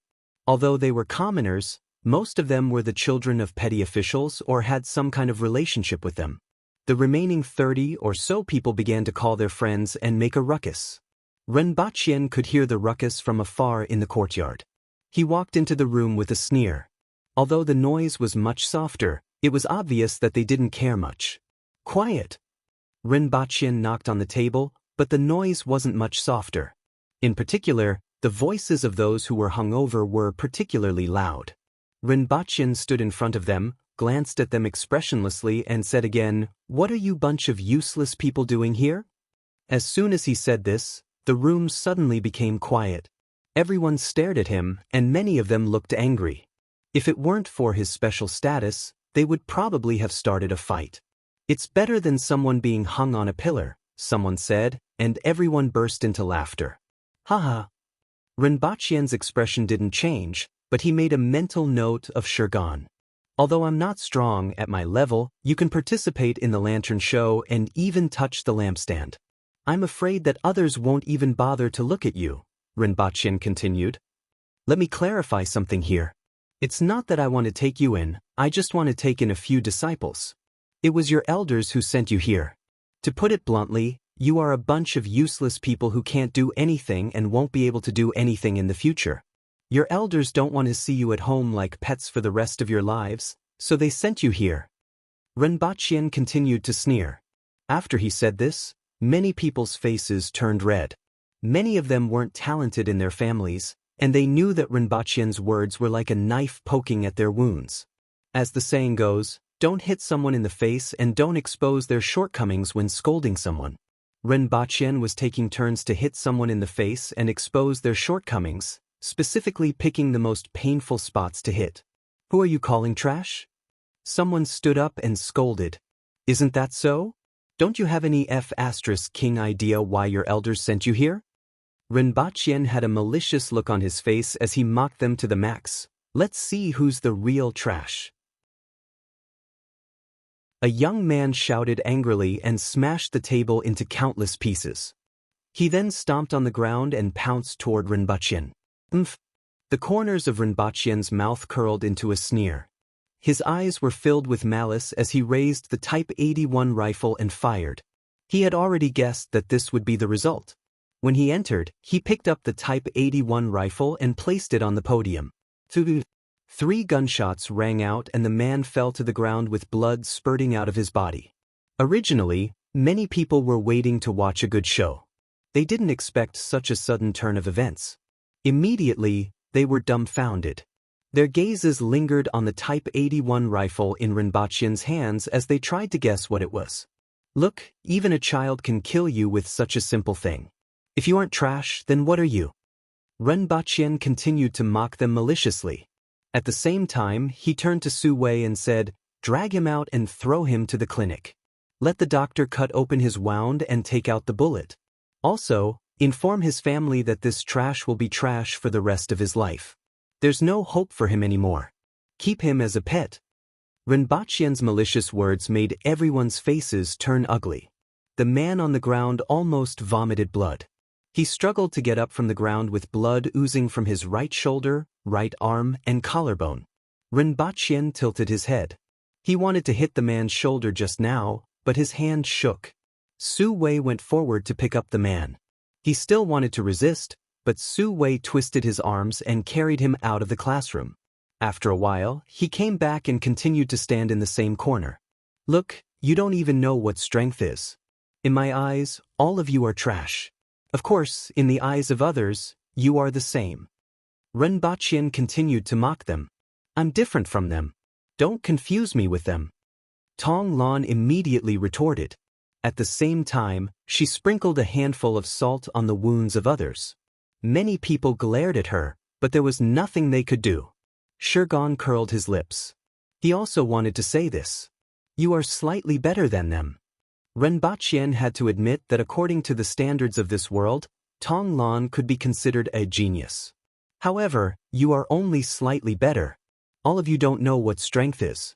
Although they were commoners, most of them were the children of petty officials or had some kind of relationship with them. The remaining 30 or so people began to call their friends and make a ruckus. Rinpoche could hear the ruckus from afar in the courtyard. He walked into the room with a sneer. Although the noise was much softer, it was obvious that they didn't care much. Quiet! Rinpoche knocked on the table, but the noise wasn't much softer. In particular, the voices of those who were hungover were particularly loud. Rinpoche stood in front of them, glanced at them expressionlessly and said again, "What are you bunch of useless people doing here?" As soon as he said this, the room suddenly became quiet. Everyone stared at him, and many of them looked angry. If it weren't for his special status, they would probably have started a fight. "It's better than someone being hung on a pillar," someone said, and everyone burst into laughter. Haha. Rinpoche's expression didn't change, but he made a mental note of Shurgan. "Although I'm not strong at my level, you can participate in the lantern show and even touch the lampstand. I'm afraid that others won't even bother to look at you," Rinpoche continued. "Let me clarify something here. It's not that I want to take you in, I just want to take in a few disciples. It was your elders who sent you here. To put it bluntly, you are a bunch of useless people who can't do anything and won't be able to do anything in the future. Your elders don't want to see you at home like pets for the rest of your lives, so they sent you here." Rinpoche continued to sneer. After he said this, many people's faces turned red. Many of them weren't talented in their families, and they knew that Rinpoche's words were like a knife poking at their wounds. As the saying goes, don't hit someone in the face and don't expose their shortcomings when scolding someone. Rinpoche was taking turns to hit someone in the face and expose their shortcomings, specifically picking the most painful spots to hit. "Who are you calling trash?" Someone stood up and scolded. "Isn't that so? Don't you have any F***king idea why your elders sent you here?" Rinpoche had a malicious look on his face as he mocked them to the max. "Let's see who's the real trash." A young man shouted angrily and smashed the table into countless pieces. He then stomped on the ground and pounced toward Rinpoche. "Umph." The corners of Rinpoche's mouth curled into a sneer. His eyes were filled with malice as he raised the Type 81 rifle and fired. He had already guessed that this would be the result. When he entered, he picked up the Type 81 rifle and placed it on the podium. 3 gunshots rang out and the man fell to the ground with blood spurting out of his body. Originally, many people were waiting to watch a good show. They didn't expect such a sudden turn of events. Immediately, they were dumbfounded. Their gazes lingered on the Type 81 rifle in Rinpoche's hands as they tried to guess what it was. "Look, even a child can kill you with such a simple thing. If you aren't trash, then what are you?" Rinpoche continued to mock them maliciously. At the same time, he turned to Su Wei and said, "Drag him out and throw him to the clinic. Let the doctor cut open his wound and take out the bullet. Also, inform his family that this trash will be trash for the rest of his life. There's no hope for him anymore. Keep him as a pet." Rinpoche's malicious words made everyone's faces turn ugly. the man on the ground almost vomited blood. He struggled to get up from the ground with blood oozing from his right shoulder, right arm, and collarbone. Rinpoche tilted his head. He wanted to hit the man's shoulder just now, but his hand shook. Su Wei went forward to pick up the man. He still wanted to resist, but Su Wei twisted his arms and carried him out of the classroom. After a while, he came back and continued to stand in the same corner. Look, you don't even know what strength is. In my eyes, all of you are trash. Of course, in the eyes of others, you are the same. Rinpoche continued to mock them. I'm different from them. Don't confuse me with them. Tong Lan immediately retorted. At the same time, she sprinkled a handful of salt on the wounds of others. Many people glared at her, but there was nothing they could do. Shurgon curled his lips. He also wanted to say this. You are slightly better than them. Rinpoche had to admit that according to the standards of this world, Tong Lan could be considered a genius. However, you are only slightly better. All of you don't know what strength is.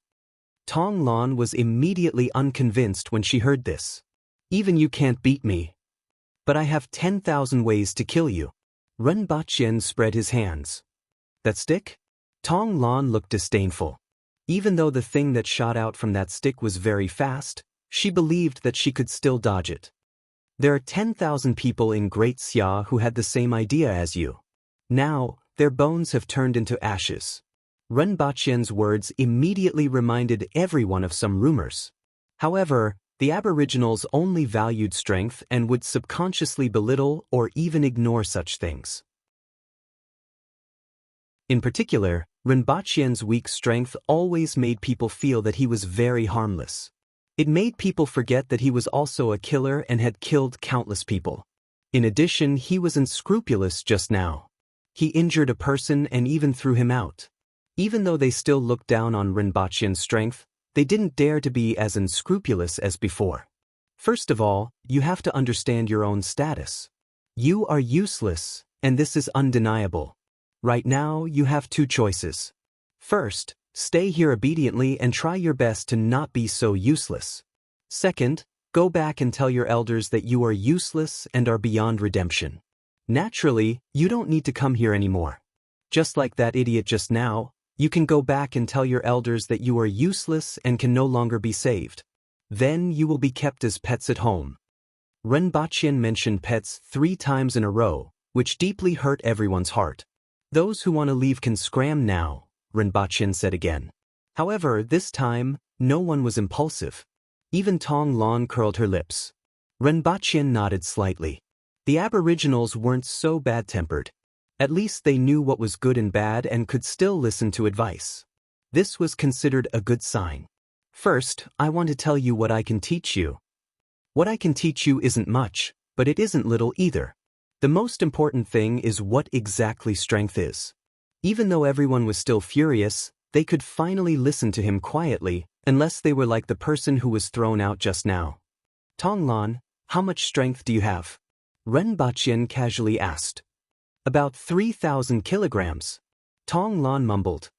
Tong Lan was immediately unconvinced when she heard this. Even you can't beat me. But I have 10,000 ways to kill you. Rinpoche spread his hands. That stick? Tong Lan looked disdainful. Even though the thing that shot out from that stick was very fast, she believed that she could still dodge it. There are 10,000 people in Great Xia who had the same idea as you. Now, their bones have turned into ashes. Rinpoche's words immediately reminded everyone of some rumors. However, the Aboriginals only valued strength and would subconsciously belittle or even ignore such things. In particular, Rinpoche's weak strength always made people feel that he was very harmless. It made people forget that he was also a killer and had killed countless people. In addition, he was unscrupulous just now. He injured a person and even threw him out. Even though they still looked down on Rinpoche's strength, they didn't dare to be as unscrupulous as before. First of all, you have to understand your own status. You are useless, and this is undeniable. Right now, you have two choices. First, stay here obediently and try your best to not be so useless. Second, go back and tell your elders that you are useless and are beyond redemption. Naturally, you don't need to come here anymore. Just like that idiot just now, you can go back and tell your elders that you are useless and can no longer be saved. Then you will be kept as pets at home. Rinpoche mentioned pets 3 times in a row, which deeply hurt everyone's heart. Those who want to leave can scram now, Rinpoche said again. However, this time, no one was impulsive. Even Tong Lan curled her lips. Rinpoche nodded slightly. The Aboriginals weren't so bad-tempered. At least they knew what was good and bad and could still listen to advice. This was considered a good sign. First, I want to tell you what I can teach you. What I can teach you isn't much, but it isn't little either. The most important thing is what exactly strength is. Even though everyone was still furious, they could finally listen to him quietly, unless they were like the person who was thrown out just now. Tong Lan, how much strength do you have? Rinpoche casually asked. About 3,000 kilograms. Tong Lan mumbled.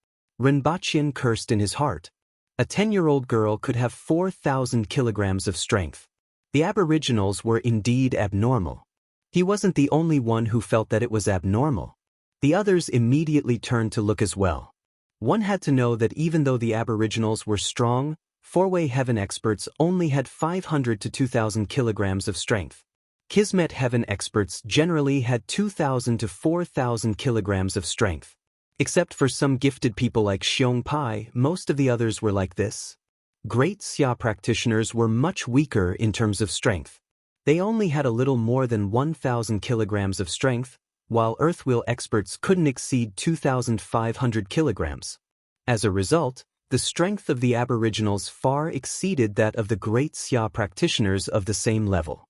Rinpoche cursed in his heart. A 10-year-old girl could have 4,000 kilograms of strength. The Aboriginals were indeed abnormal. He wasn't the only one who felt that it was abnormal. The others immediately turned to look as well. One had to know that even though the Aboriginals were strong, four-way heaven experts only had 500 to 2,000 kilograms of strength. Kismet heaven experts generally had 2,000 to 4,000 kilograms of strength. Except for some gifted people like Xiong Pai, most of the others were like this. Great Xia practitioners were much weaker in terms of strength. They only had a little more than 1,000 kilograms of strength, while Earthwheel experts couldn't exceed 2,500 kilograms. As a result, the strength of the Aboriginals far exceeded that of the Great Xia practitioners of the same level.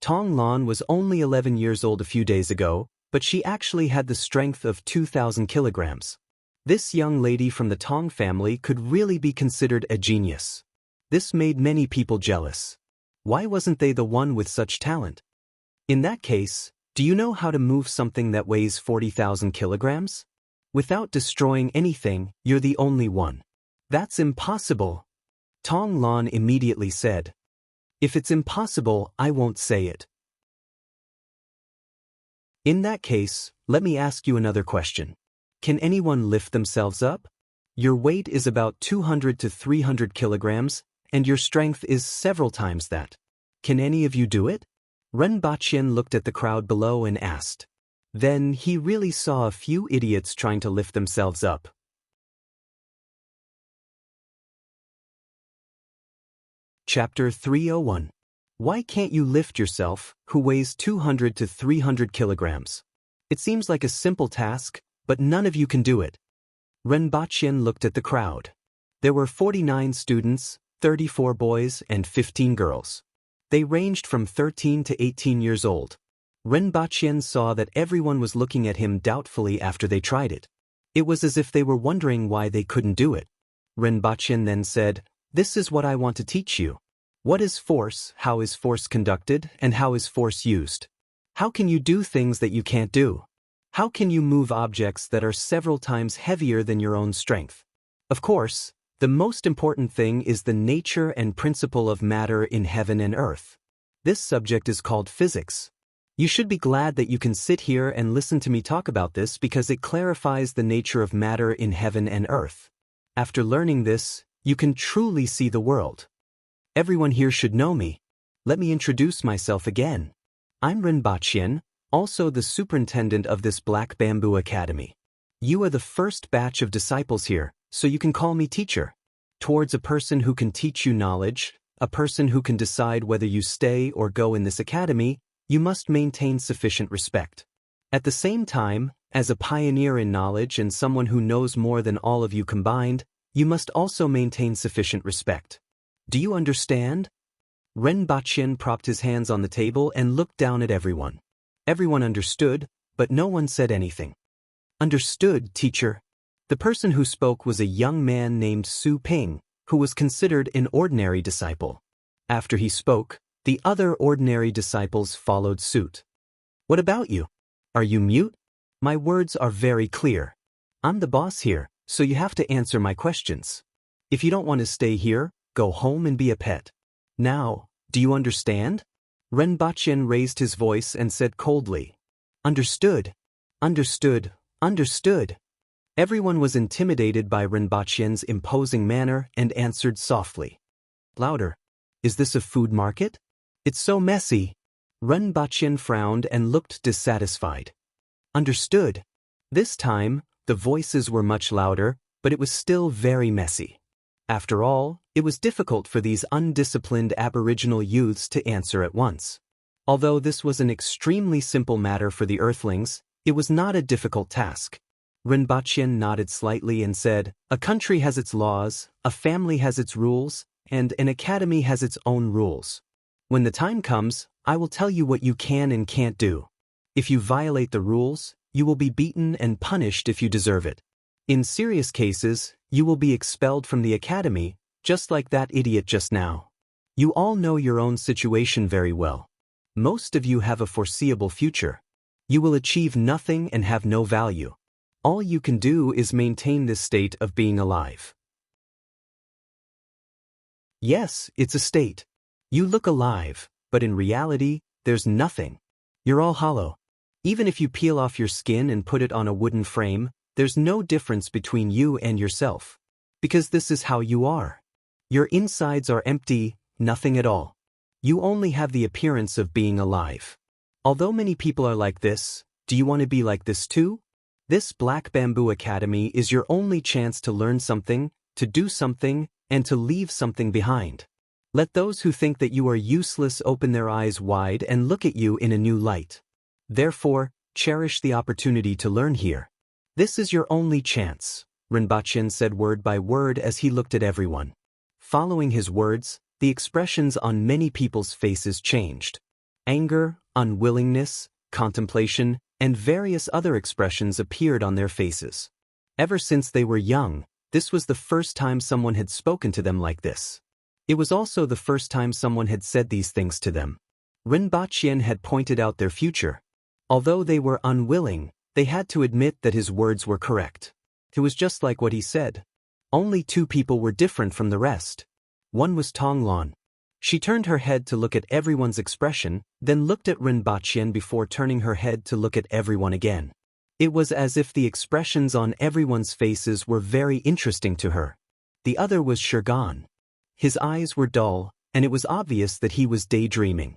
Tong Lan was only 11 years old a few days ago, but she actually had the strength of 2,000 kilograms. This young lady from the Tong family could really be considered a genius. This made many people jealous. Why wasn't they the one with such talent? In that case, do you know how to move something that weighs 40,000 kilograms? Without destroying anything, you're the only one. That's impossible. Tong Lan immediately said. If it's impossible, I won't say it. In that case, let me ask you another question. Can anyone lift themselves up? Your weight is about 200 to 300 kilograms, and your strength is several times that. Can any of you do it? Ren Baqian looked at the crowd below and asked. Then he really saw a few idiots trying to lift themselves up. Chapter 301. Why can't you lift yourself, who weighs 200 to 300 kilograms? It seems like a simple task, but none of you can do it. Ren Baqian looked at the crowd. There were 49 students, 34 boys, and 15 girls. They ranged from 13 to 18 years old. Ren Baqian saw that everyone was looking at him doubtfully after they tried it. It was as if they were wondering why they couldn't do it. Ren Baqian then said, "This is what I want to teach you. What is force, how is force conducted, and how is force used? How can you do things that you can't do? How can you move objects that are several times heavier than your own strength? Of course, the most important thing is the nature and principle of matter in heaven and earth. This subject is called physics. You should be glad that you can sit here and listen to me talk about this because it clarifies the nature of matter in heaven and earth. After learning this, you can truly see the world. Everyone here should know me. Let me introduce myself again. I'm Ren Baqian, also the superintendent of this Black Bamboo Academy. You are the first batch of disciples here, so you can call me teacher. Towards a person who can teach you knowledge, a person who can decide whether you stay or go in this academy, you must maintain sufficient respect. At the same time, as a pioneer in knowledge and someone who knows more than all of you combined, you must also maintain sufficient respect. Do you understand? Ren Baqian propped his hands on the table and looked down at everyone. Everyone understood, but no one said anything. Understood, teacher. The person who spoke was a young man named Su Ping, who was considered an ordinary disciple. After he spoke, the other ordinary disciples followed suit. What about you? Are you mute? My words are very clear. I'm the boss here, so you have to answer my questions. If you don't want to stay here, go home and be a pet. Now, do you understand? Ren Baqian raised his voice and said coldly. Understood. Understood. Understood. Everyone was intimidated by Ren Baqian's imposing manner and answered softly. Louder. Is this a food market? It's so messy. Ren Baqian frowned and looked dissatisfied. Understood. This time, the voices were much louder, but it was still very messy. After all, it was difficult for these undisciplined Aboriginal youths to answer at once. Although this was an extremely simple matter for the Earthlings, it was not a difficult task. Ren Baqian nodded slightly and said, "A country has its laws, a family has its rules, and an academy has its own rules. When the time comes, I will tell you what you can and can't do. If you violate the rules, you will be beaten and punished if you deserve it. In serious cases, you will be expelled from the academy, just like that idiot just now. You all know your own situation very well. Most of you have a foreseeable future. You will achieve nothing and have no value. All you can do is maintain this state of being alive." Yes, it's a state. You look alive, but in reality, there's nothing. You're all hollow. Even if you peel off your skin and put it on a wooden frame, there's no difference between you and yourself. Because this is how you are. Your insides are empty, nothing at all. You only have the appearance of being alive. Although many people are like this, do you want to be like this too? This Black Bamboo Academy is your only chance to learn something, to do something, and to leave something behind. Let those who think that you are useless open their eyes wide and look at you in a new light. Therefore, cherish the opportunity to learn here. This is your only chance, Ren Baqian said word by word as he looked at everyone. Following his words, the expressions on many people's faces changed. Anger, unwillingness, contemplation, and various other expressions appeared on their faces. Ever since they were young, this was the first time someone had spoken to them like this. It was also the first time someone had said these things to them. Ren Baqian had pointed out their future. Although they were unwilling, they had to admit that his words were correct. It was just like what he said. Only two people were different from the rest. One was Tonglon. She turned her head to look at everyone's expression, then looked at Rinpoche before turning her head to look at everyone again. It was as if the expressions on everyone's faces were very interesting to her. The other was Shurgan. His eyes were dull, and it was obvious that he was daydreaming.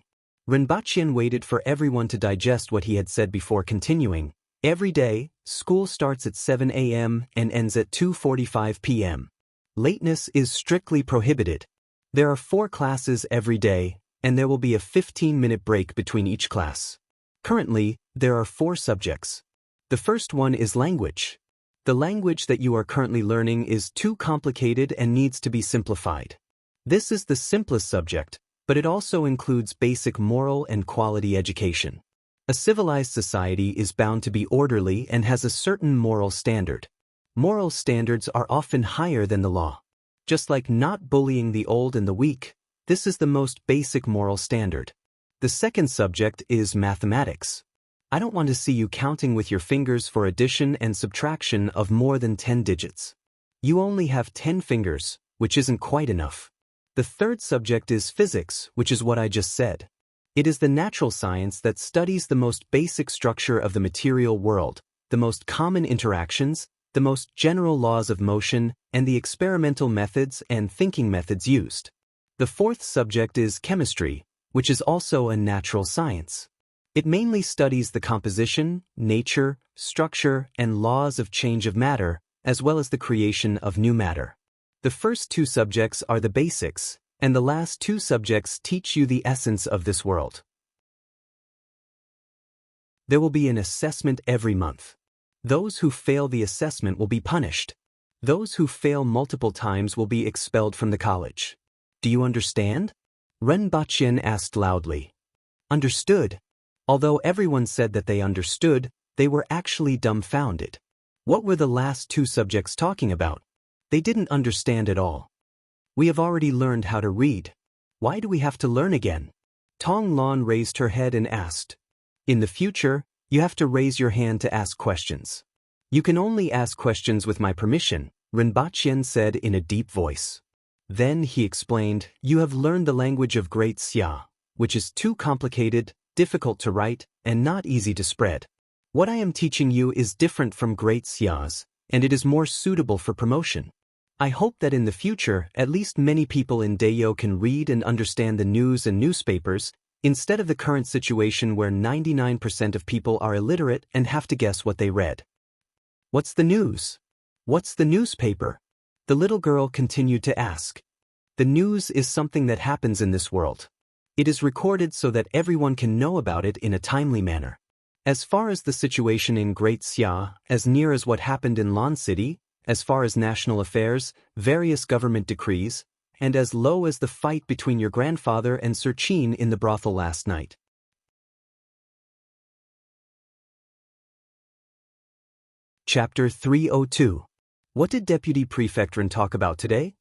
Rinpoche waited for everyone to digest what he had said before continuing. Every day, school starts at 7 a.m. and ends at 2:45 p.m. Lateness is strictly prohibited. There are 4 classes every day, and there will be a 15-minute break between each class. Currently, there are 4 subjects. The first one is language. The language that you are currently learning is too complicated and needs to be simplified. This is the simplest subject, but it also includes basic moral and quality education. A civilized society is bound to be orderly and has a certain moral standard. Moral standards are often higher than the law. Just like not bullying the old and the weak, this is the most basic moral standard. The second subject is mathematics. I don't want to see you counting with your fingers for addition and subtraction of more than 10 digits. You only have 10 fingers, which isn't quite enough. The third subject is physics, which is what I just said. It is the natural science that studies the most basic structure of the material world, the most common interactions, the most general laws of motion, and the experimental methods and thinking methods used. The fourth subject is chemistry, which is also a natural science. It mainly studies the composition, nature, structure, and laws of change of matter, as well as the creation of new matter. The first 2 subjects are the basics, and the last 2 subjects teach you the essence of this world. There will be an assessment every month. Those who fail the assessment will be punished. Those who fail multiple times will be expelled from the college. Do you understand? Rinpoche asked loudly. Understood. Although everyone said that they understood, they were actually dumbfounded. What were the last 2 subjects talking about? They didn't understand at all. We have already learned how to read. Why do we have to learn again? Tong Lon raised her head and asked. In the future, you have to raise your hand to ask questions. You can only ask questions with my permission, Rinpoche said in a deep voice. Then he explained, you have learned the language of Great Xia, which is too complicated, difficult to write, and not easy to spread. What I am teaching you is different from Great Xia's, and it is more suitable for promotion. I hope that in the future, at least many people in Dayo can read and understand the news and newspapers, instead of the current situation where 99% of people are illiterate and have to guess what they read. What's the news? What's the newspaper? The little girl continued to ask. The news is something that happens in this world. It is recorded so that everyone can know about it in a timely manner. As far as the situation in Great Xia, as near as what happened in Lan City, as far as national affairs, various government decrees, and as low as the fight between your grandfather and Sir Chin in the brothel last night. Chapter 302. What did Deputy Prefect Rin talk about today?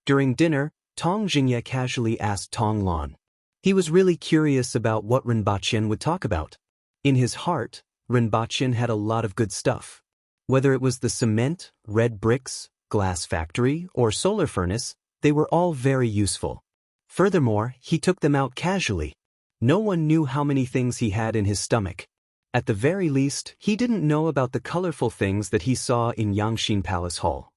During dinner, Tong Jingye casually asked Tong Lon. He was really curious about what Rinpoche would talk about. In his heart, Rinpoche had a lot of good stuff. Whether it was the cement, red bricks, glass factory, or solar furnace, they were all very useful. Furthermore, he took them out casually. No one knew how many things he had in his stomach. At the very least, he didn't know about the colorful things that he saw in Yangshin Palace Hall.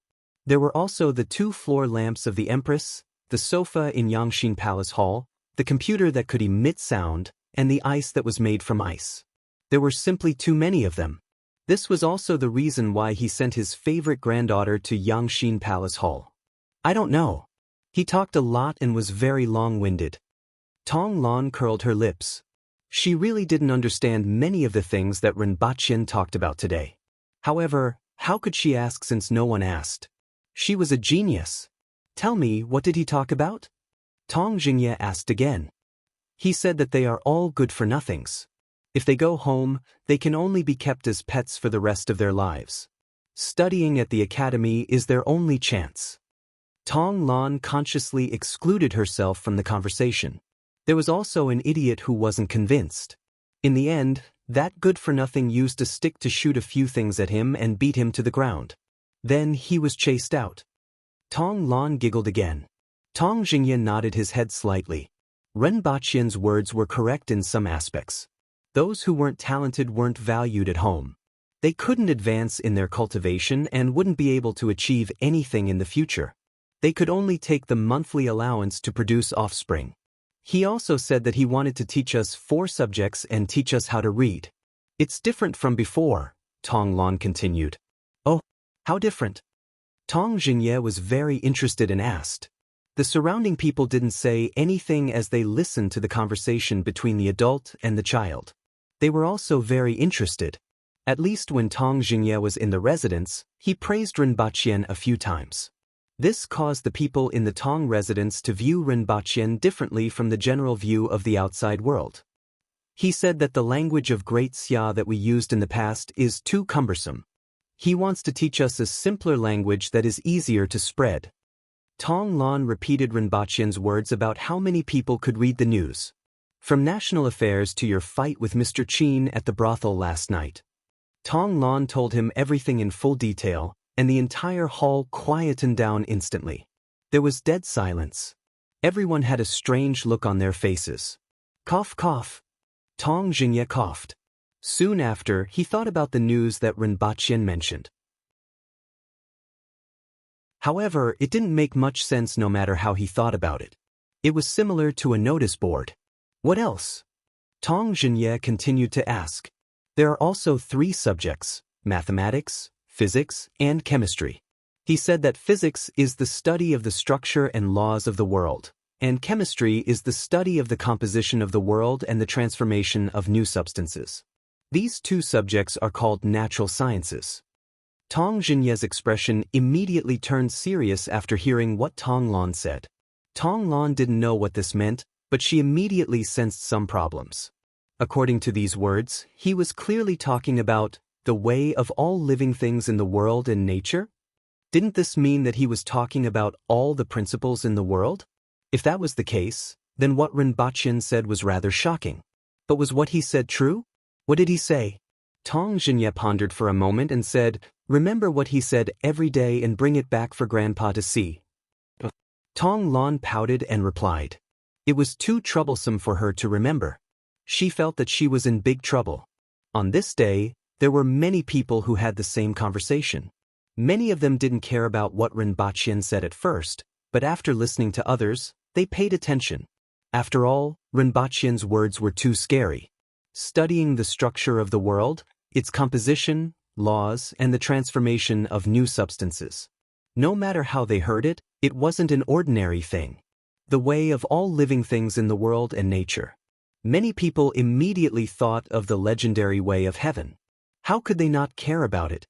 There were also the 2 floor lamps of the Empress, the sofa in Yangshin Palace Hall, the computer that could emit sound, and the ice that was made from ice. There were simply too many of them. This was also the reason why he sent his favorite granddaughter to Yangshin Palace Hall. I don't know. He talked a lot and was very long-winded. Tong Lon curled her lips. She really didn't understand many of the things that Rinpoche talked about today. However, how could she ask since no one asked? She was a genius. Tell me, what did he talk about? Tong Jingye asked again. He said that they are all good-for-nothings. If they go home, they can only be kept as pets for the rest of their lives. Studying at the academy is their only chance. Tong Lon consciously excluded herself from the conversation. There was also an idiot who wasn't convinced. In the end, that good-for-nothing used a stick to shoot a few things at him and beat him to the ground. Then he was chased out. Tong Lon giggled again. Tong Jingye nodded his head slightly. Renbaqian's words were correct in some aspects. Those who weren't talented weren't valued at home. They couldn't advance in their cultivation and wouldn't be able to achieve anything in the future. They could only take the monthly allowance to produce offspring. He also said that he wanted to teach us 4 subjects and teach us how to read. It's different from before, Tong Lon continued. Oh, how different? Tong Jingye was very interested and asked. The surrounding people didn't say anything as they listened to the conversation between the adult and the child. They were also very interested. At least when Tong Jingye was in the residence, he praised Renbaqian a few times. This caused the people in the Tong residence to view Renbaqian differently from the general view of the outside world. He said that the language of Great Xia that we used in the past is too cumbersome. He wants to teach us a simpler language that is easier to spread. Tong Lon repeated Renbaqian's words about how many people could read the news. From national affairs to your fight with Mr. Qin at the brothel last night. Tong Lon told him everything in full detail, and the entire hall quietened down instantly. There was dead silence. Everyone had a strange look on their faces. Cough, cough. Tong Jingye coughed. Soon after, he thought about the news that Renbaqian mentioned. However, it didn't make much sense no matter how he thought about it. It was similar to a notice board. What else? Tong Jingye continued to ask. There are also 3 subjects, mathematics, physics, and chemistry. He said that physics is the study of the structure and laws of the world, and chemistry is the study of the composition of the world and the transformation of new substances. These 2 subjects are called natural sciences. Tong Jingye's expression immediately turned serious after hearing what Tong Lon said. Tong Lon didn't know what this meant, but she immediately sensed some problems. According to these words, he was clearly talking about the way of all living things in the world and nature? Didn't this mean that he was talking about all the principles in the world? If that was the case, then what Renbaqian said was rather shocking. But was what he said true? What did he say? Tong Jingye pondered for a moment and said, "Remember what he said every day and bring it back for Grandpa to see." Tong Lon pouted and replied. It was too troublesome for her to remember. She felt that she was in big trouble. On this day, there were many people who had the same conversation. Many of them didn't care about what Renbaqian said at first, but after listening to others, they paid attention. After all, Renbaqian's words were too scary. Studying the structure of the world, its composition, laws, and the transformation of new substances. No matter how they heard it, it wasn't an ordinary thing. The way of all living things in the world and nature. Many people immediately thought of the legendary way of heaven. How could they not care about it?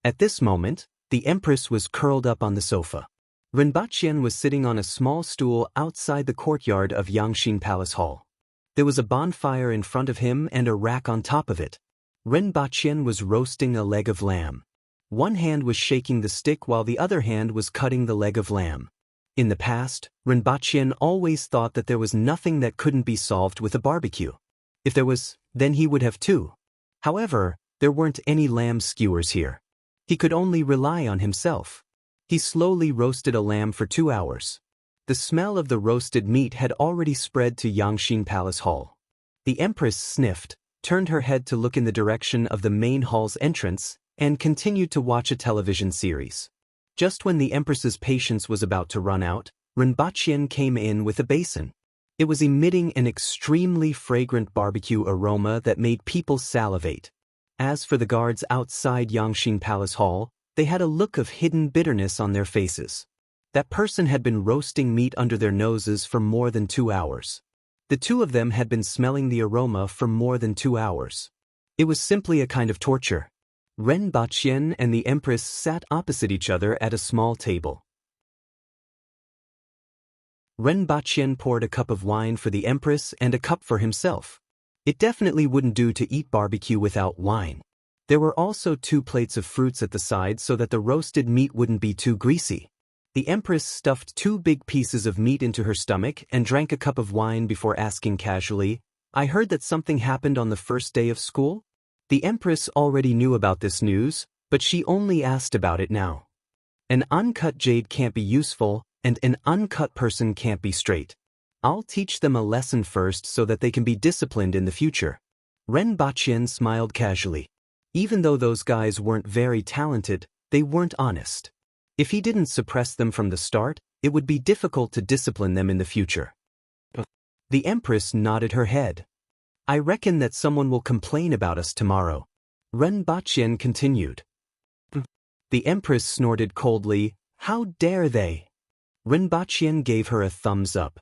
At this moment, the Empress was curled up on the sofa. Renbaqian was sitting on a small stool outside the courtyard of Yangxin Palace Hall. There was a bonfire in front of him and a rack on top of it. Renbaqian was roasting a leg of lamb. One hand was shaking the stick while the other hand was cutting the leg of lamb. In the past, Renbaqian always thought that there was nothing that couldn't be solved with a barbecue. If there was, then he would have too. However, there weren't any lamb skewers here. He could only rely on himself. He slowly roasted a lamb for 2 hours. The smell of the roasted meat had already spread to Yangxin Palace Hall. The Empress sniffed, turned her head to look in the direction of the main hall's entrance, and continued to watch a television series. Just when the Empress's patience was about to run out, Renbaqian came in with a basin. It was emitting an extremely fragrant barbecue aroma that made people salivate. As for the guards outside Yangxin Palace Hall, they had a look of hidden bitterness on their faces. That person had been roasting meat under their noses for more than 2 hours. The 2 of them had been smelling the aroma for more than 2 hours. It was simply a kind of torture. Renbaqian and the Empress sat opposite each other at a small table. Renbaqian poured a cup of wine for the Empress and a cup for himself. It definitely wouldn't do to eat barbecue without wine. There were also 2 plates of fruits at the side so that the roasted meat wouldn't be too greasy. The Empress stuffed 2 big pieces of meat into her stomach and drank a cup of wine before asking casually, "I heard that something happened on the first day of school?" The Empress already knew about this news, but she only asked about it now. An uncut jade can't be useful, and an uncut person can't be straight. I'll teach them a lesson first so that they can be disciplined in the future. Ren Baqin smiled casually. Even though those guys weren't very talented, they weren't honest. If he didn't suppress them from the start, it would be difficult to discipline them in the future. The Empress nodded her head. I reckon that someone will complain about us tomorrow. Ren Baqin continued. The Empress snorted coldly. How dare they? Ren Baqin gave her a thumbs up.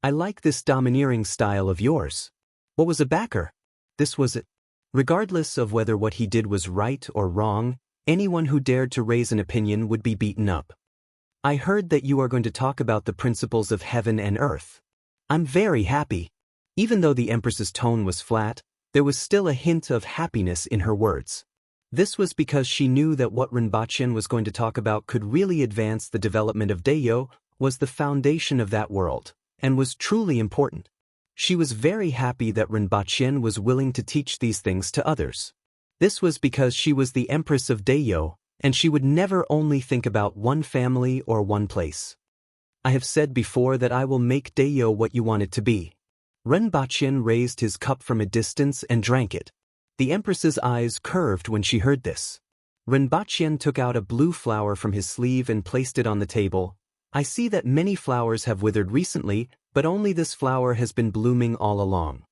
I like this domineering style of yours. What was a backer? This was it. Regardless of whether what he did was right or wrong, anyone who dared to raise an opinion would be beaten up. I heard that you are going to talk about the principles of heaven and earth. I'm very happy. Even though the Empress's tone was flat, there was still a hint of happiness in her words. This was because she knew that what Ren Baqin was going to talk about could really advance the development of Dayo, was the foundation of that world, and was truly important. She was very happy that Ren Baqin was willing to teach these things to others. This was because she was the Empress of Dayo, and she would never only think about one family or one place. I have said before that I will make Dayo what you want it to be. Ren Baqin raised his cup from a distance and drank it. The Empress's eyes curved when she heard this. Ren Baqin took out a blue flower from his sleeve and placed it on the table. I see that many flowers have withered recently, but only this flower has been blooming all along.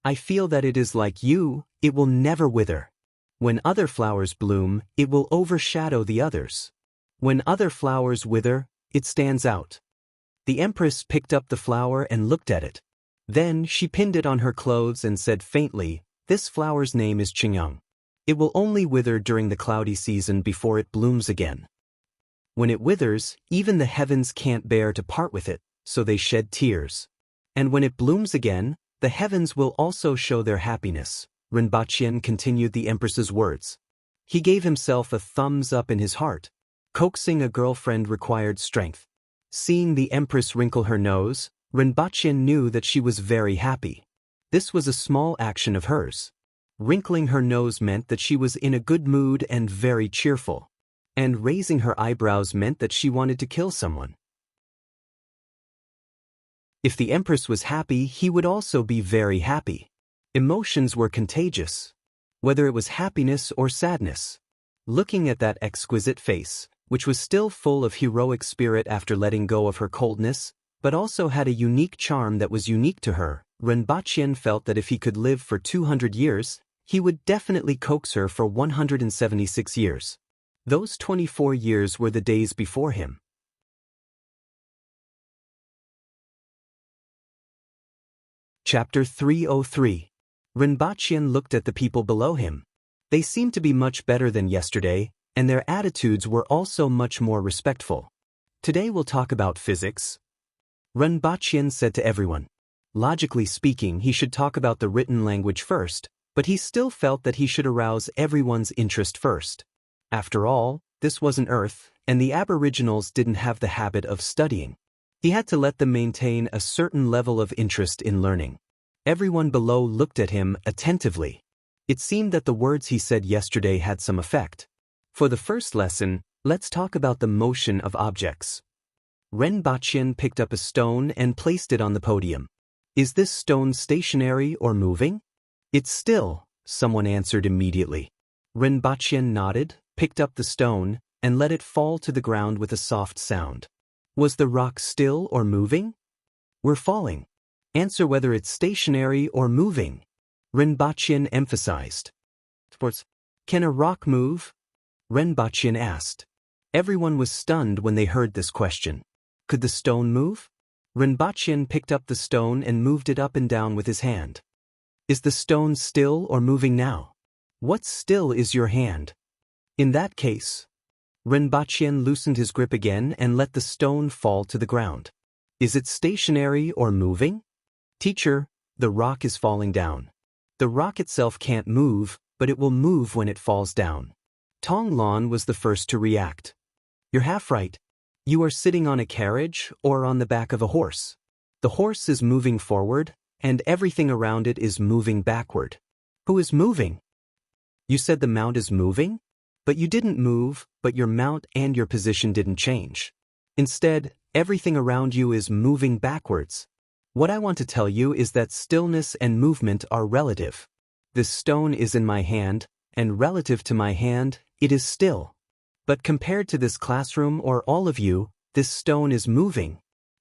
I feel that it is like you, it will never wither. When other flowers bloom, it will overshadow the others. When other flowers wither, it stands out. The Empress picked up the flower and looked at it. Then she pinned it on her clothes and said faintly, this flower's name is Qingyang. It will only wither during the cloudy season before it blooms again. When it withers, even the heavens can't bear to part with it, so they shed tears. And when it blooms again, the heavens will also show their happiness. Ren Baqin continued the Empress's words. He gave himself a thumbs up in his heart. Coaxing a girlfriend required strength. Seeing the Empress wrinkle her nose, Ren Baqin knew that she was very happy. This was a small action of hers. Wrinkling her nose meant that she was in a good mood and very cheerful. And raising her eyebrows meant that she wanted to kill someone. If the Empress was happy, he would also be very happy. Emotions were contagious, whether it was happiness or sadness. Looking at that exquisite face, which was still full of heroic spirit after letting go of her coldness, but also had a unique charm that was unique to her, Ren Baqin felt that if he could live for 200 years, he would definitely coax her for 176 years. Those 24 years were the days before him. Chapter 303. Ren Baqin looked at the people below him. They seemed to be much better than yesterday, and their attitudes were also much more respectful. Today we'll talk about physics. Ren Baqin said to everyone. Logically speaking, he should talk about the written language first, but he still felt that he should arouse everyone's interest first. After all, this wasn't Earth, and the Aboriginals didn't have the habit of studying. He had to let them maintain a certain level of interest in learning. Everyone below looked at him attentively. It seemed that the words he said yesterday had some effect. For the first lesson, let's talk about the motion of objects. Ren Baqin picked up a stone and placed it on the podium. Is this stone stationary or moving? It's still, someone answered immediately. Ren Baqin nodded, picked up the stone, and let it fall to the ground with a soft sound. Was the rock still or moving? We're falling. Answer whether it's stationary or moving. Ren Baqin emphasized. Sports. Can a rock move? Ren Baqin asked. Everyone was stunned when they heard this question. Could the stone move? Ren Baqin picked up the stone and moved it up and down with his hand. Is the stone still or moving now? What still is your hand? In that case, Ren Baqin loosened his grip again and let the stone fall to the ground. Is it stationary or moving? Teacher, the rock is falling down. The rock itself can't move, but it will move when it falls down. Tong Lon was the first to react. You're half right. You are sitting on a carriage or on the back of a horse. The horse is moving forward, and everything around it is moving backward. Who is moving? You said the mount is moving? But you didn't move, but your mount and your position didn't change. Instead, Everything around you is moving backwards. What I want to tell you is that stillness and movement are relative. This stone is in my hand, and relative to my hand, it is still. But compared to this classroom or all of you, this stone is moving.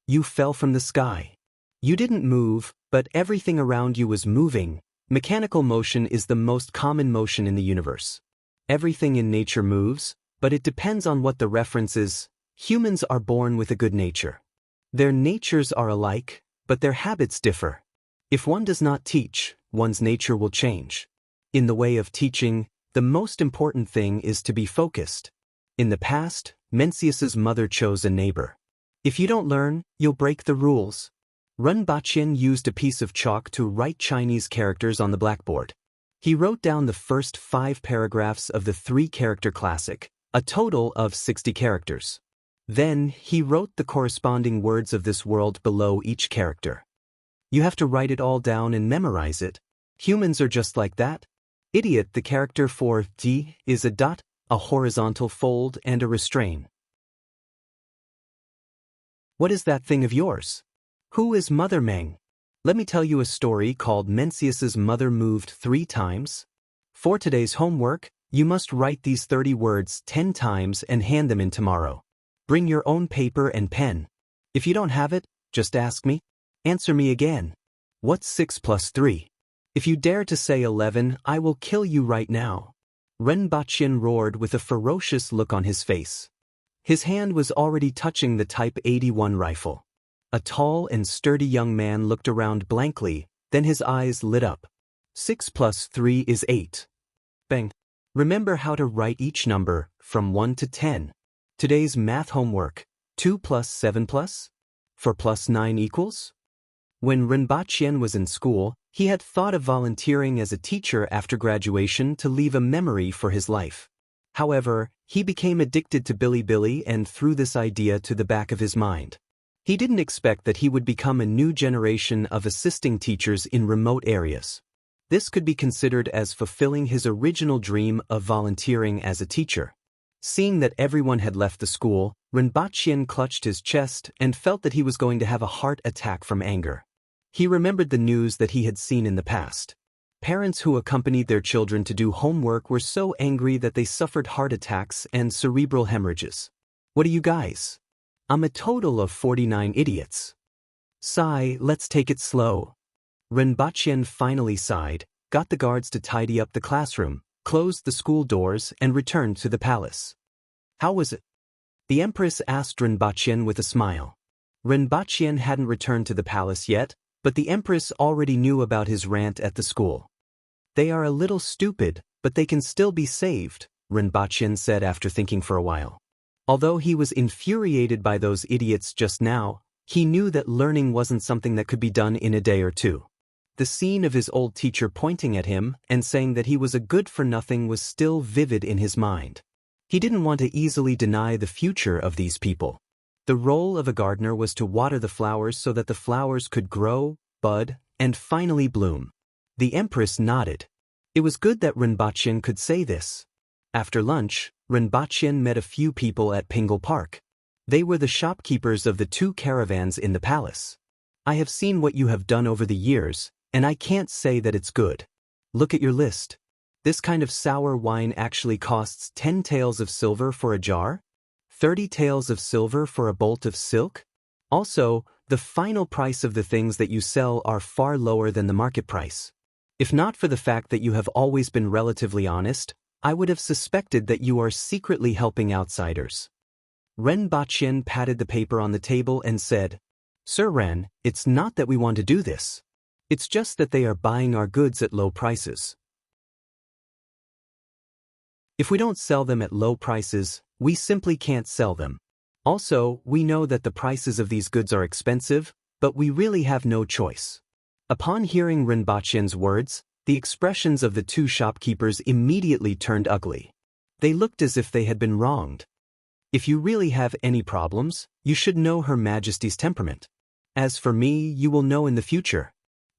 You fell from the sky. You didn't move, but everything around you was moving. Mechanical motion is the most common motion in the universe. Everything in nature moves, but it depends on what the reference is. Humans are born with a good nature. Their natures are alike, but their habits differ. If one does not teach, one's nature will change. In the way of teaching, the most important thing is to be focused. In the past, Mencius's mother chose a neighbor. If you don't learn, you'll break the rules. Ren Baqian used a piece of chalk to write Chinese characters on the blackboard. He wrote down the first 5 paragraphs of the 3-character classic, a total of 60 characters. Then, he wrote the corresponding words of this world below each character. You have to write it all down and memorize it. Humans are just like that. Idiot, the character for D, is a dot, a horizontal fold, and a restrain. What is that thing of yours? Who is Mother Meng? Let me tell you a story called Mencius's Mother Moved 3 Times. For today's homework, you must write these 30 words 10 times and hand them in tomorrow. Bring your own paper and pen. If you don't have it, just ask me. Answer me again. What's 6 plus 3? If you dare to say 11, I will kill you right now. Ren Baqian roared with a ferocious look on his face. His hand was already touching the Type 81 rifle. A tall and sturdy young man looked around blankly, then his eyes lit up. 6 plus 3 is 8. Bang. Remember how to write each number, from 1 to 10. Today's math homework, 2 plus 7 plus? 4 plus 9 equals? When Ren Baqian was in school, he had thought of volunteering as a teacher after graduation to leave a memory for his life. However, he became addicted to Bilibili and threw this idea to the back of his mind. He didn't expect that he would become a new generation of assisting teachers in remote areas. This could be considered as fulfilling his original dream of volunteering as a teacher. Seeing that everyone had left the school, Ren Baqian clutched his chest and felt that he was going to have a heart attack from anger. He remembered the news that he had seen in the past. Parents who accompanied their children to do homework were so angry that they suffered heart attacks and cerebral hemorrhages. What are you guys? I'm a total of 49 idiots. Sigh, let's take it slow. Ren Baqian finally sighed, got the guards to tidy up the classroom, closed the school doors, and returned to the palace. How was it? The Empress asked Ren Baqian with a smile. Ren Baqian hadn't returned to the palace yet, but the Empress already knew about his rant at the school. They are a little stupid, but they can still be saved, Ren Baqian said after thinking for a while. Although he was infuriated by those idiots just now, he knew that learning wasn't something that could be done in a day or two. The scene of his old teacher pointing at him and saying that he was a good-for-nothing was still vivid in his mind. He didn't want to easily deny the future of these people. The role of a gardener was to water the flowers so that the flowers could grow, bud, and finally bloom. The Empress nodded. It was good that Ren Baqian could say this. After lunch, Ren Baqian met a few people at Pingle Park. They were the shopkeepers of the 2 caravans in the palace. I have seen what you have done over the years, and I can't say that it's good. Look at your list. This kind of sour wine actually costs 10 taels of silver for a jar? 30 taels of silver for a bolt of silk? Also, the final price of the things that you sell are far lower than the market price. If not for the fact that you have always been relatively honest, I would have suspected that you are secretly helping outsiders. Ren Baqian patted the paper on the table and said, Sir Ren, it's not that we want to do this. It's just that they are buying our goods at low prices. If we don't sell them at low prices, we simply can't sell them. Also, we know that the prices of these goods are expensive, but we really have no choice. Upon hearing Ren Baqian's words, the expressions of the 2 shopkeepers immediately turned ugly. They looked as if they had been wronged. If you really have any problems, you should know Her Majesty's temperament. As for me, you will know in the future.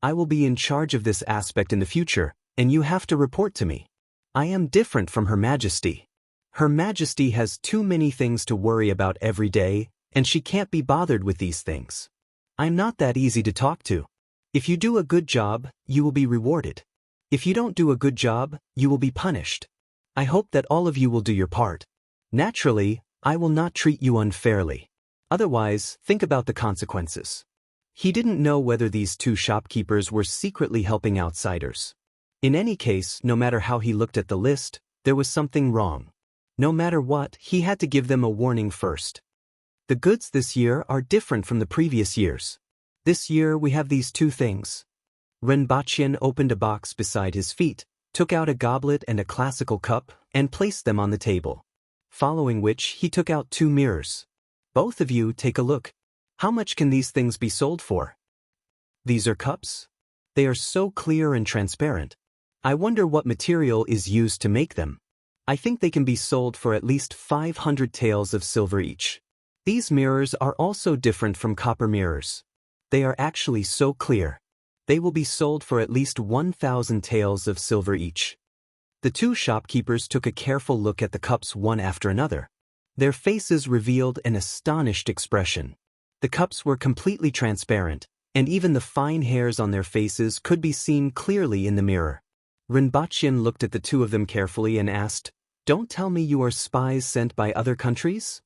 I will be in charge of this aspect in the future, and you have to report to me. I am different from Her Majesty. Her Majesty has too many things to worry about every day, and she can't be bothered with these things. I'm not that easy to talk to. If you do a good job, you will be rewarded. If you don't do a good job, you will be punished. I hope that all of you will do your part. Naturally, I will not treat you unfairly. Otherwise, think about the consequences. He didn't know whether these two shopkeepers were secretly helping outsiders. In any case, no matter how he looked at the list, there was something wrong. No matter what, he had to give them a warning first. The goods this year are different from the previous years. This year we have these two things. Renbachien opened a box beside his feet, took out a goblet and a classical cup, and placed them on the table. Following which, he took out two mirrors. Both of you take a look. How much can these things be sold for? These are cups? They are so clear and transparent. I wonder what material is used to make them. I think they can be sold for at least 500 taels of silver each. These mirrors are also different from copper mirrors. They are actually so clear. They will be sold for at least 1,000 taels of silver each. The two shopkeepers took a careful look at the cups one after another. Their faces revealed an astonished expression. The cups were completely transparent, and even the fine hairs on their faces could be seen clearly in the mirror. Renbachien looked at the two of them carefully and asked, "Don't tell me you are spies sent by other countries?"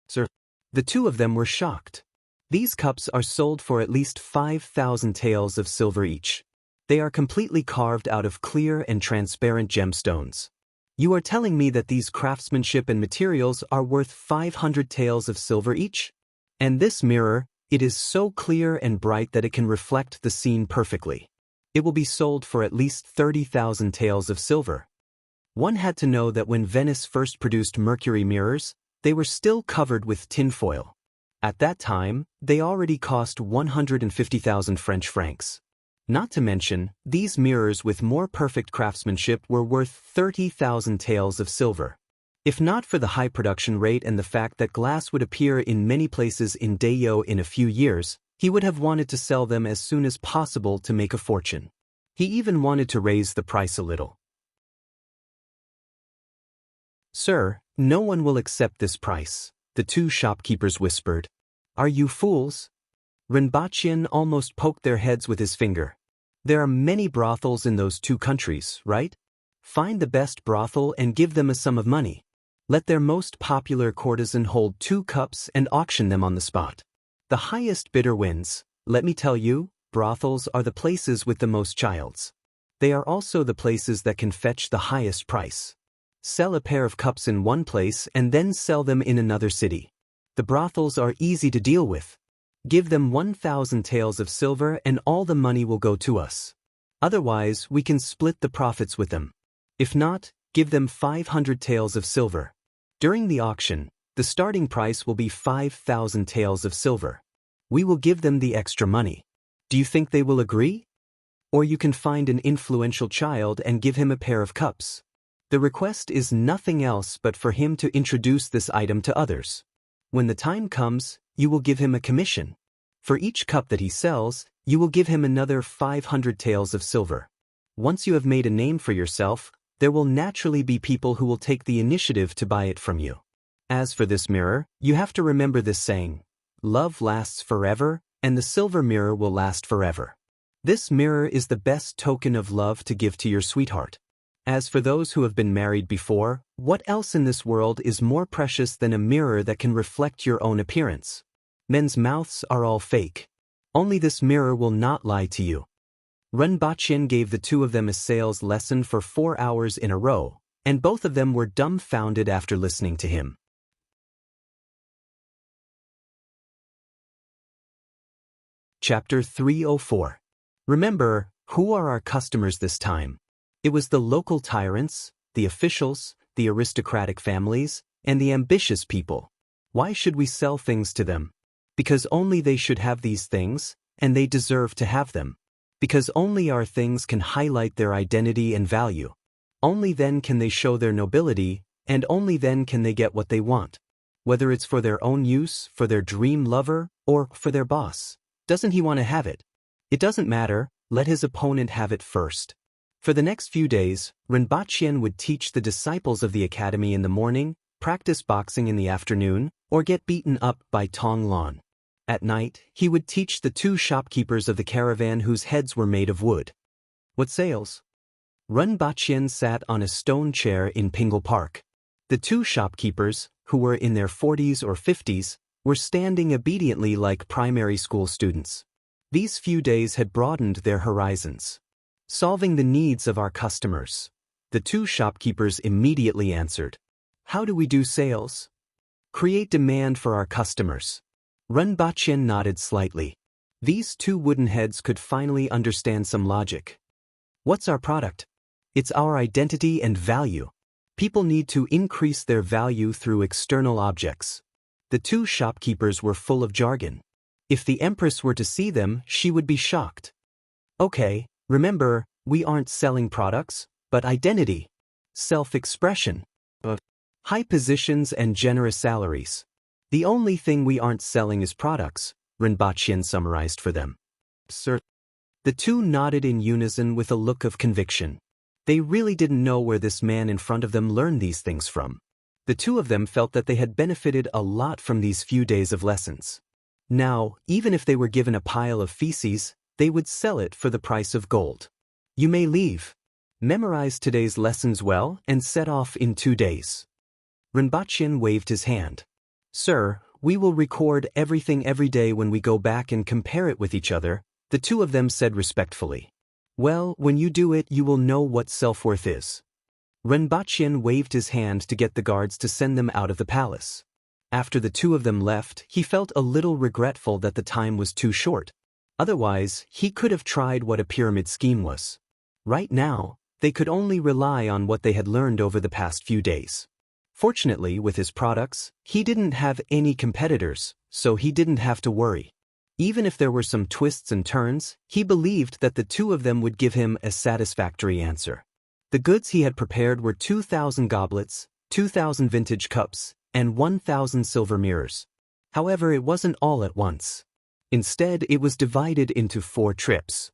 "Sir." The two of them were shocked. These cups are sold for at least 5,000 taels of silver each. They are completely carved out of clear and transparent gemstones. You are telling me that these craftsmanship and materials are worth 500 taels of silver each? And this mirror, it is so clear and bright that it can reflect the scene perfectly. It will be sold for at least 30,000 taels of silver. One had to know that when Venice first produced mercury mirrors, they were still covered with tinfoil. At that time, they already cost 150,000 French francs. Not to mention, these mirrors with more perfect craftsmanship were worth 30,000 taels of silver. If not for the high production rate and the fact that glass would appear in many places in Dayo in a few years, he would have wanted to sell them as soon as possible to make a fortune. He even wanted to raise the price a little. "Sir, no one will accept this price," the two shopkeepers whispered. "Are you fools?" Renbachien almost poked their heads with his finger. "There are many brothels in those two countries, right? Find the best brothel and give them a sum of money. Let their most popular courtesan hold 2 cups and auction them on the spot. The highest bidder wins. Let me tell you, brothels are the places with the most childs. They are also the places that can fetch the highest price. Sell a pair of cups in one place and then sell them in another city. The brothels are easy to deal with. Give them 1,000 taels of silver and all the money will go to us. Otherwise, we can split the profits with them. If not, give them 500 taels of silver. During the auction, the starting price will be 5,000 taels of silver. We will give them the extra money. Do you think they will agree? Or you can find an influential child and give him a pair of cups. The request is nothing else but for him to introduce this item to others. When the time comes, you will give him a commission. For each cup that he sells, you will give him another 500 taels of silver. Once you have made a name for yourself, there will naturally be people who will take the initiative to buy it from you. As for this mirror, you have to remember this saying, love lasts forever, and the silver mirror will last forever. This mirror is the best token of love to give to your sweetheart. As for those who have been married before, what else in this world is more precious than a mirror that can reflect your own appearance? Men's mouths are all fake. Only this mirror will not lie to you. Renbachien gave the two of them a sales lesson for 4 hours in a row, and both of them were dumbfounded after listening to him. Chapter 304. Remember, who are our customers this time? It was the local tyrants, the officials, the aristocratic families, and the ambitious people. Why should we sell things to them? Because only they should have these things, and they deserve to have them. Because only our things can highlight their identity and value. Only then can they show their nobility, and only then can they get what they want. Whether it's for their own use, for their dream lover, or for their boss. Doesn't he want to have it? It doesn't matter, let his opponent have it first. For the next few days, Renbachien would teach the disciples of the academy in the morning, practice boxing in the afternoon, or get beaten up by Tong Lan. At night, he would teach the two shopkeepers of the caravan whose heads were made of wood. What sales? Run Baqian sat on a stone chair in Pingle Park. The two shopkeepers, who were in their 40s or 50s, were standing obediently like primary school students. These few days had broadened their horizons. Solving the needs of our customers. The two shopkeepers immediately answered. How do we do sales? Create demand for our customers. Run Baqian nodded slightly. These two wooden heads could finally understand some logic. What's our product? It's our identity and value. People need to increase their value through external objects. The two shopkeepers were full of jargon. If the Empress were to see them, she would be shocked. Okay, remember, we aren't selling products, but identity. Self-expression. High positions and generous salaries. The only thing we aren't selling is products, Rinpoche summarized for them. Sir. The two nodded in unison with a look of conviction. They really didn't know where this man in front of them learned these things from. The two of them felt that they had benefited a lot from these few days of lessons. Now, even if they were given a pile of feces, they would sell it for the price of gold. You may leave. Memorize today's lessons well and set off in 2 days. Rinpoche waved his hand. Sir, we will record everything every day when we go back and compare it with each other, the two of them said respectfully. Well, when you do it, you will know what self-worth is. Rinpoche waved his hand to get the guards to send them out of the palace. After the two of them left, he felt a little regretful that the time was too short. Otherwise, he could have tried what a pyramid scheme was. Right now, they could only rely on what they had learned over the past few days. Fortunately, with his products, he didn't have any competitors, so he didn't have to worry. Even if there were some twists and turns, he believed that the two of them would give him a satisfactory answer. The goods he had prepared were 2,000 goblets, 2,000 vintage cups, and 1,000 silver mirrors. However, it wasn't all at once. Instead, it was divided into 4 trips.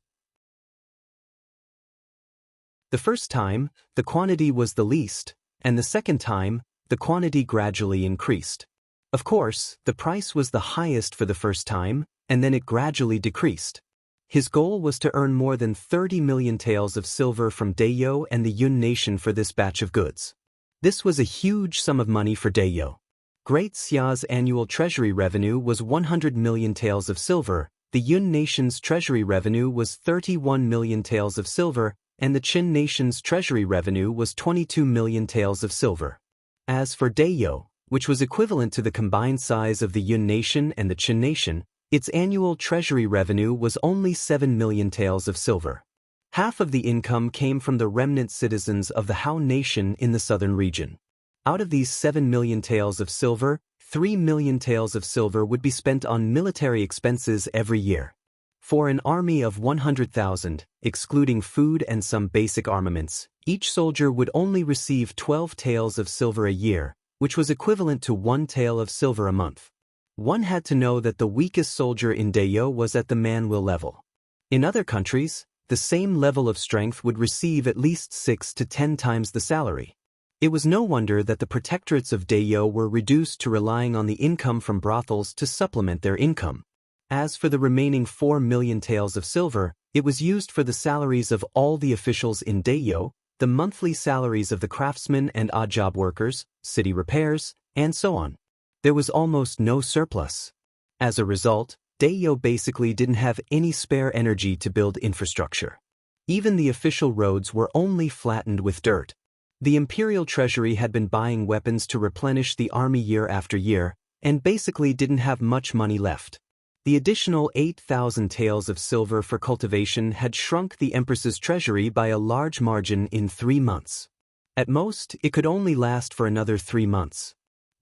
The first time, the quantity was the least, and the second time, the quantity gradually increased. Of course, the price was the highest for the first time, and then it gradually decreased. His goal was to earn more than 30 million taels of silver from Dayo and the Yun nation for this batch of goods. This was a huge sum of money for Dayo. Great Xia's annual treasury revenue was 100 million taels of silver, the Yun nation's treasury revenue was 31 million taels of silver, and the Qin nation's treasury revenue was 22 million taels of silver. As for Dayo, which was equivalent to the combined size of the Yun nation and the Qin nation, its annual treasury revenue was only 7 million taels of silver. Half of the income came from the remnant citizens of the Hao nation in the southern region. Out of these 7 million taels of silver, 3 million taels of silver would be spent on military expenses every year. For an army of 100,000, excluding food and some basic armaments, each soldier would only receive 12 taels of silver a year, which was equivalent to 1 tael of silver a month. One had to know that the weakest soldier in Dayo was at the man-will level. In other countries, the same level of strength would receive at least 6 to 10 times the salary. It was no wonder that the protectorates of Dayo were reduced to relying on the income from brothels to supplement their income. As for the remaining 4 million taels of silver, it was used for the salaries of all the officials in Dayo, the monthly salaries of the craftsmen and odd-job workers, city repairs, and so on. There was almost no surplus. As a result, Dayo basically didn't have any spare energy to build infrastructure. Even the official roads were only flattened with dirt. The imperial treasury had been buying weapons to replenish the army year after year, and basically didn't have much money left. The additional 8,000 taels of silver for cultivation had shrunk the Empress's treasury by a large margin in 3 months. At most, it could only last for another 3 months.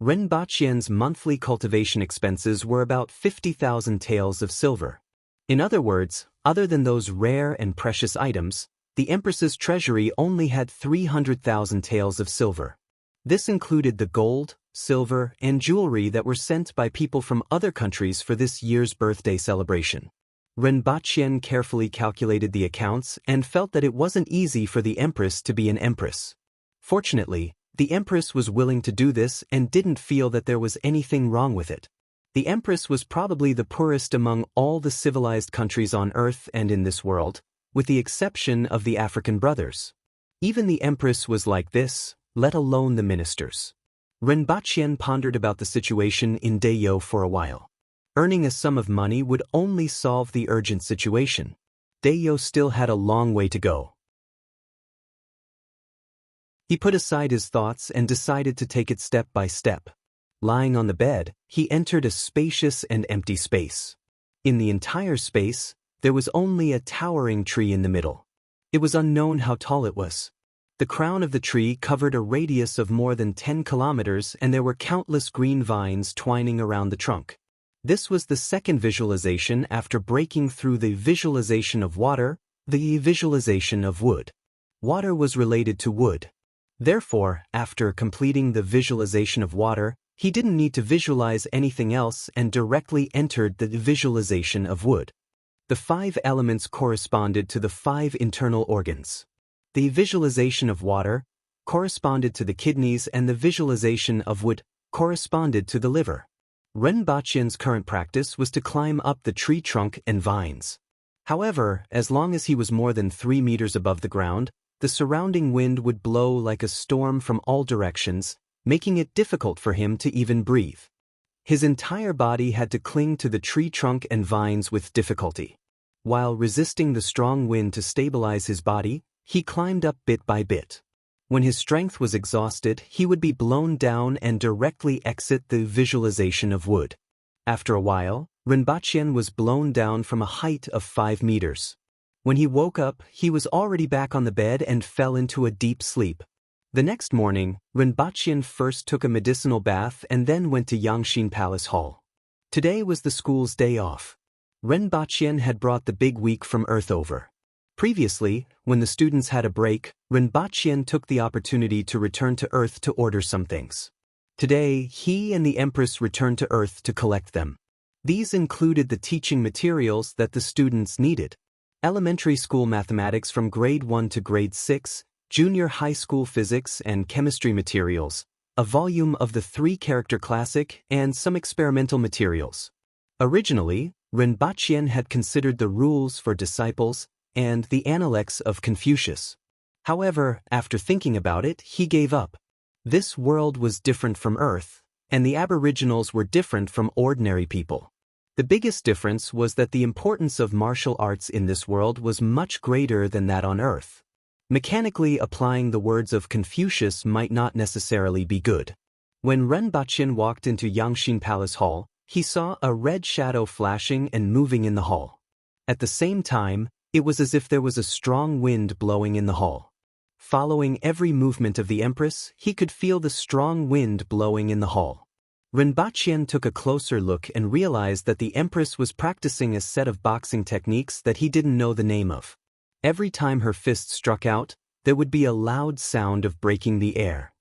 Rinpoche's monthly cultivation expenses were about 50,000 taels of silver. In other words, other than those rare and precious items, the Empress's treasury only had 300,000 taels of silver. This included the gold, silver, and jewelry that were sent by people from other countries for this year's birthday celebration. Rinpoche carefully calculated the accounts and felt that it wasn't easy for the Empress to be an empress. Fortunately, The Empress was willing to do this and didn't feel that there was anything wrong with it. The Empress was probably the poorest among all the civilized countries on Earth and in this world, with the exception of the African brothers. Even the Empress was like this, let alone the ministers. Renbachien pondered about the situation in Dayo for a while. Earning a sum of money would only solve the urgent situation. Dayo still had a long way to go. He put aside his thoughts and decided to take it step by step. Lying on the bed, he entered a spacious and empty space. In the entire space, there was only a towering tree in the middle. It was unknown how tall it was. The crown of the tree covered a radius of more than 10 kilometers and there were countless green vines twining around the trunk. This was the second visualization after breaking through the visualization of water, the visualization of wood. Water was related to wood. Therefore, after completing the visualization of water, he didn't need to visualize anything else and directly entered the visualization of wood. The 5 elements corresponded to the 5 internal organs. The visualization of water corresponded to the kidneys and the visualization of wood corresponded to the liver. Renbachien's current practice was to climb up the tree trunk and vines. However, as long as he was more than 3 meters above the ground, the surrounding wind would blow like a storm from all directions, making it difficult for him to even breathe. His entire body had to cling to the tree trunk and vines with difficulty. While resisting the strong wind to stabilize his body, he climbed up bit by bit. When his strength was exhausted, he would be blown down and directly exit the visualization of wood. After a while, Renbachien was blown down from a height of 5 meters. When he woke up, he was already back on the bed and fell into a deep sleep. The next morning, Renbachien first took a medicinal bath and then went to Yangshin Palace Hall. Today was the school's day off. Renbachien had brought the big week from Earth over. Previously, when the students had a break, Renbachien took the opportunity to return to Earth to order some things. Today, he and the Empress returned to Earth to collect them. These included the teaching materials that the students needed: elementary school mathematics from grade 1 to grade 6, junior high school physics and chemistry materials, a volume of the 3-character classic, and some experimental materials. Originally, Renbachien had considered the rules for disciples and the Analects of Confucius. However, after thinking about it, he gave up. This world was different from Earth, and the Aboriginals were different from ordinary people. The biggest difference was that the importance of martial arts in this world was much greater than that on Earth. Mechanically applying the words of Confucius might not necessarily be good. When Renbachien walked into Yangshin Palace Hall, he saw a red shadow flashing and moving in the hall. At the same time, it was as if there was a strong wind blowing in the hall. Following every movement of the Empress, he could feel the strong wind blowing in the hall. Renbachien took a closer look and realized that the Empress was practicing a set of boxing techniques that he didn't know the name of. Every time her fist struck out, there would be a loud sound of breaking the air.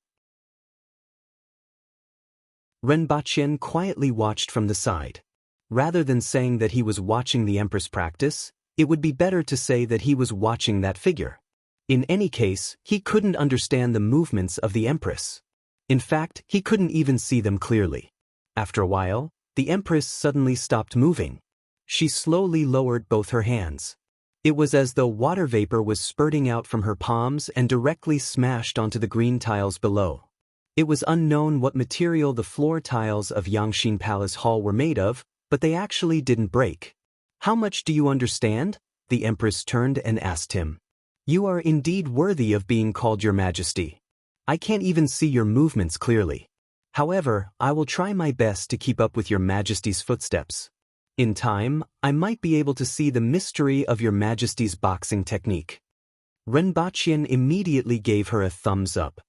Renbachien quietly watched from the side. Rather than saying that he was watching the Empress practice, it would be better to say that he was watching that figure. In any case, he couldn't understand the movements of the Empress. In fact, he couldn't even see them clearly. After a while, the Empress suddenly stopped moving. She slowly lowered both her hands. It was as though water vapor was spurting out from her palms and directly smashed onto the green tiles below. It was unknown what material the floor tiles of Yangshin Palace Hall were made of, but they actually didn't break. "How much do you understand?" The Empress turned and asked him. "You are indeed worthy of being called Your Majesty. I can't even see your movements clearly. However, I will try my best to keep up with Your Majesty's footsteps. In time, I might be able to see the mystery of Your Majesty's boxing technique." Renbachien immediately gave her a thumbs up.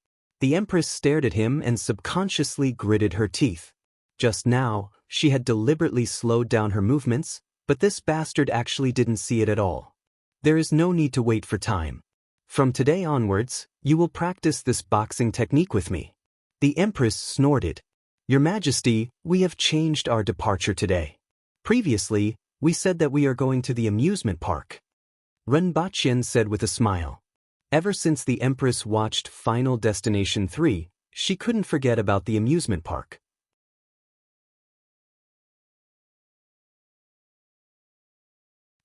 The Empress stared at him and subconsciously gritted her teeth. Just now, she had deliberately slowed down her movements, but this bastard actually didn't see it at all. There is no need to wait for time. From today onwards, you will practice this boxing technique with me. The Empress snorted. "Your Majesty, we have changed our departure today. Previously, we said that we are going to the amusement park." Renbachien said with a smile. Ever since the Empress watched Final Destination 3, she couldn't forget about the amusement park.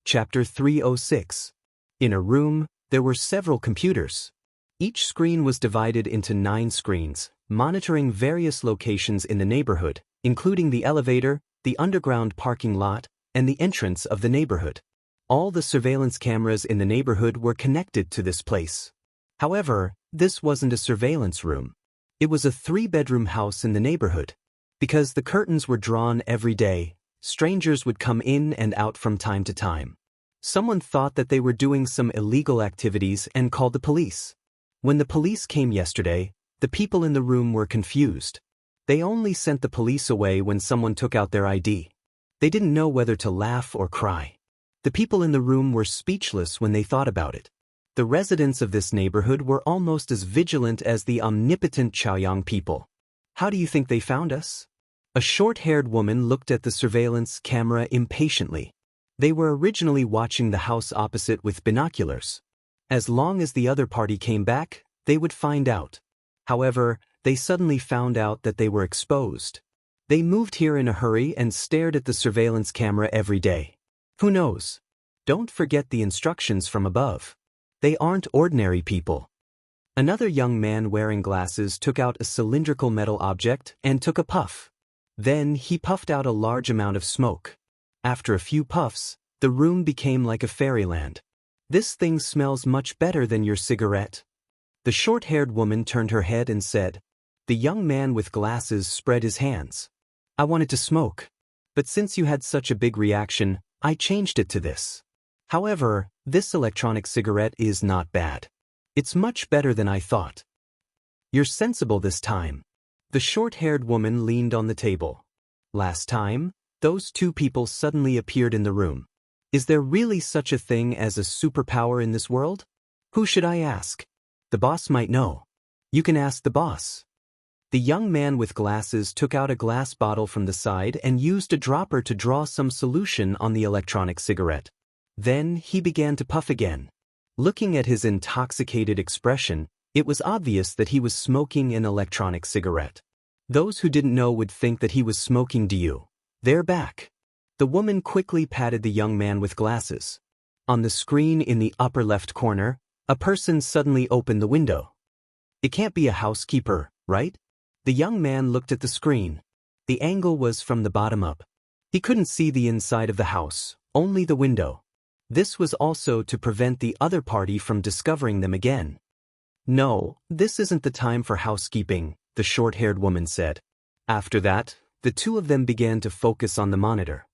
Chapter 306. In a room, there were several computers. Each screen was divided into 9 screens, monitoring various locations in the neighborhood, including the elevator, the underground parking lot, and the entrance of the neighborhood. All the surveillance cameras in the neighborhood were connected to this place. However, this wasn't a surveillance room. It was a 3-bedroom house in the neighborhood. Because the curtains were drawn every day, strangers would come in and out from time to time. Someone thought that they were doing some illegal activities and called the police. When the police came yesterday, the people in the room were confused. They only sent the police away when someone took out their ID. They didn't know whether to laugh or cry. The people in the room were speechless when they thought about it. The residents of this neighborhood were almost as vigilant as the omnipotent Chaoyang people. How do you think they found us? A short-haired woman looked at the surveillance camera impatiently. They were originally watching the house opposite with binoculars. As long as the other party came back, they would find out. However, they suddenly found out that they were exposed. They moved here in a hurry and stared at the surveillance camera every day. Who knows? Don't forget the instructions from above. They aren't ordinary people. Another young man wearing glasses took out a cylindrical metal object and took a puff. Then he puffed out a large amount of smoke. After a few puffs, the room became like a fairyland. This thing smells much better than your cigarette. The short-haired woman turned her head and said. The young man with glasses spread his hands. I wanted to smoke. But since you had such a big reaction, I changed it to this. However, this electronic cigarette is not bad. It's much better than I thought. You're sensible this time. The short-haired woman leaned on the table. Last time, those 2 people suddenly appeared in the room. Is there really such a thing as a superpower in this world? Who should I ask? The boss might know. You can ask the boss. The young man with glasses took out a glass bottle from the side and used a dropper to draw some solution on the electronic cigarette. Then he began to puff again. Looking at his intoxicated expression, it was obvious that he was smoking an electronic cigarette. Those who didn't know would think that he was smoking you. They're back. The woman quickly patted the young man with glasses. On the screen in the upper left corner, a person suddenly opened the window. It can't be a housekeeper, right? The young man looked at the screen. The angle was from the bottom up. He couldn't see the inside of the house, only the window. This was also to prevent the other party from discovering them again. No, this isn't the time for housekeeping, the short-haired woman said. After that, the 2 of them began to focus on the monitor.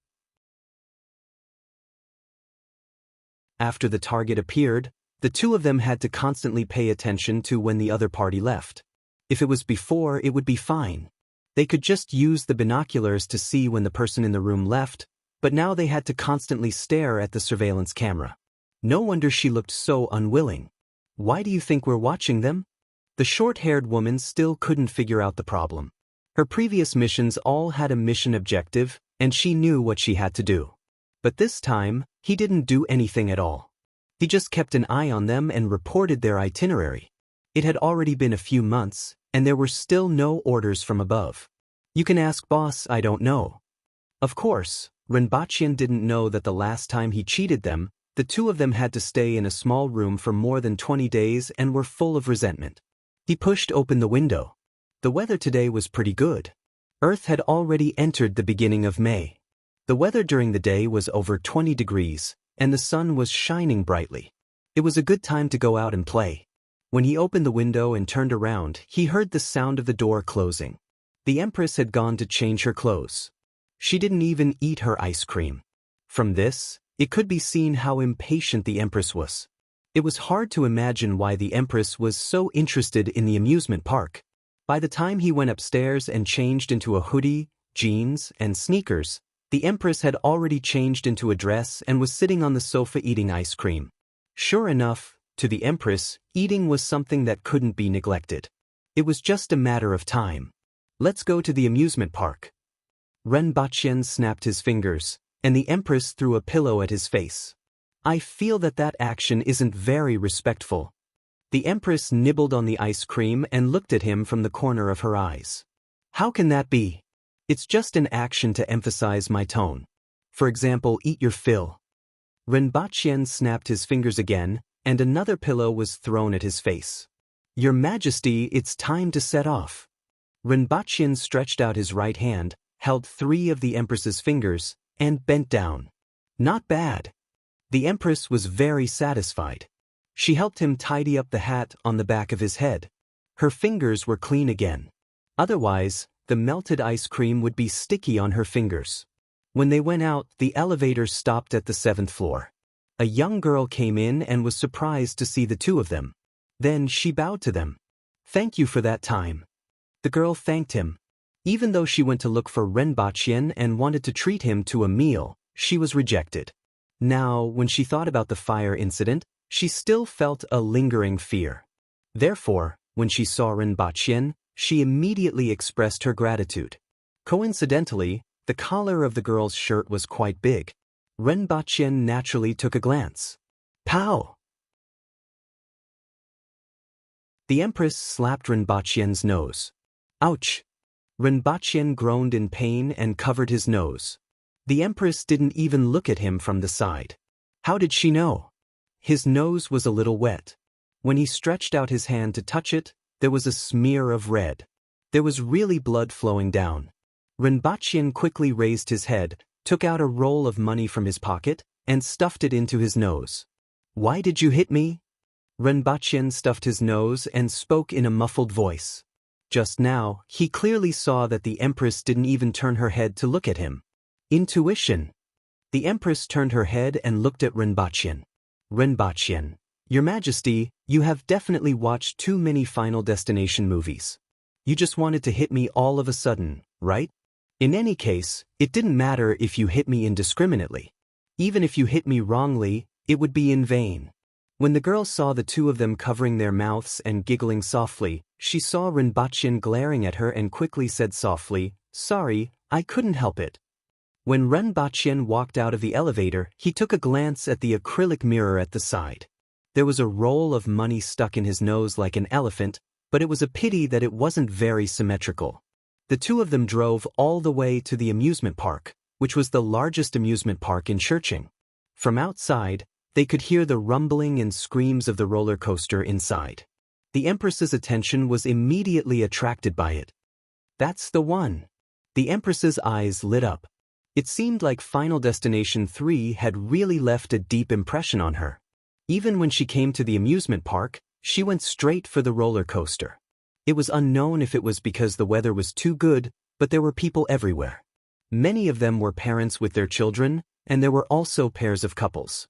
After the target appeared, the 2 of them had to constantly pay attention to when the other party left. If it was before, it would be fine. They could just use the binoculars to see when the person in the room left, but now they had to constantly stare at the surveillance camera. No wonder she looked so unwilling. Why do you think we're watching them? The short-haired woman still couldn't figure out the problem. Her previous missions all had a mission objective, and she knew what she had to do. But this time, he didn't do anything at all. He just kept an eye on them and reported their itinerary. It had already been a few months, and there were still no orders from above. You can ask boss, I don't know. Of course, Renbachian didn't know that the last time he cheated them, the 2 of them had to stay in a small room for more than 20 days and were full of resentment. He pushed open the window. The weather today was pretty good. Earth had already entered the beginning of May. The weather during the day was over 20 degrees, and the sun was shining brightly. It was a good time to go out and play. When he opened the window and turned around, he heard the sound of the door closing. The Empress had gone to change her clothes. She didn't even eat her ice cream. From this, it could be seen how impatient the Empress was. It was hard to imagine why the Empress was so interested in the amusement park. By the time he went upstairs and changed into a hoodie, jeans, and sneakers, the Empress had already changed into a dress and was sitting on the sofa eating ice cream. Sure enough, to the Empress, eating was something that couldn't be neglected. It was just a matter of time. Let's go to the amusement park. Renbachian snapped his fingers, and the Empress threw a pillow at his face. I feel that action isn't very respectful. The Empress nibbled on the ice cream and looked at him from the corner of her eyes. How can that be? It's just an action to emphasize my tone. For example, eat your fill. Renbachien snapped his fingers again, and another pillow was thrown at his face. Your Majesty, it's time to set off. Renbachien stretched out his right hand, held 3 of the Empress's fingers, and bent down. Not bad. The Empress was very satisfied. She helped him tidy up the hat on the back of his head. Her fingers were clean again. Otherwise, the melted ice cream would be sticky on her fingers. When they went out, the elevator stopped at the 7th floor. A young girl came in and was surprised to see the 2 of them. Then she bowed to them. Thank you for that time. The girl thanked him. Even though she went to look for Renbachien and wanted to treat him to a meal, she was rejected. Now, when she thought about the fire incident, she still felt a lingering fear. Therefore, when she saw Renbachien, she immediately expressed her gratitude. Coincidentally, the collar of the girl's shirt was quite big. Renbachien naturally took a glance. Pow! The Empress slapped Renbachien's nose. Ouch! Renbachien groaned in pain and covered his nose. The Empress didn't even look at him from the side. How did she know? His nose was a little wet. When he stretched out his hand to touch it, there was a smear of red. There was really blood flowing down. Renbachien quickly raised his head, took out a roll of money from his pocket, and stuffed it into his nose. Why did you hit me? Renbachien stuffed his nose and spoke in a muffled voice. Just now, he clearly saw that the Empress didn't even turn her head to look at him. Intuition. The Empress turned her head and looked at Renbachien. Renbachien, Your Majesty, you have definitely watched too many Final Destination movies. You just wanted to hit me all of a sudden, right? In any case, it didn't matter if you hit me indiscriminately. Even if you hit me wrongly, it would be in vain. When the girl saw the 2 of them covering their mouths and giggling softly, she saw Renbachien glaring at her and quickly said softly, Sorry, I couldn't help it. When Renbachien walked out of the elevator, he took a glance at the acrylic mirror at the side. There was a roll of money stuck in his nose like an elephant, but it was a pity that it wasn't very symmetrical. The 2 of them drove all the way to the amusement park, which was the largest amusement park in Churching. From outside, they could hear the rumbling and screams of the roller coaster inside. The Empress's attention was immediately attracted by it. That's the one. The Empress's eyes lit up. It seemed like Final Destination 3 had really left a deep impression on her. Even when she came to the amusement park, she went straight for the roller coaster. It was unknown if it was because the weather was too good, but there were people everywhere. Many of them were parents with their children, and there were also pairs of couples.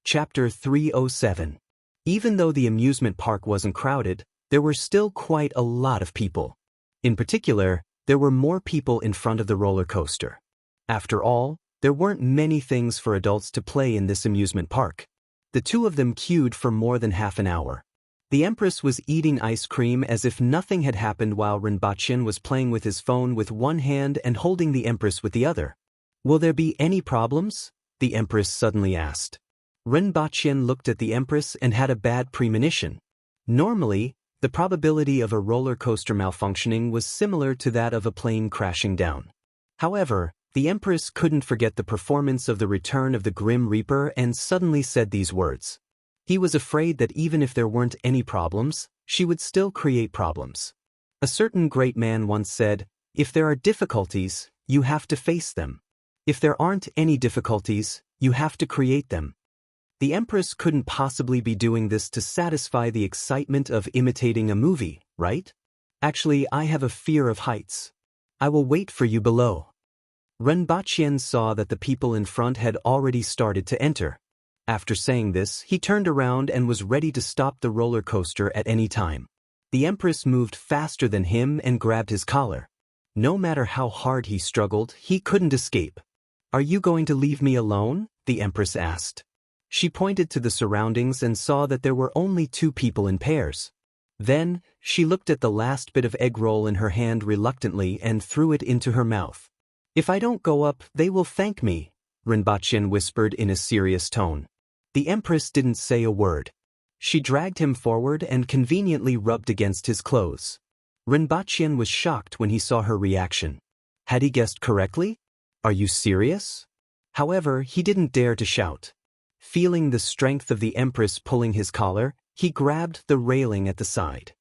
Chapter 307. Even though the amusement park wasn't crowded, there were still quite a lot of people. In particular, there were more people in front of the roller coaster. After all, there weren't many things for adults to play in this amusement park. The 2 of them queued for more than half an hour. The Empress was eating ice cream as if nothing had happened while Renbachien was playing with his phone with one hand and holding the Empress with the other. Will there be any problems? The Empress suddenly asked. Renbachien looked at the Empress and had a bad premonition. Normally, the probability of a roller coaster malfunctioning was similar to that of a plane crashing down. However, the Empress couldn't forget the performance of the Return of the Grim Reaper and suddenly said these words. He was afraid that even if there weren't any problems, she would still create problems. A certain great man once said, if there are difficulties, you have to face them. If there aren't any difficulties, you have to create them. The Empress couldn't possibly be doing this to satisfy the excitement of imitating a movie, right? Actually, I have a fear of heights. I will wait for you below. Renbachien saw that the people in front had already started to enter. After saying this, he turned around and was ready to stop the roller coaster at any time. The Empress moved faster than him and grabbed his collar. No matter how hard he struggled, he couldn't escape. Are you going to leave me alone? The Empress asked. She pointed to the surroundings and saw that there were only 2 people in pairs. Then, she looked at the last bit of egg roll in her hand reluctantly and threw it into her mouth. If I don't go up, they will thank me, Rinpoche whispered in a serious tone. The Empress didn't say a word. She dragged him forward and conveniently rubbed against his clothes. Rinpoche was shocked when he saw her reaction. Had he guessed correctly? Are you serious? However, he didn't dare to shout. Feeling the strength of the Empress pulling his collar, he grabbed the railing at the side.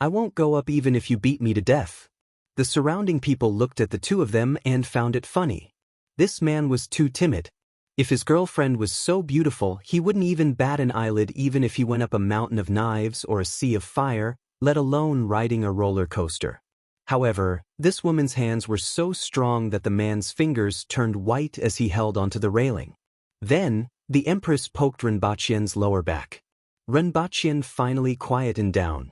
I won't go up even if you beat me to death. The surrounding people looked at the two of them and found it funny. This man was too timid. If his girlfriend was so beautiful, he wouldn't even bat an eyelid even if he went up a mountain of knives or a sea of fire, let alone riding a roller coaster. However, this woman's hands were so strong that the man's fingers turned white as he held onto the railing. Then, the Empress poked Rinpoche's lower back. Rinpoche finally quietened down.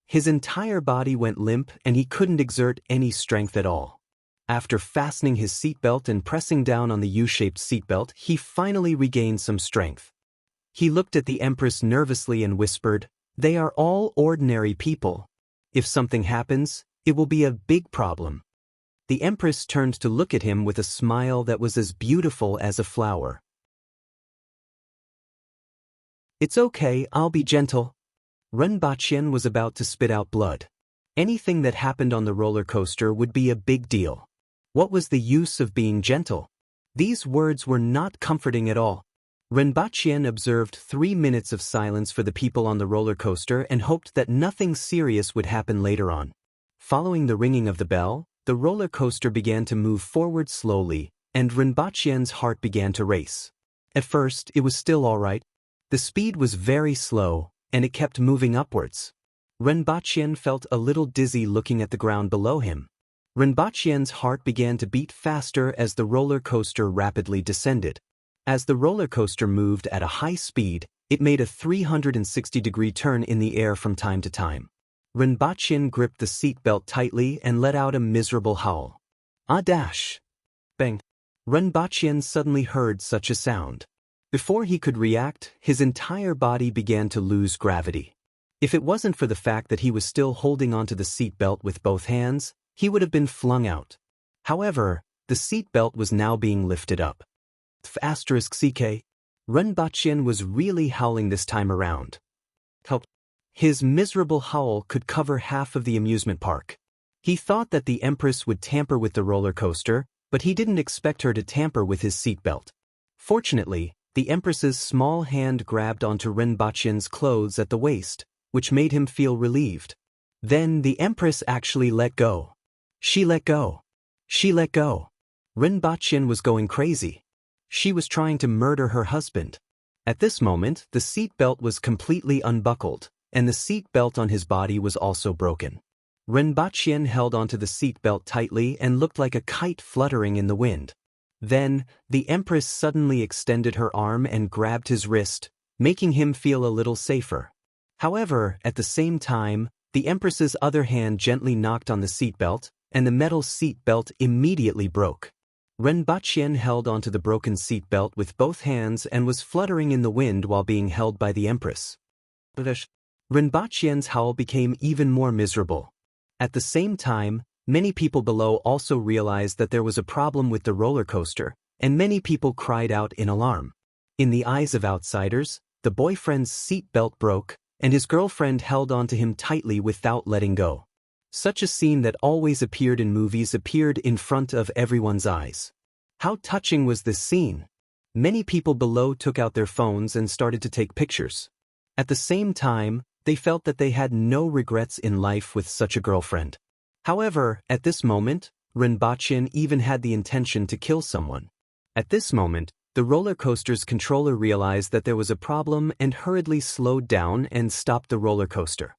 His entire body went limp and he couldn't exert any strength at all. After fastening his seatbelt and pressing down on the U-shaped seatbelt, he finally regained some strength. He looked at the Empress nervously and whispered, "They are all ordinary people. If something happens, it will be a big problem." The Empress turned to look at him with a smile that was as beautiful as a flower. "It's okay, I'll be gentle." Rinpoche was about to spit out blood. Anything that happened on the roller coaster would be a big deal. What was the use of being gentle? These words were not comforting at all. Rinpoche observed 3 minutes of silence for the people on the roller coaster and hoped that nothing serious would happen later on. Following the ringing of the bell, the roller coaster began to move forward slowly, and Rinpoche's heart began to race. At first, it was still all right. The speed was very slow, and it kept moving upwards. Rinpoche felt a little dizzy looking at the ground below him. Rinpoche's heart began to beat faster as the roller coaster rapidly descended. As the roller coaster moved at a high speed, it made a 360-degree turn in the air from time to time. Rinpoche gripped the seatbelt tightly and let out a miserable howl. Ah dash! Bang! Rinpoche suddenly heard such a sound. Before he could react, his entire body began to lose gravity. If it wasn't for the fact that he was still holding onto the seatbelt with both hands, he would have been flung out. However, the seatbelt was now being lifted up. *CK. Rinpoche was really howling this time around. Help! His miserable howl could cover half of the amusement park. He thought that the Empress would tamper with the roller coaster, but he didn't expect her to tamper with his seatbelt. Fortunately, the Empress's small hand grabbed onto Rinpoche's clothes at the waist, which made him feel relieved. Then the Empress actually let go. She let go. She let go. Rinpoche was going crazy. She was trying to murder her husband. At this moment, the seatbelt was completely unbuckled, and the seatbelt on his body was also broken. Rinpoche held onto the seatbelt tightly and looked like a kite fluttering in the wind. Then, the Empress suddenly extended her arm and grabbed his wrist, making him feel a little safer. However, at the same time, the Empress's other hand gently knocked on the seatbelt, and the metal seatbelt immediately broke. Rinpoche held onto the broken seatbelt with both hands and was fluttering in the wind while being held by the Empress. Rinpoche's howl became even more miserable. At the same time, many people below also realized that there was a problem with the roller coaster, and many people cried out in alarm. In the eyes of outsiders, the boyfriend's seatbelt broke, and his girlfriend held onto him tightly without letting go. Such a scene that always appeared in movies appeared in front of everyone's eyes. How touching was this scene? Many people below took out their phones and started to take pictures. At the same time, they felt that they had no regrets in life with such a girlfriend. However, at this moment, Rinpoche even had the intention to kill someone. At this moment, the roller coaster's controller realized that there was a problem and hurriedly slowed down and stopped the roller coaster.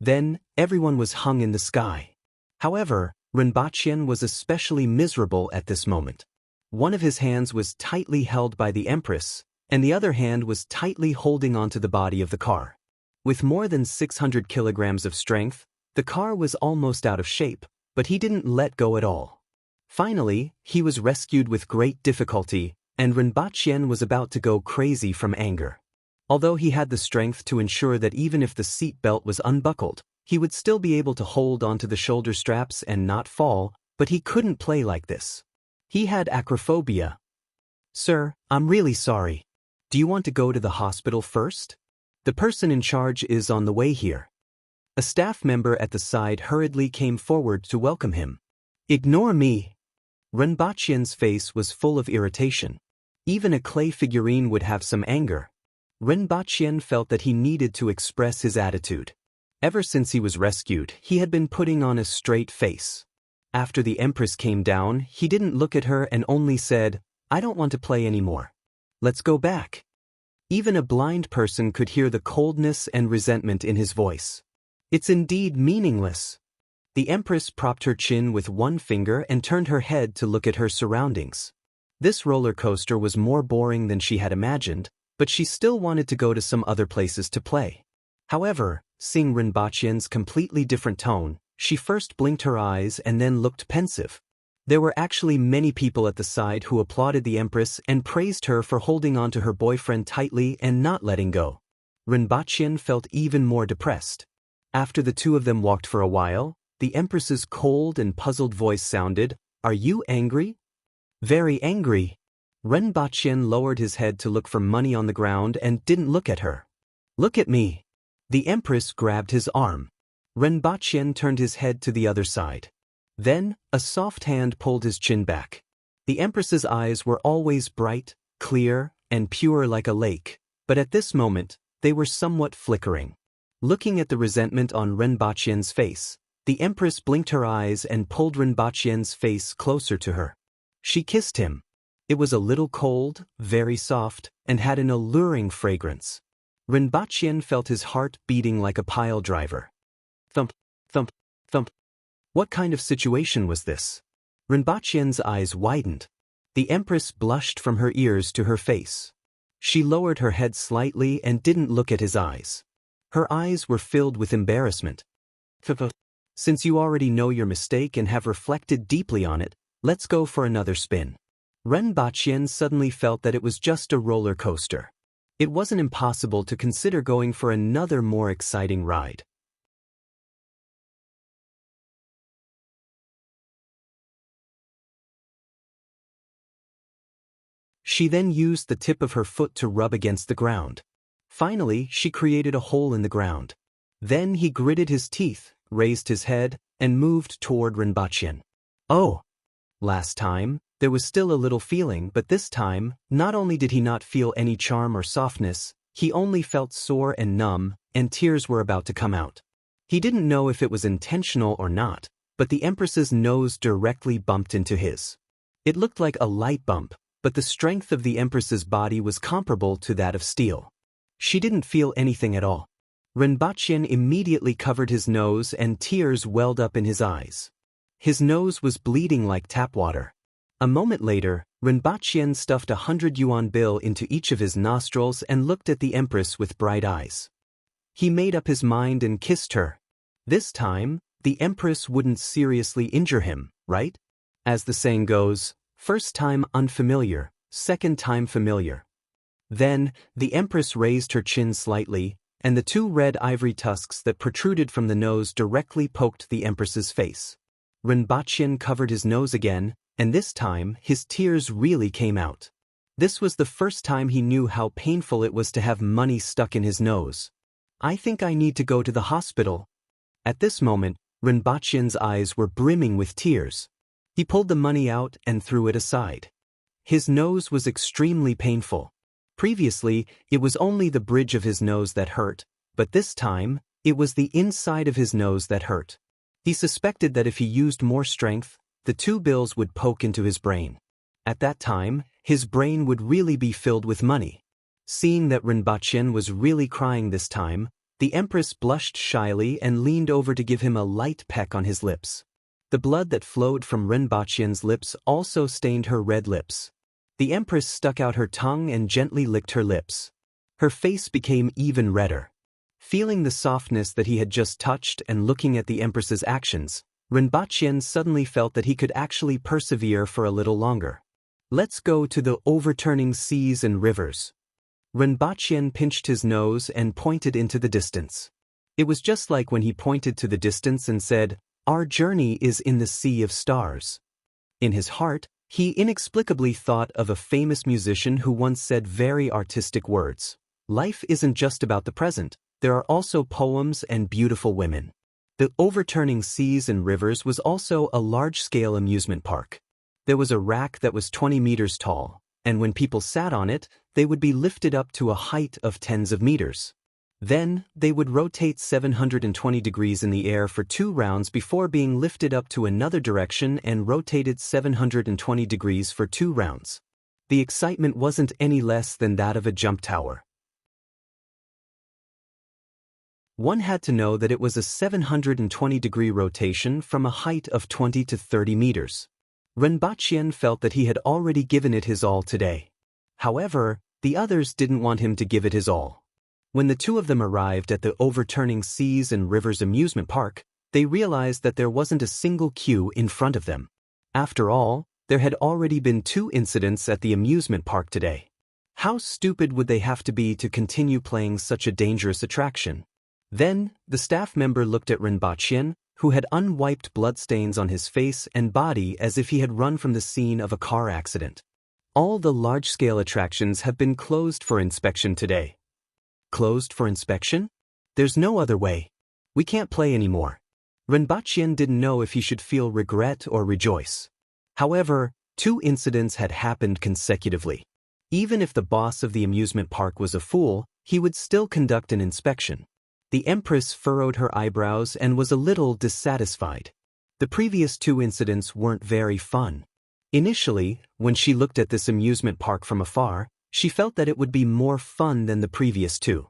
Then, everyone was hung in the sky. However, Rinpoche was especially miserable at this moment. One of his hands was tightly held by the Empress, and the other hand was tightly holding onto the body of the car. With more than 600 kilograms of strength, the car was almost out of shape, but he didn't let go at all. Finally, he was rescued with great difficulty, and Rinpoche was about to go crazy from anger. Although he had the strength to ensure that even if the seat belt was unbuckled, he would still be able to hold onto the shoulder straps and not fall, but he couldn't play like this. He had acrophobia. Sir, I'm really sorry. Do you want to go to the hospital first? The person in charge is on the way here. A staff member at the side hurriedly came forward to welcome him. Ignore me. Renbachian's face was full of irritation. Even a clay figurine would have some anger. Renbachian felt that he needed to express his attitude. Ever since he was rescued, he had been putting on a straight face. After the Empress came down, he didn't look at her and only said, I don't want to play anymore. Let's go back. Even a blind person could hear the coldness and resentment in his voice. It's indeed meaningless. The Empress propped her chin with one finger and turned her head to look at her surroundings. This roller coaster was more boring than she had imagined, but she still wanted to go to some other places to play. However, seeing Renbachian's completely different tone, she first blinked her eyes and then looked pensive. There were actually many people at the side who applauded the Empress and praised her for holding on to her boyfriend tightly and not letting go. Renbachian felt even more depressed. After the two of them walked for a while, the Empress's cold and puzzled voice sounded, Are you angry? Very angry. Renbachian lowered his head to look for money on the ground and didn't look at her. Look at me. The Empress grabbed his arm. Renbachian turned his head to the other side. Then, a soft hand pulled his chin back. The Empress's eyes were always bright, clear, and pure like a lake, but at this moment, they were somewhat flickering. Looking at the resentment on Renbachian's face, the Empress blinked her eyes and pulled Renbachian's face closer to her. She kissed him. It was a little cold, very soft, and had an alluring fragrance. Renbachian felt his heart beating like a pile driver. Thump, thump, thump. What kind of situation was this? Renbachian's eyes widened. The Empress blushed from her ears to her face. She lowered her head slightly and didn't look at his eyes. Her eyes were filled with embarrassment. Since you already know your mistake and have reflected deeply on it, let's go for another spin. Renbachian suddenly felt that it was just a roller coaster. It wasn't impossible to consider going for another more exciting ride. She then used the tip of her foot to rub against the ground. Finally, she created a hole in the ground. Then he gritted his teeth, raised his head, and moved toward Renbachian. Oh! Last time, there was still a little feeling, but this time, not only did he not feel any charm or softness, he only felt sore and numb, and tears were about to come out. He didn't know if it was intentional or not, but the Empress's nose directly bumped into his. It looked like a light bump, but the strength of the Empress's body was comparable to that of steel. She didn't feel anything at all. Renbachian immediately covered his nose and tears welled up in his eyes. His nose was bleeding like tap water. A moment later, Renbachian stuffed 100 yuan bill into each of his nostrils and looked at the Empress with bright eyes. He made up his mind and kissed her. This time, the Empress wouldn't seriously injure him, right? As the saying goes, first time unfamiliar, second time familiar. Then, the Empress raised her chin slightly, and the two red ivory tusks that protruded from the nose directly poked the Empress's face. Renbachian covered his nose again, and this time, his tears really came out. This was the first time he knew how painful it was to have money stuck in his nose. I think I need to go to the hospital. At this moment, Renbachian's eyes were brimming with tears. He pulled the money out and threw it aside. His nose was extremely painful. Previously, it was only the bridge of his nose that hurt, but this time, it was the inside of his nose that hurt. He suspected that if he used more strength, the two bills would poke into his brain. At that time, his brain would really be filled with money. Seeing that Renbachian was really crying this time, the Empress blushed shyly and leaned over to give him a light peck on his lips. The blood that flowed from Renbachian's lips also stained her red lips. The Empress stuck out her tongue and gently licked her lips. Her face became even redder. Feeling the softness that he had just touched and looking at the Empress's actions, Renbachian suddenly felt that he could actually persevere for a little longer. Let's go to the overturning seas and rivers. Renbachian pinched his nose and pointed into the distance. It was just like when he pointed to the distance and said, Our journey is in the sea of stars. In his heart, He inexplicably thought of a famous musician who once said very artistic words. Life isn't just about the present, there are also poems and beautiful women. The overturning seas and rivers was also a large-scale amusement park. There was a rack that was 20 meters tall, and when people sat on it, they would be lifted up to a height of tens of meters. Then, they would rotate 720 degrees in the air for 2 rounds before being lifted up to another direction and rotated 720 degrees for 2 rounds. The excitement wasn't any less than that of a jump tower. One had to know that it was a 720-degree rotation from a height of 20 to 30 meters. Rinpoche felt that he had already given it his all today. However, the others didn't want him to give it his all. When the two of them arrived at the overturning seas and rivers amusement park, they realized that there wasn't a single queue in front of them. After all, there had already been 2 incidents at the amusement park today. How stupid would they have to be to continue playing such a dangerous attraction? Then, the staff member looked at Rinpoche, who had unwiped bloodstains on his face and body as if he had run from the scene of a car accident. All the large-scale attractions have been closed for inspection today. Closed for inspection? There's no other way. We can't play anymore. Rinpoche didn't know if he should feel regret or rejoice. However, 2 incidents had happened consecutively. Even if the boss of the amusement park was a fool, he would still conduct an inspection. The Empress furrowed her eyebrows and was a little dissatisfied. The previous 2 incidents weren't very fun. Initially, when she looked at this amusement park from afar, she felt that it would be more fun than the previous 2.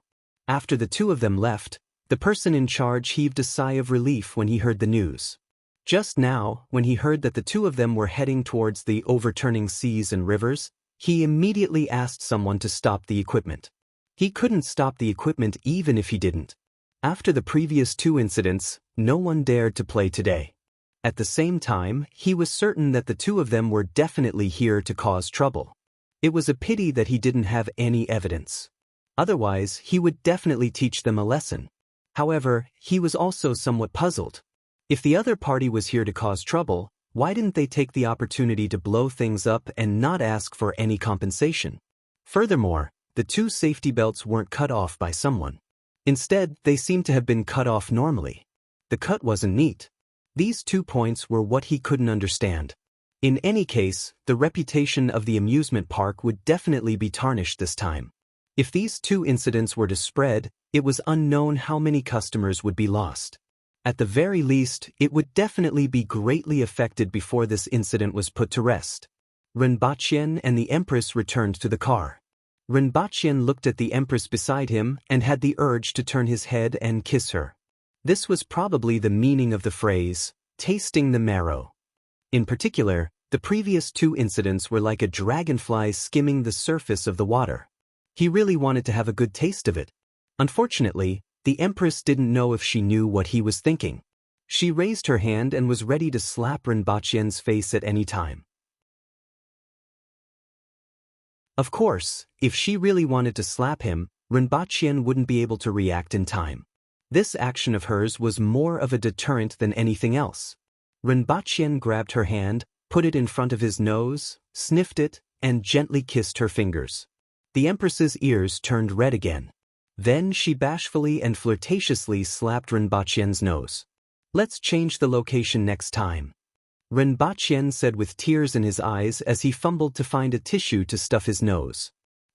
After the 2 of them left, the person in charge heaved a sigh of relief when he heard the news. Just now, when he heard that the 2 of them were heading towards the overturning seas and rivers, he immediately asked someone to stop the equipment. He couldn't stop the equipment even if he didn't. After the previous 2 incidents, no one dared to play today. At the same time, he was certain that the 2 of them were definitely here to cause trouble. It was a pity that he didn't have any evidence. Otherwise, he would definitely teach them a lesson. However, he was also somewhat puzzled. If the other party was here to cause trouble, why didn't they take the opportunity to blow things up and not ask for any compensation? Furthermore, the 2 safety belts weren't cut off by someone. Instead, they seemed to have been cut off normally. The cut wasn't neat. These 2 points were what he couldn't understand. In any case, the reputation of the amusement park would definitely be tarnished this time. If these 2 incidents were to spread, it was unknown how many customers would be lost. At the very least, it would definitely be greatly affected before this incident was put to rest. Rinpoche and the Empress returned to the car. Rinpoche looked at the Empress beside him and had the urge to turn his head and kiss her. This was probably the meaning of the phrase, tasting the marrow. In particular, the previous 2 incidents were like a dragonfly skimming the surface of the water. He really wanted to have a good taste of it. Unfortunately, the Empress didn't know if she knew what he was thinking. She raised her hand and was ready to slap Rinpoche's face at any time. Of course, if she really wanted to slap him, Rinpoche wouldn't be able to react in time. This action of hers was more of a deterrent than anything else. Rinpoche grabbed her hand, put it in front of his nose, sniffed it, and gently kissed her fingers. The Empress's ears turned red again. Then she bashfully and flirtatiously slapped Rinpoche's nose. "Let's change the location next time," Rinpoche said with tears in his eyes as he fumbled to find a tissue to stuff his nose.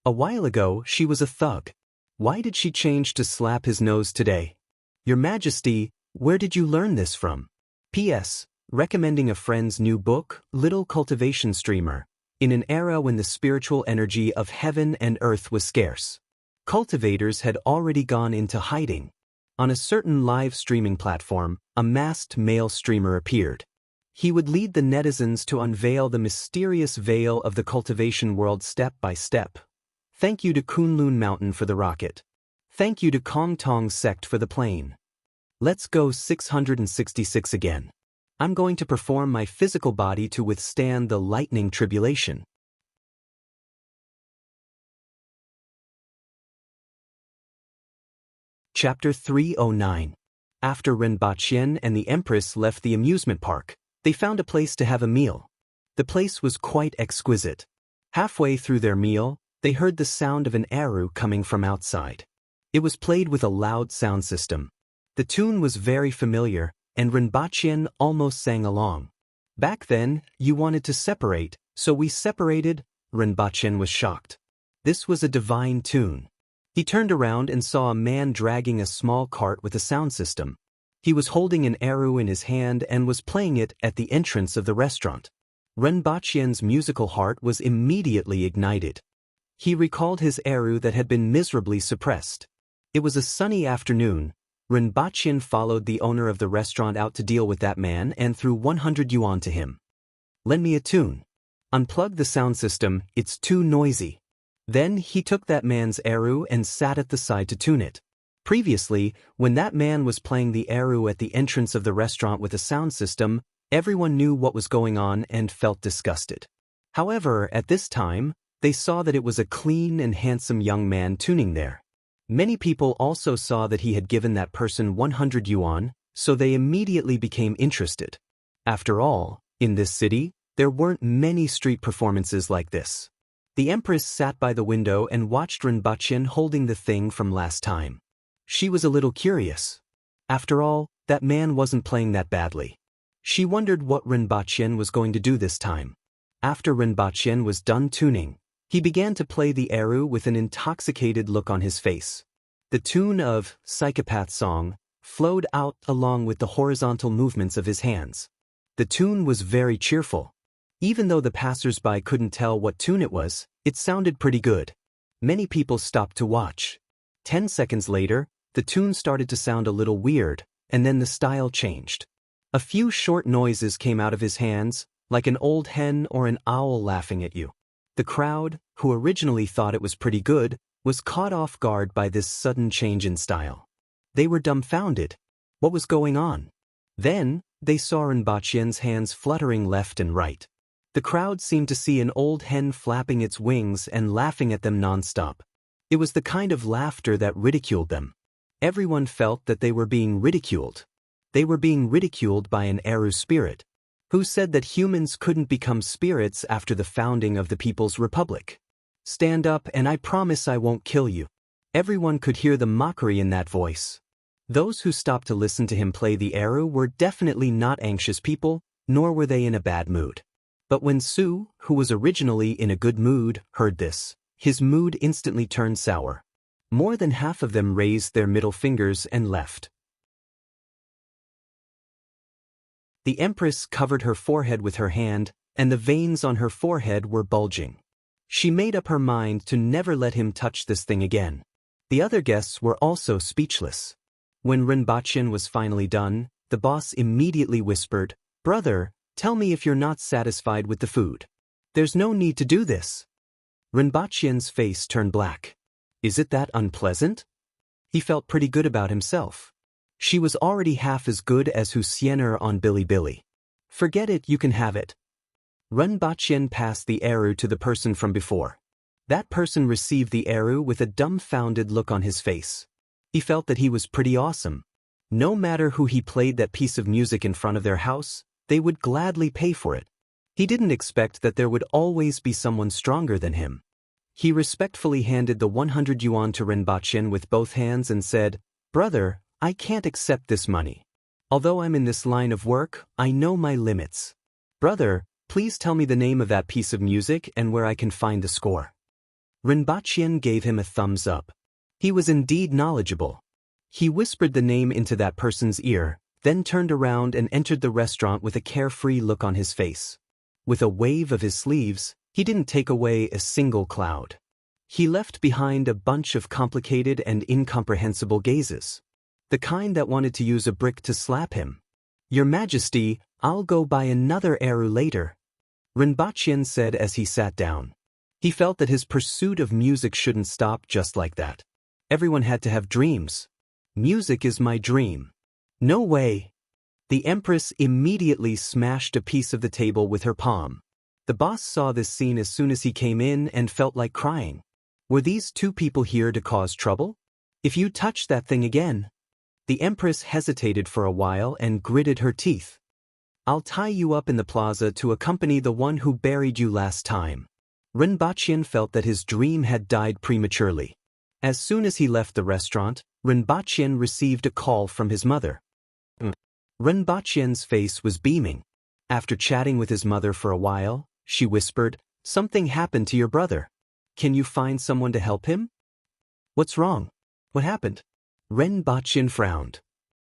A while ago, she was a thug. Why did she change to slap his nose today? "Your Majesty, where did you learn this from?" P.S. Recommending a friend's new book, Little Cultivation Streamer, in an era when the spiritual energy of heaven and earth was scarce. Cultivators had already gone into hiding. On a certain live streaming platform, a masked male streamer appeared. He would lead the netizens to unveil the mysterious veil of the cultivation world step by step. Thank you to Kunlun Mountain for the rocket. Thank you to Kong Tong Sect for the plane. Let's go 666 again. I'm going to perform my physical body to withstand the lightning tribulation. Chapter 309. After Rinpoche and the Empress left the amusement park, they found a place to have a meal. The place was quite exquisite. Halfway through their meal, they heard the sound of an eru coming from outside. It was played with a loud sound system. The tune was very familiar, and Rinpoche almost sang along. Back then, you wanted to separate, so we separated. Rinpoche was shocked. This was a divine tune. He turned around and saw a man dragging a small cart with a sound system. He was holding an eru in his hand and was playing it at the entrance of the restaurant. Rinpoche's musical heart was immediately ignited. He recalled his eru that had been miserably suppressed. It was a sunny afternoon. Rinpoche followed the owner of the restaurant out to deal with that man and threw 100 yuan to him. "Lend me a tune." "Unplug the sound system, it's too noisy." Then he took that man's eru and sat at the side to tune it. Previously, when that man was playing the eru at the entrance of the restaurant with a sound system, everyone knew what was going on and felt disgusted. However, at this time, they saw that it was a clean and handsome young man tuning there. Many people also saw that he had given that person 100 yuan, so they immediately became interested. After all, in this city, there weren't many street performances like this. The Empress sat by the window and watched Rinpoche holding the thing from last time. She was a little curious. After all, that man wasn't playing that badly. She wondered what Rinpoche was going to do this time. After Rinpoche was done tuning, he began to play the eru with an intoxicated look on his face. The tune of Psychopath Song flowed out along with the horizontal movements of his hands. The tune was very cheerful. Even though the passers-by couldn't tell what tune it was, it sounded pretty good. Many people stopped to watch. 10 seconds later, the tune started to sound a little weird, and then the style changed. A few short noises came out of his hands, like an old hen or an owl laughing at you. The crowd, who originally thought it was pretty good, was caught off guard by this sudden change in style. They were dumbfounded. What was going on? Then, they saw Rinpoche's hands fluttering left and right. The crowd seemed to see an old hen flapping its wings and laughing at them non-stop. It was the kind of laughter that ridiculed them. Everyone felt that they were being ridiculed. They were being ridiculed by an eru spirit, who said that humans couldn't become spirits after the founding of the People's Republic. "Stand up and I promise I won't kill you." Everyone could hear the mockery in that voice. Those who stopped to listen to him play the eru were definitely not anxious people, nor were they in a bad mood. But when Su, who was originally in a good mood, heard this, his mood instantly turned sour. More than half of them raised their middle fingers and left. The Empress covered her forehead with her hand, and the veins on her forehead were bulging. She made up her mind to never let him touch this thing again. The other guests were also speechless. When Rinpoche was finally done, the boss immediately whispered, "Brother, tell me if you're not satisfied with the food. There's no need to do this." Rinpoche's face turned black. "Is it that unpleasant?" He felt pretty good about himself. She was already half as good as Husseiner on Bilibili. "Forget it, you can have it." Rinpoche passed the eru to the person from before. That person received the eru with a dumbfounded look on his face. He felt that he was pretty awesome. No matter who he played that piece of music in front of their house, they would gladly pay for it. He didn't expect that there would always be someone stronger than him. He respectfully handed the 100 yuan to Rinpoche with both hands and said, "Brother, I can't accept this money. Although I'm in this line of work, I know my limits. Brother, please tell me the name of that piece of music and where I can find the score." Rinpoche gave him a thumbs up. He was indeed knowledgeable. He whispered the name into that person's ear, then turned around and entered the restaurant with a carefree look on his face. With a wave of his sleeves, he didn't take away a single cloud. He left behind a bunch of complicated and incomprehensible gazes. The kind that wanted to use a brick to slap him. "Your Majesty, I'll go buy another eru later," Rinpoche said as he sat down. He felt that his pursuit of music shouldn't stop just like that. Everyone had to have dreams. "Music is my dream." "No way." The Empress immediately smashed a piece of the table with her palm. The boss saw this scene as soon as he came in and felt like crying. Were these two people here to cause trouble? "If you touch that thing again." The Empress hesitated for a while and gritted her teeth. I'll tie you up in the plaza to accompany the one who buried you last time. Rinpoche felt that his dream had died prematurely. As soon as he left the restaurant, Rinpoche received a call from his mother. Rinpoche's face was beaming. After chatting with his mother for a while, she whispered, "Something happened to your brother. Can you find someone to help him?" "What's wrong? What happened?" Rinpoche frowned.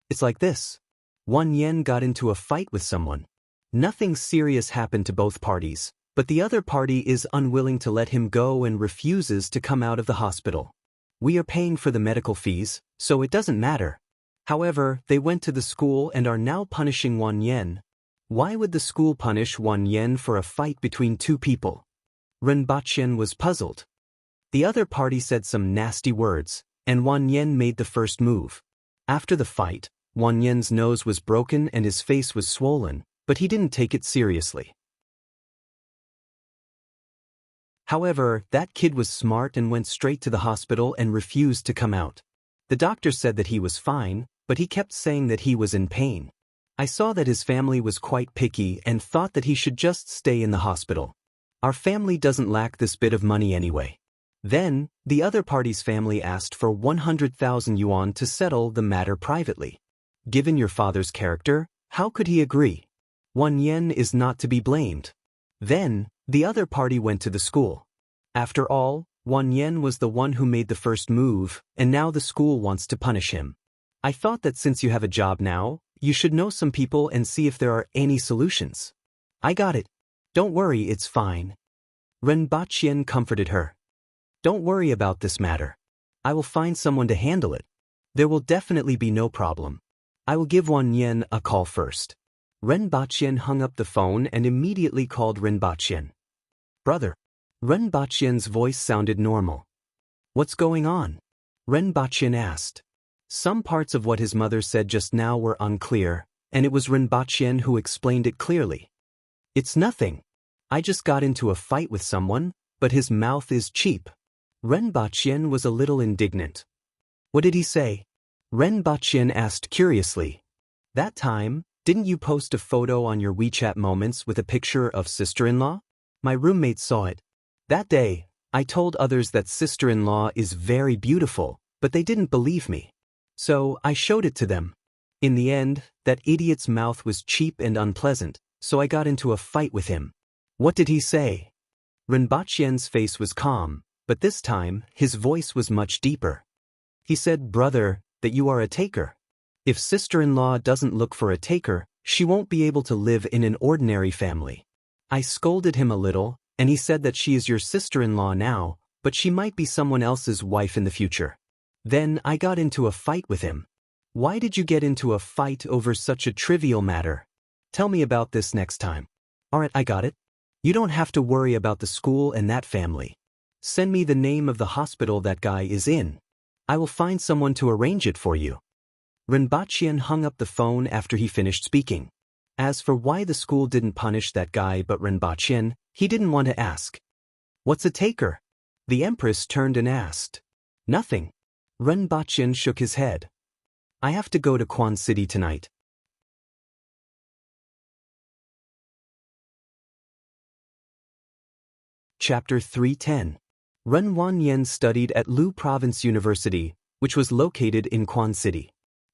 "It's like this. Wan Yen got into a fight with someone. Nothing serious happened to both parties, but the other party is unwilling to let him go and refuses to come out of the hospital. We are paying for the medical fees, so it doesn't matter. However, they went to the school and are now punishing Wan Yen. Why would the school punish Wan Yen for a fight between two people?" Rinpoche was puzzled. The other party said some nasty words, and Wan Yen made the first move. After the fight, Wan Yen's nose was broken and his face was swollen, but he didn't take it seriously. However, that kid was smart and went straight to the hospital and refused to come out. The doctor said that he was fine, but he kept saying that he was in pain. I saw that his family was quite picky and thought that he should just stay in the hospital. Our family doesn't lack this bit of money anyway. Then, the other party's family asked for 100,000 yuan to settle the matter privately. Given your father's character, how could he agree? Wan Yen is not to be blamed. Then, the other party went to the school. After all, Wan Yen was the one who made the first move, and now the school wants to punish him. I thought that since you have a job now, you should know some people and see if there are any solutions. I got it. Don't worry, it's fine. Rinpoche comforted her. Don't worry about this matter. I will find someone to handle it. There will definitely be no problem. I will give Wan Yen a call first. Rinpoche hung up the phone and immediately called Rinpoche. Brother. Rinpoche's voice sounded normal. What's going on? Rinpoche asked. Some parts of what his mother said just now were unclear, and it was Rinpoche who explained it clearly. It's nothing. I just got into a fight with someone, but his mouth is cheap. Rinpoche was a little indignant. What did he say? Rinpoche asked curiously. That time, didn't you post a photo on your WeChat moments with a picture of sister-in-law? My roommate saw it. That day, I told others that sister-in-law is very beautiful, but they didn't believe me. So I showed it to them. In the end, that idiot's mouth was cheap and unpleasant, so I got into a fight with him. What did he say? Rinpoche's face was calm, but this time, his voice was much deeper. He said, "Brother, that you are a taker. If sister-in-law doesn't look for a taker, she won't be able to live in an ordinary family." I scolded him a little, and he said that she is your sister-in-law now, but she might be someone else's wife in the future. Then I got into a fight with him. Why did you get into a fight over such a trivial matter? Tell me about this next time. Alright, I got it. You don't have to worry about the school and that family. Send me the name of the hospital that guy is in. I will find someone to arrange it for you. Rinpoche hung up the phone after he finished speaking. As for why the school didn't punish that guy but Rinpoche, he didn't want to ask. What's a taker? The Empress turned and asked. Nothing. Rinpoche shook his head. I have to go to Quan City tonight. Chapter 310. Wan Yen studied at Lu Province University, which was located in Quan City.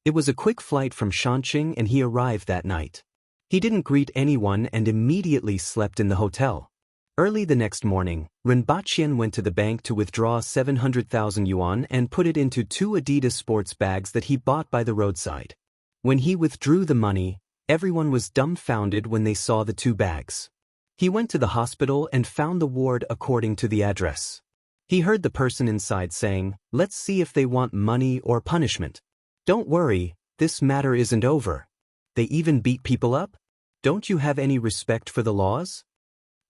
It was a quick flight from Shanqing and he arrived that night. He didn't greet anyone and immediately slept in the hotel. Early the next morning, Rinpoche went to the bank to withdraw 700,000 yuan and put it into 2 Adidas sports bags that he bought by the roadside. When he withdrew the money, everyone was dumbfounded when they saw the 2 bags. He went to the hospital and found the ward according to the address. He heard the person inside saying, "Let's see if they want money or punishment." "Don't worry, this matter isn't over. They even beat people up? Don't you have any respect for the laws?"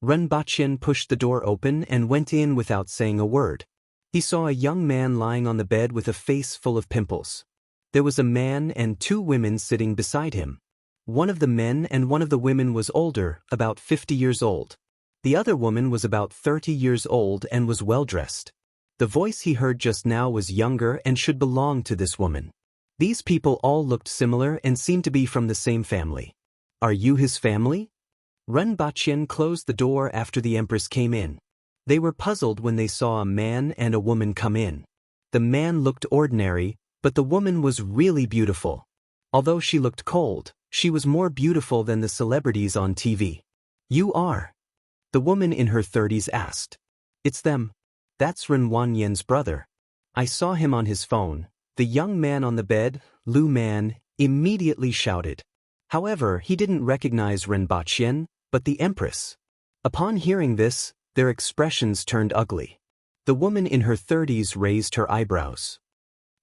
Rinpoche pushed the door open and went in without saying a word. He saw a young man lying on the bed with a face full of pimples. There was a man and 2 women sitting beside him. One of the men and one of the women was older, about 50 years old. The other woman was about 30 years old and was well-dressed. The voice he heard just now was younger and should belong to this woman. These people all looked similar and seemed to be from the same family. Are you his family? Ren Baqian closed the door after the empress came in. They were puzzled when they saw a man and a woman come in. The man looked ordinary, but the woman was really beautiful. Although she looked cold, she was more beautiful than the celebrities on TV. You are? The woman in her 30s asked. It's them. That's Ren Wanyan's brother. I saw him on his phone. The young man on the bed, Lu Man, immediately shouted. However, he didn't recognize Ren Baqian, but the empress. Upon hearing this, their expressions turned ugly. The woman in her 30s raised her eyebrows.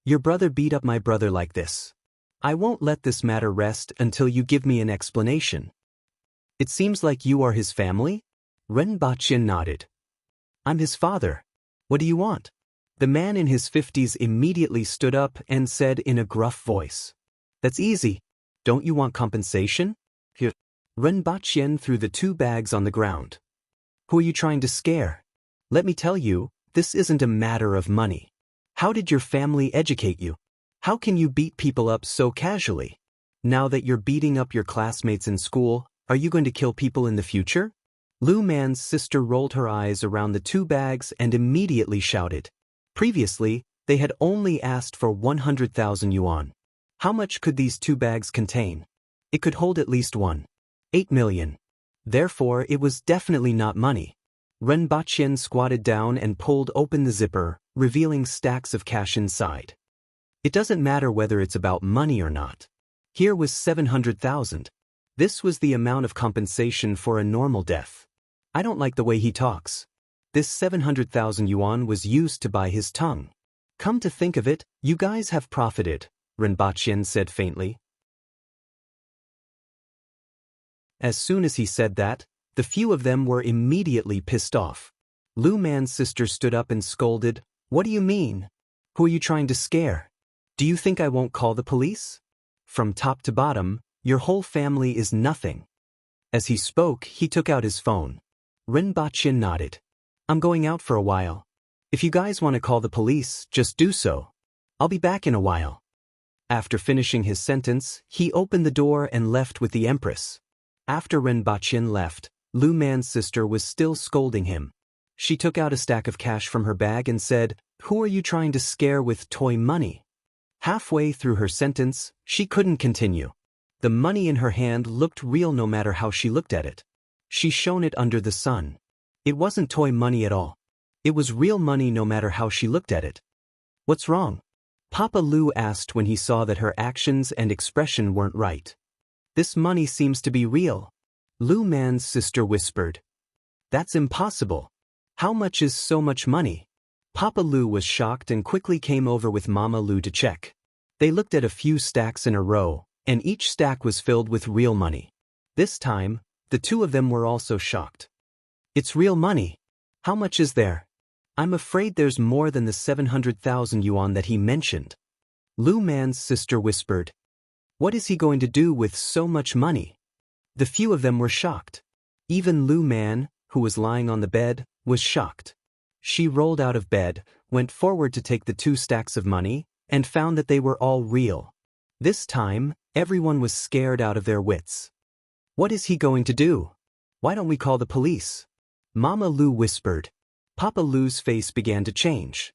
Your brother beat up my brother like this. I won't let this matter rest until you give me an explanation. It seems like you are his family? Ren Baqian nodded. I'm his father. What do you want? The man in his 50s immediately stood up and said in a gruff voice. That's easy. Don't you want compensation? Here. Ren Baqian threw the 2 bags on the ground. Who are you trying to scare? Let me tell you, this isn't a matter of money. How did your family educate you? How can you beat people up so casually? Now that you're beating up your classmates in school, are you going to kill people in the future? Lu Man's sister rolled her eyes around the 2 bags and immediately shouted. Previously, they had only asked for 100,000 yuan. How much could these 2 bags contain? It could hold at least 8 million. Therefore, it was definitely not money. Ren Baqian squatted down and pulled open the zipper, revealing stacks of cash inside. It doesn't matter whether it's about money or not. Here was 700,000. This was the amount of compensation for a normal death. I don't like the way he talks. This 700,000 yuan was used to buy his tongue. Come to think of it, you guys have profited, Ren Baqian said faintly. As soon as he said that, the few of them were immediately pissed off. Lu Man's sister stood up and scolded, What do you mean? Who are you trying to scare? Do you think I won't call the police? From top to bottom, your whole family is nothing. As he spoke, he took out his phone. Ren Baqian nodded. I'm going out for a while. If you guys want to call the police, just do so. I'll be back in a while. After finishing his sentence, he opened the door and left with the empress. After Ren Baqian left, Lu Man's sister was still scolding him. She took out a stack of cash from her bag and said, Who are you trying to scare with toy money? Halfway through her sentence, she couldn't continue. The money in her hand looked real no matter how she looked at it. She shone it under the sun. It wasn't toy money at all. It was real money no matter how she looked at it. What's wrong? Papa Lu asked when he saw that her actions and expression weren't right. This money seems to be real. Lu Man's sister whispered. That's impossible. How much is so much money? Papa Lu was shocked and quickly came over with Mama Lu to check. They looked at a few stacks in a row, and each stack was filled with real money. This time, the 2 of them were also shocked. It's real money. How much is there? I'm afraid there's more than the 700,000 yuan that he mentioned. Lu Man's sister whispered. What is he going to do with so much money? The few of them were shocked. Even Lu Man, who was lying on the bed, was shocked. She rolled out of bed, went forward to take the 2 stacks of money, and found that they were all real. This time, everyone was scared out of their wits. What is he going to do? Why don't we call the police? Mama Lu whispered. Papa Lu's face began to change.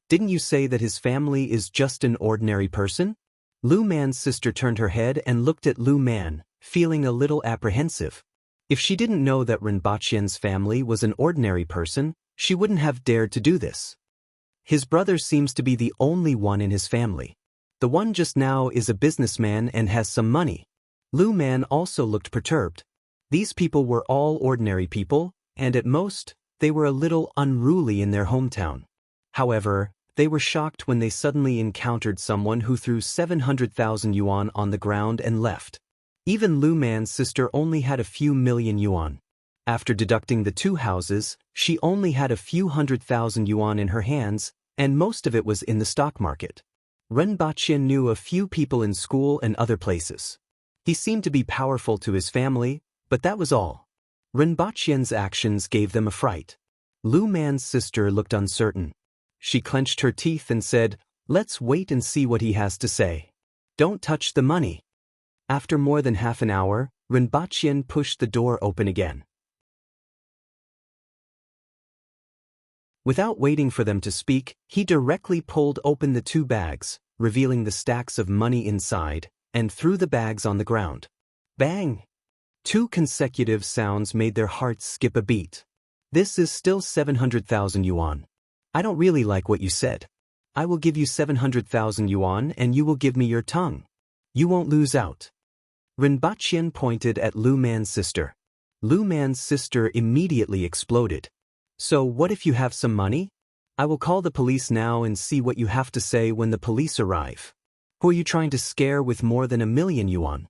Didn't you say that his family is just an ordinary person? Lu Man's sister turned her head and looked at Lu Man, feeling a little apprehensive. If she didn't know that Ren Baqian's family was an ordinary person, she wouldn't have dared to do this. His brother seems to be the only one in his family. The one just now is a businessman and has some money. Lu Man also looked perturbed. These people were all ordinary people, and at most, they were a little unruly in their hometown. However, they were shocked when they suddenly encountered someone who threw 700,000 yuan on the ground and left. Even Lu Man's sister only had a few million yuan. After deducting the 2 houses, she only had a few 100,000 yuan in her hands, and most of it was in the stock market. Ren Baqian knew a few people in school and other places. He seemed to be powerful to his family, but that was all. Ren Baqian's actions gave them a fright. Lu Man's sister looked uncertain. She clenched her teeth and said, Let's wait and see what he has to say. Don't touch the money. After more than half an hour, Rinpoche pushed the door open again. Without waiting for them to speak, he directly pulled open the two bags, revealing the stacks of money inside, and threw the bags on the ground. Bang! Two consecutive sounds made their hearts skip a beat. This is still 700,000 yuan. I don't really like what you said. I will give you 700,000 yuan and you will give me your tongue. You won't lose out. Rinpoche pointed at Lu Man's sister. Lu Man's sister immediately exploded. So what if you have some money? I will call the police now and see what you have to say when the police arrive. Who are you trying to scare with more than 1,000,000 yuan?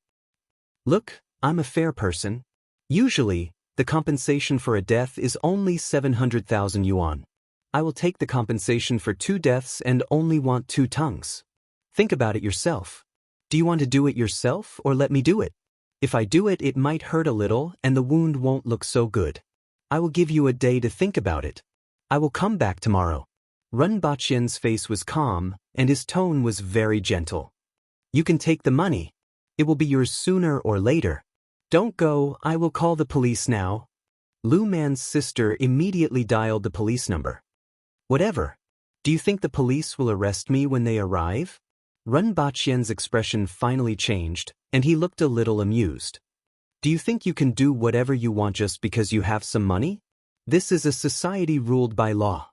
Look, I'm a fair person. Usually, the compensation for a death is only 700,000 yuan. I will take the compensation for 2 deaths and only want 2 tongues. Think about it yourself. Do you want to do it yourself or let me do it? If I do it, it might hurt a little and the wound won't look so good. I will give you a day to think about it. I will come back tomorrow. Rinpoche's face was calm, and his tone was very gentle. You can take the money. It will be yours sooner or later. Don't go, I will call the police now. Lu Man's sister immediately dialed the police number. Whatever. Do you think the police will arrest me when they arrive? Rinpoche's expression finally changed, and he looked a little amused. Do you think you can do whatever you want just because you have some money? This is a society ruled by law.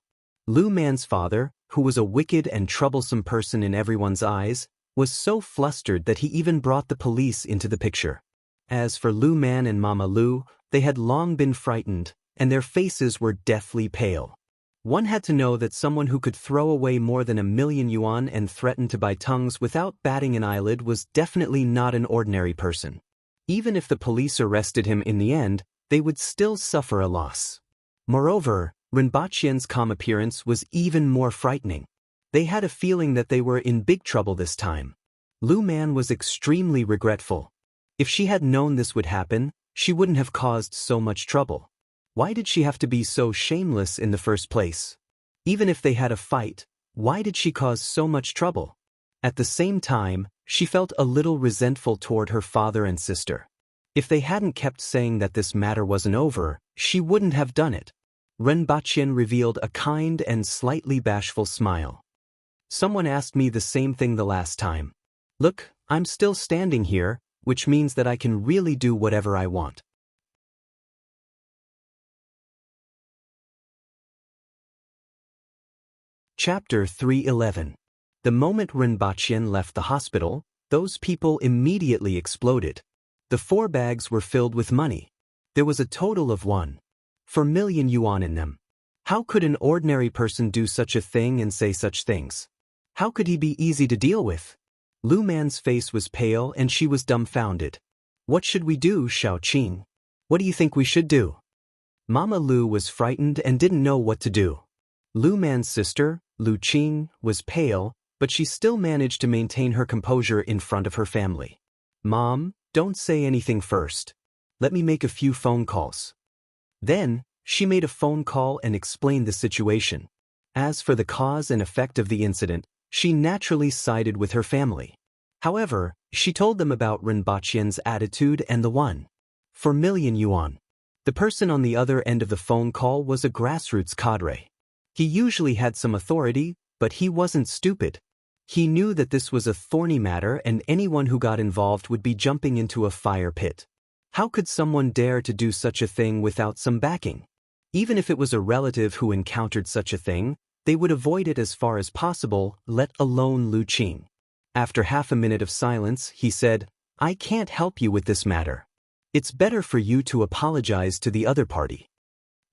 Lu Man's father, who was a wicked and troublesome person in everyone's eyes, was so flustered that he even brought the police into the picture. As for Lu Man and Mama Lu, they had long been frightened, and their faces were deathly pale. One had to know that someone who could throw away more than 1,000,000 yuan and threaten to buy tongues without batting an eyelid was definitely not an ordinary person. Even if the police arrested him in the end, they would still suffer a loss. Moreover, Rinpoche's calm appearance was even more frightening. They had a feeling that they were in big trouble this time. Lu Man was extremely regretful. If she had known this would happen, she wouldn't have caused so much trouble. Why did she have to be so shameless in the first place? Even if they had a fight, why did she cause so much trouble? At the same time, she felt a little resentful toward her father and sister. If they hadn't kept saying that this matter wasn't over, she wouldn't have done it. Rinpoche revealed a kind and slightly bashful smile. Someone asked me the same thing the last time. Look, I'm still standing here, which means that I can really do whatever I want. Chapter 311. The moment Rinpoche left the hospital, those people immediately exploded. The 4 bags were filled with money. There was a total of 1.4 million yuan in them. How could an ordinary person do such a thing and say such things? How could he be easy to deal with? Lu Man's face was pale and she was dumbfounded. What should we do, Xiaoqing? What do you think we should do? Mama Lu was frightened and didn't know what to do. Lu Man's sister, Lu Qing, was pale, but she still managed to maintain her composure in front of her family. Mom, don't say anything first. Let me make a few phone calls. Then, she made a phone call and explained the situation. As for the cause and effect of the incident, she naturally sided with her family. However, she told them about Rinpoche's attitude and the 1.4 million yuan. The person on the other end of the phone call was a grassroots cadre. He usually had some authority, but he wasn't stupid. He knew that this was a thorny matter and anyone who got involved would be jumping into a fire pit. How could someone dare to do such a thing without some backing? Even if it was a relative who encountered such a thing, they would avoid it as far as possible, let alone Lu Qing. After half a minute of silence, he said, I can't help you with this matter. It's better for you to apologize to the other party.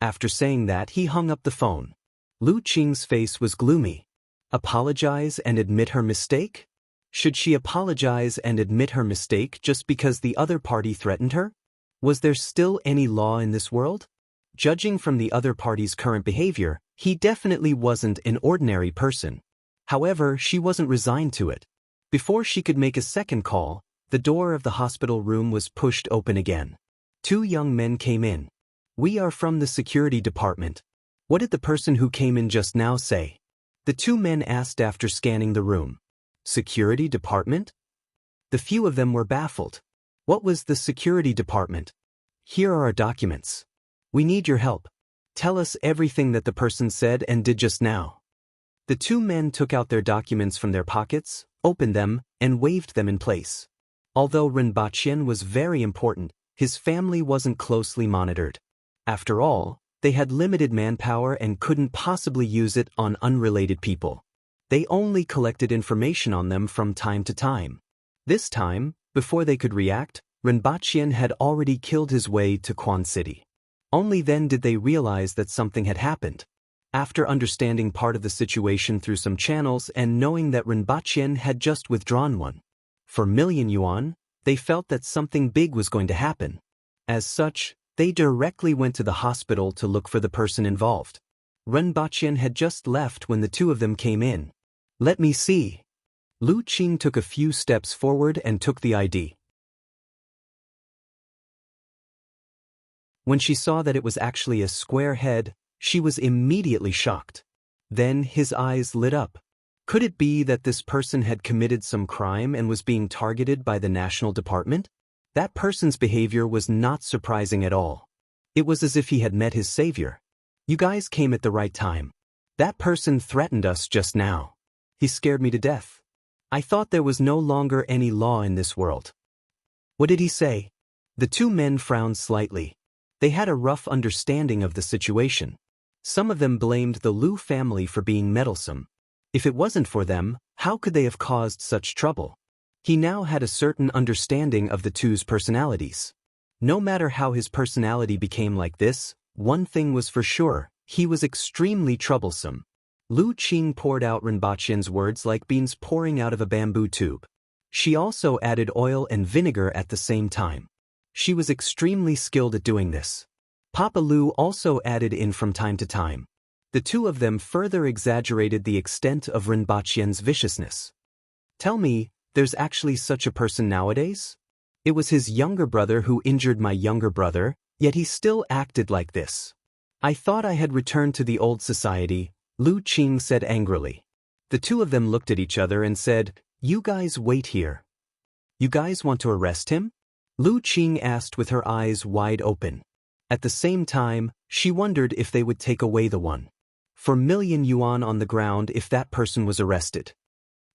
After saying that, he hung up the phone. Lu Qing's face was gloomy. Apologize and admit her mistake? Should she apologize and admit her mistake just because the other party threatened her? Was there still any law in this world? Judging from the other party's current behavior, he definitely wasn't an ordinary person. However, she wasn't resigned to it. Before she could make a second call, the door of the hospital room was pushed open again. 2 young men came in. We are from the security department. What did the person who came in just now say? The 2 men asked after scanning the room. Security department? The few of them were baffled. What was the security department? Here are our documents. We need your help. Tell us everything that the person said and did just now. The two men took out their documents from their pockets, opened them, and waved them in place. Although Rinpoche was very important, his family wasn't closely monitored. After all, they had limited manpower and couldn't possibly use it on unrelated people. They only collected information on them from time to time. This time, before they could react, Rinpoche had already killed his way to Quan City. Only then did they realize that something had happened. After understanding part of the situation through some channels and knowing that Rinpoche had just withdrawn for million yuan, they felt that something big was going to happen. As such, they directly went to the hospital to look for the person involved. Rinpoche had just left when the two of them came in. Let me see. Lu Qing took a few steps forward and took the ID. When she saw that it was actually a square head, she was immediately shocked. Then his eyes lit up. Could it be that this person had committed some crime and was being targeted by the National Department? That person's behavior was not surprising at all. It was as if he had met his savior. You guys came at the right time. That person threatened us just now. He scared me to death. I thought there was no longer any law in this world. What did he say? The two men frowned slightly. They had a rough understanding of the situation. Some of them blamed the Lu family for being meddlesome. If it wasn't for them, how could they have caused such trouble? He now had a certain understanding of the two's personalities. No matter how his personality became like this, one thing was for sure, he was extremely troublesome. Lu Qing poured out Rinpoche's words like beans pouring out of a bamboo tube. She also added oil and vinegar at the same time. She was extremely skilled at doing this. Papa Lu also added in from time to time. The two of them further exaggerated the extent of Rinpoche's viciousness. Tell me, there's actually such a person nowadays? It was his younger brother who injured my younger brother, yet he still acted like this. I thought I had returned to the old society, Lu Qing said angrily. The two of them looked at each other and said, You guys wait here. You guys want to arrest him? Lu Qing asked with her eyes wide open. At the same time, she wondered if they would take away the 4 million yuan on the ground if that person was arrested.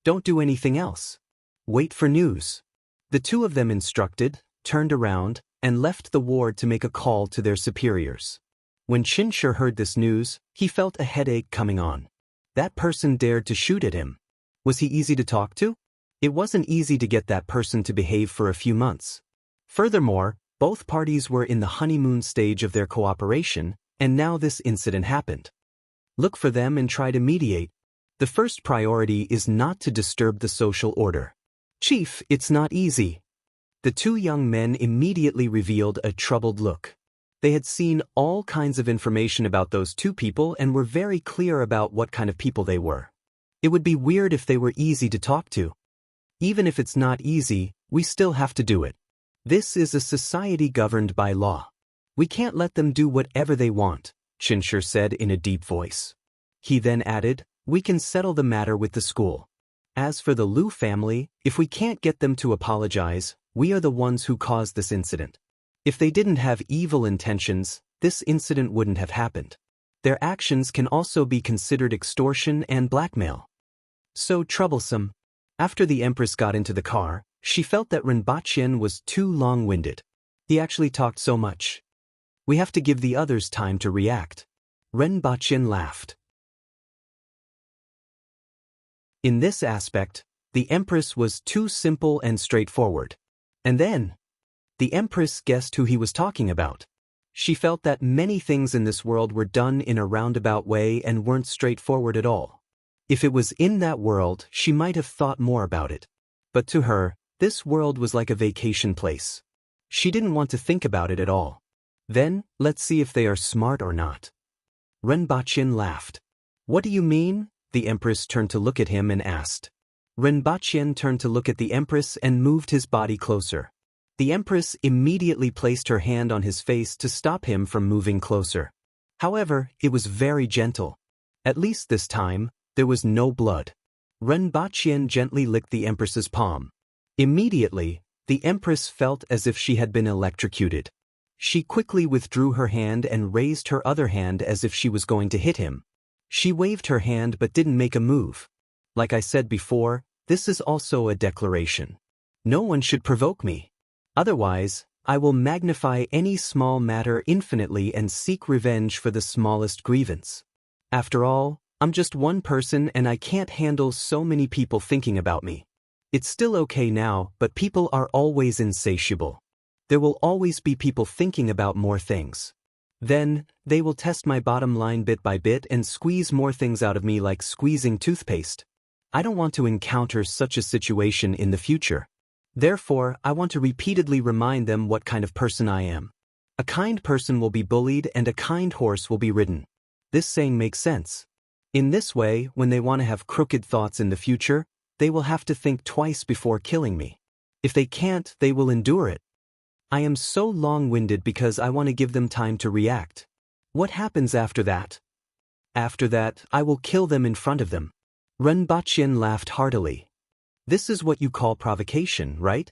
Don't do anything else. Wait for news. The two of them instructed, turned around, and left the ward to make a call to their superiors. When Qinsher heard this news, he felt a headache coming on. That person dared to shoot at him. Was he easy to talk to? It wasn't easy to get that person to behave for a few months. Furthermore, both parties were in the honeymoon stage of their cooperation, and now this incident happened. Look for them and try to mediate. The first priority is not to disturb the social order. Chief, it's not easy. The two young men immediately revealed a troubled look. They had seen all kinds of information about those two people and were very clear about what kind of people they were. It would be weird if they were easy to talk to. Even if it's not easy, we still have to do it. This is a society governed by law. We can't let them do whatever they want, Qinsher said in a deep voice. He then added, We can settle the matter with the school. As for the Lu family, if we can't get them to apologize, we are the ones who caused this incident. If they didn't have evil intentions, this incident wouldn't have happened. Their actions can also be considered extortion and blackmail. So troublesome. After the Empress got into the car, she felt that Rinpoche was too long-winded. He actually talked so much. We have to give the others time to react. Rinpoche laughed. In this aspect, the Empress was too simple and straightforward. And then, the Empress guessed who he was talking about. She felt that many things in this world were done in a roundabout way and weren't straightforward at all. If it was in that world, she might have thought more about it. But to her, this world was like a vacation place. She didn't want to think about it at all. Then, let's see if they are smart or not. Rinpoche laughed. What do you mean? The Empress turned to look at him and asked. Rinpoche turned to look at the Empress and moved his body closer. The Empress immediately placed her hand on his face to stop him from moving closer. However, it was very gentle. At least this time, there was no blood. Rinpoche gently licked the Empress's palm. Immediately, The Empress felt as if she had been electrocuted. She quickly withdrew her hand and raised her other hand as if she was going to hit him. She waved her hand but didn't make a move. Like I said before, this is also a declaration. No one should provoke me. Otherwise, I will magnify any small matter infinitely and seek revenge for the smallest grievance. After all, I'm just one person and I can't handle so many people thinking about me. It's still okay now, but people are always insatiable. There will always be people thinking about more things. Then, they will test my bottom line bit by bit and squeeze more things out of me like squeezing toothpaste. I don't want to encounter such a situation in the future. Therefore, I want to repeatedly remind them what kind of person I am. A kind person will be bullied and a kind horse will be ridden. This saying makes sense. In this way, when they want to have crooked thoughts in the future, they will have to think twice before killing me. If they can't, they will endure it. I am so long-winded because I want to give them time to react. What happens after that? After that, I will kill them in front of them. Renbaqian laughed heartily. This is what you call provocation, right?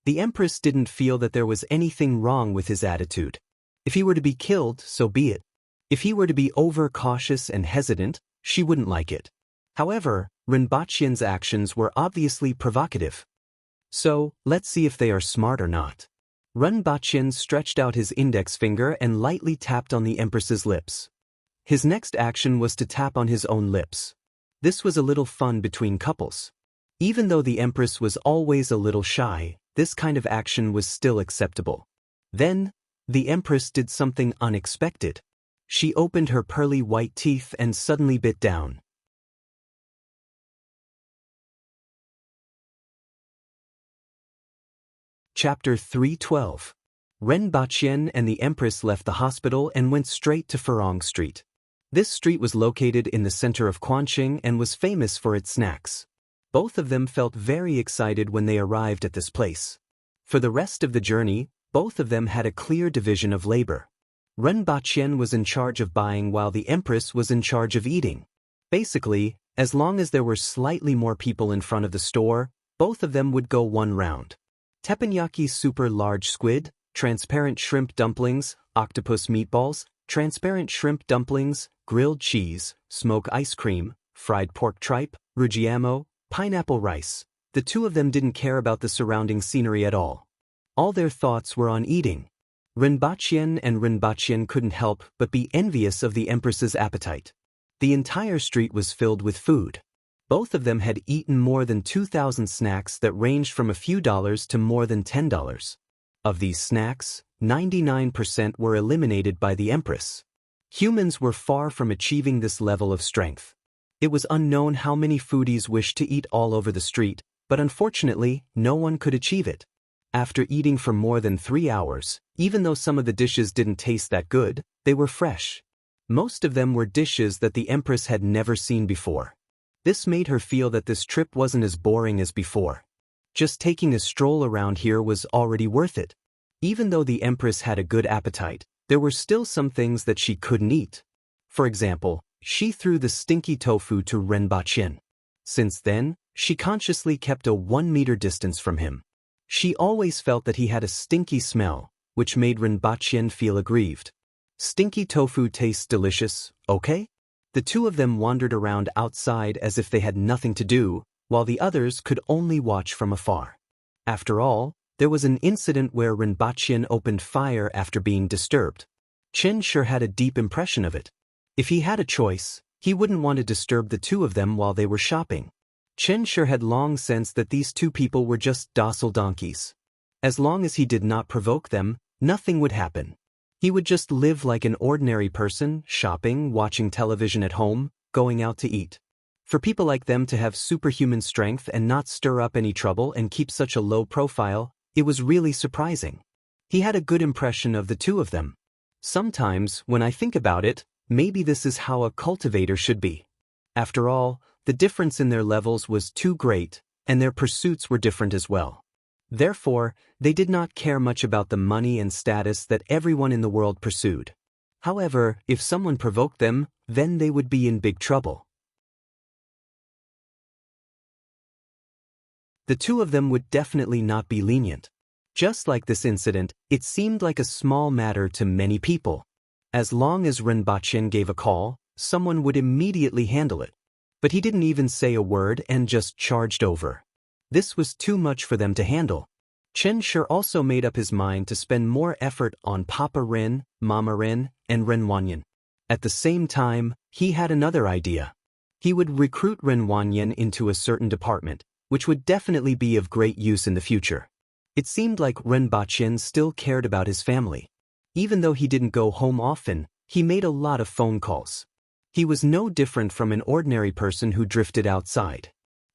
The Empress didn't feel that there was anything wrong with his attitude. If he were to be killed, so be it. If he were to be over-cautious and hesitant, she wouldn't like it. However, Renbaqian's actions were obviously provocative. So, let's see if they are smart or not. Renbaqian stretched out his index finger and lightly tapped on the Empress's lips. His next action was to tap on his own lips. This was a little fun between couples. Even though the Empress was always a little shy, this kind of action was still acceptable. Then, the Empress did something unexpected. She opened her pearly white teeth and suddenly bit down. Chapter 312. Renbaqian and the Empress left the hospital and went straight to Furong Street. This street was located in the center of Quanqing and was famous for its snacks. Both of them felt very excited when they arrived at this place. For the rest of the journey, both of them had a clear division of labor. Renbaqian was in charge of buying while the Empress was in charge of eating. Basically, as long as there were slightly more people in front of the store, both of them would go one round. Teppanyaki super large squid, transparent shrimp dumplings, octopus meatballs, transparent shrimp dumplings, grilled cheese, smoke ice cream, fried pork tripe, rujiamo, pineapple rice. The two of them didn't care about the surrounding scenery at all. All their thoughts were on eating. Renbaqian couldn't help but be envious of the Empress's appetite. The entire street was filled with food. Both of them had eaten more than 2,000 snacks that ranged from a few dollars to more than $10. Of these snacks, 99% were eliminated by the Empress. Humans were far from achieving this level of strength. It was unknown how many foodies wished to eat all over the street, but unfortunately, no one could achieve it. After eating for more than 3 hours, even though some of the dishes didn't taste that good, they were fresh. Most of them were dishes that the Empress had never seen before. This made her feel that this trip wasn't as boring as before. Just taking a stroll around here was already worth it. Even though the Empress had a good appetite, there were still some things that she couldn't eat. For example, she threw the stinky tofu to Renbaqian. Since then, she consciously kept a 1-meter distance from him. She always felt that he had a stinky smell, which made Renbaqian feel aggrieved. Stinky tofu tastes delicious, okay? The two of them wandered around outside as if they had nothing to do, while the others could only watch from afar. After all, there was an incident where Renbaqian opened fire after being disturbed. Chen sure had a deep impression of it. If he had a choice, he wouldn't want to disturb the two of them while they were shopping. Chen sure had long sensed that these two people were just docile donkeys. As long as he did not provoke them, nothing would happen. He would just live like an ordinary person, shopping, watching television at home, going out to eat. For people like them to have superhuman strength and not stir up any trouble and keep such a low profile, it was really surprising. He had a good impression of the two of them. Sometimes, when I think about it, maybe this is how a cultivator should be. After all, the difference in their levels was too great, and their pursuits were different as well. Therefore, they did not care much about the money and status that everyone in the world pursued. However, if someone provoked them, then they would be in big trouble. The two of them would definitely not be lenient. Just like this incident, it seemed like a small matter to many people. As long as Renbachien gave a call, someone would immediately handle it. But he didn't even say a word and just charged over. This was too much for them to handle. Chen Shi also made up his mind to spend more effort on Papa Ren, Mama Ren, and Ren Wanyan. At the same time, he had another idea. He would recruit Ren Wanyan into a certain department, which would definitely be of great use in the future. It seemed like Renbachien still cared about his family. Even though he didn't go home often, he made a lot of phone calls. He was no different from an ordinary person who drifted outside.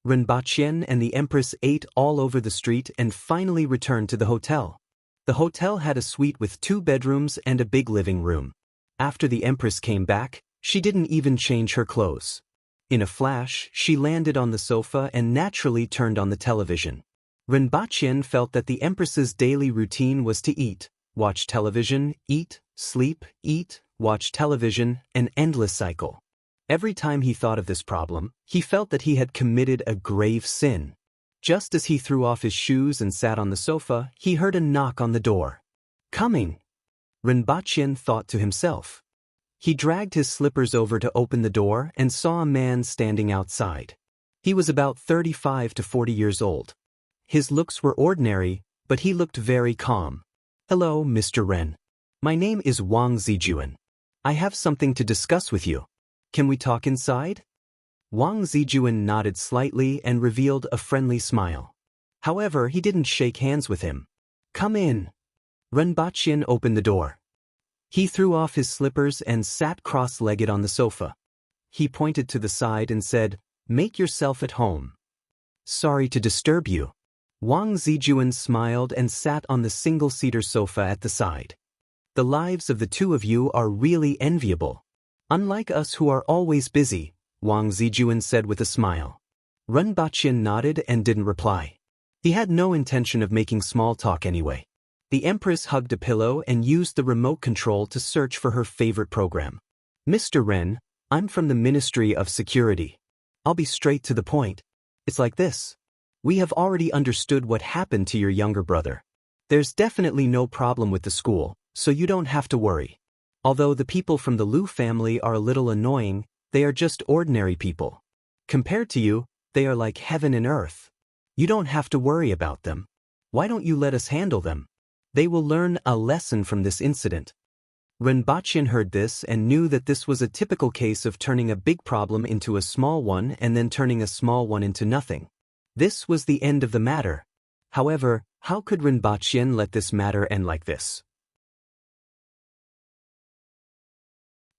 Renbachien and the Empress ate all over the street and finally returned to the hotel. The hotel had a suite with 2 bedrooms and a big living room. After the Empress came back, she didn't even change her clothes. In a flash, she landed on the sofa and naturally turned on the television. Renbachien felt that the Empress's daily routine was to eat, watch television, eat, sleep, eat, watch television, an endless cycle. Every time he thought of this problem, he felt that he had committed a grave sin. Just as he threw off his shoes and sat on the sofa, he heard a knock on the door. Coming! Renbachien thought to himself. He dragged his slippers over to open the door and saw a man standing outside. He was about 35 to 40 years old. His looks were ordinary, but he looked very calm. Hello, Mr. Ren. My name is Wang Zijuan. I have something to discuss with you. Can we talk inside? Wang Zijuan nodded slightly and revealed a friendly smile. However, he didn't shake hands with him. Come in. Renbachien opened the door. He threw off his slippers and sat cross-legged on the sofa. He pointed to the side and said, Make yourself at home. Sorry to disturb you. Wang Zijuan smiled and sat on the single-seater sofa at the side. The lives of the two of you are really enviable. Unlike us who are always busy, Wang Zijuan said with a smile. Renbachien nodded and didn't reply. He had no intention of making small talk anyway. The Empress hugged a pillow and used the remote control to search for her favorite program. Mr. Ren, I'm from the Ministry of Security. I'll be straight to the point. It's like this. We have already understood what happened to your younger brother. There's definitely no problem with the school, so you don't have to worry. Although the people from the Liu family are a little annoying, they are just ordinary people. Compared to you, they are like heaven and earth. You don't have to worry about them. Why don't you let us handle them? They will learn a lesson from this incident. Renbachien heard this and knew that this was a typical case of turning a big problem into a small one and then turning a small one into nothing. This was the end of the matter. However, how could Renbachien let this matter end like this?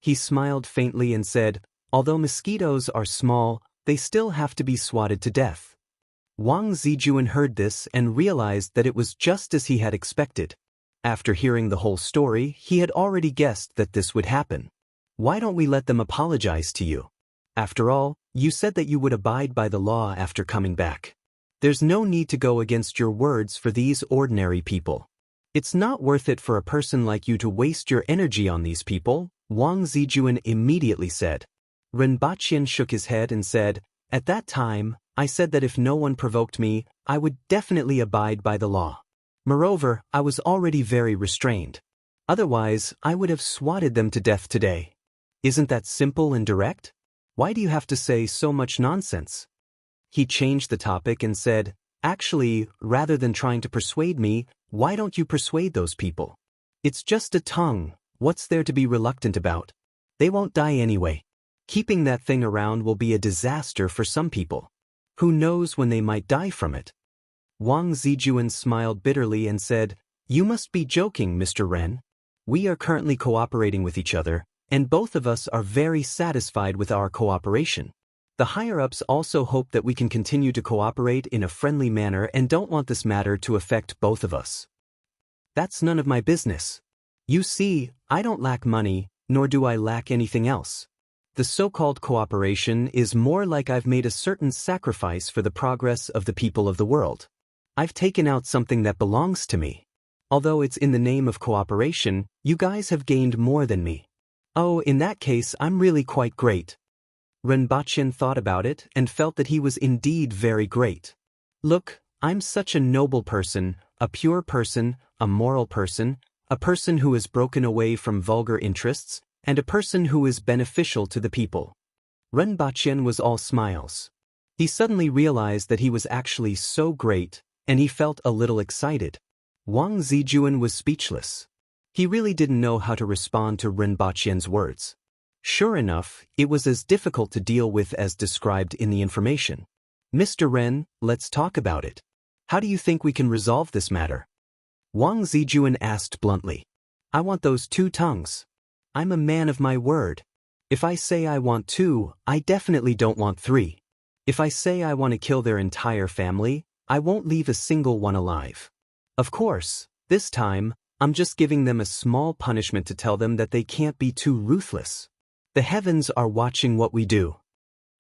He smiled faintly and said, Although mosquitoes are small, they still have to be swatted to death. Wang Zijuan heard this and realized that it was just as he had expected. After hearing the whole story, he had already guessed that this would happen. Why don't we let them apologize to you? After all, you said that you would abide by the law after coming back. There's no need to go against your words for these ordinary people. It's not worth it for a person like you to waste your energy on these people, Wang Zijuan immediately said. Renbachien shook his head and said, At that time, I said that if no one provoked me, I would definitely abide by the law. Moreover, I was already very restrained. Otherwise, I would have swatted them to death today. Isn't that simple and direct? Why do you have to say so much nonsense? He changed the topic and said, Actually, rather than trying to persuade me, why don't you persuade those people? It's just a tongue. What's there to be reluctant about? They won't die anyway. Keeping that thing around will be a disaster for some people. Who knows when they might die from it? Wang Zijuan smiled bitterly and said, You must be joking, Mr. Ren. We are currently cooperating with each other, and both of us are very satisfied with our cooperation. The higher-ups also hope that we can continue to cooperate in a friendly manner and don't want this matter to affect both of us. That's none of my business. You see, I don't lack money, nor do I lack anything else. The so-called cooperation is more like I've made a certain sacrifice for the progress of the people of the world. I've taken out something that belongs to me. Although it's in the name of cooperation, you guys have gained more than me. Oh, in that case, I'm really quite great. Renbachien thought about it and felt that he was indeed very great. Look, I'm such a noble person, a pure person, a moral person, a person who is broken away from vulgar interests, and a person who is beneficial to the people. Ren Baqien was all smiles. He suddenly realized that he was actually so great, and he felt a little excited. Wang Zijuan was speechless. He really didn't know how to respond to Ren Baqian's words. Sure enough, it was as difficult to deal with as described in the information. Mr. Ren, let's talk about it. How do you think we can resolve this matter? Wang Zijuan asked bluntly. I want those 2 tongues. I'm a man of my word. If I say I want 2, I definitely don't want 3. If I say I want to kill their entire family, I won't leave a single one alive. Of course, this time, I'm just giving them a small punishment to tell them that they can't be too ruthless. The heavens are watching what we do.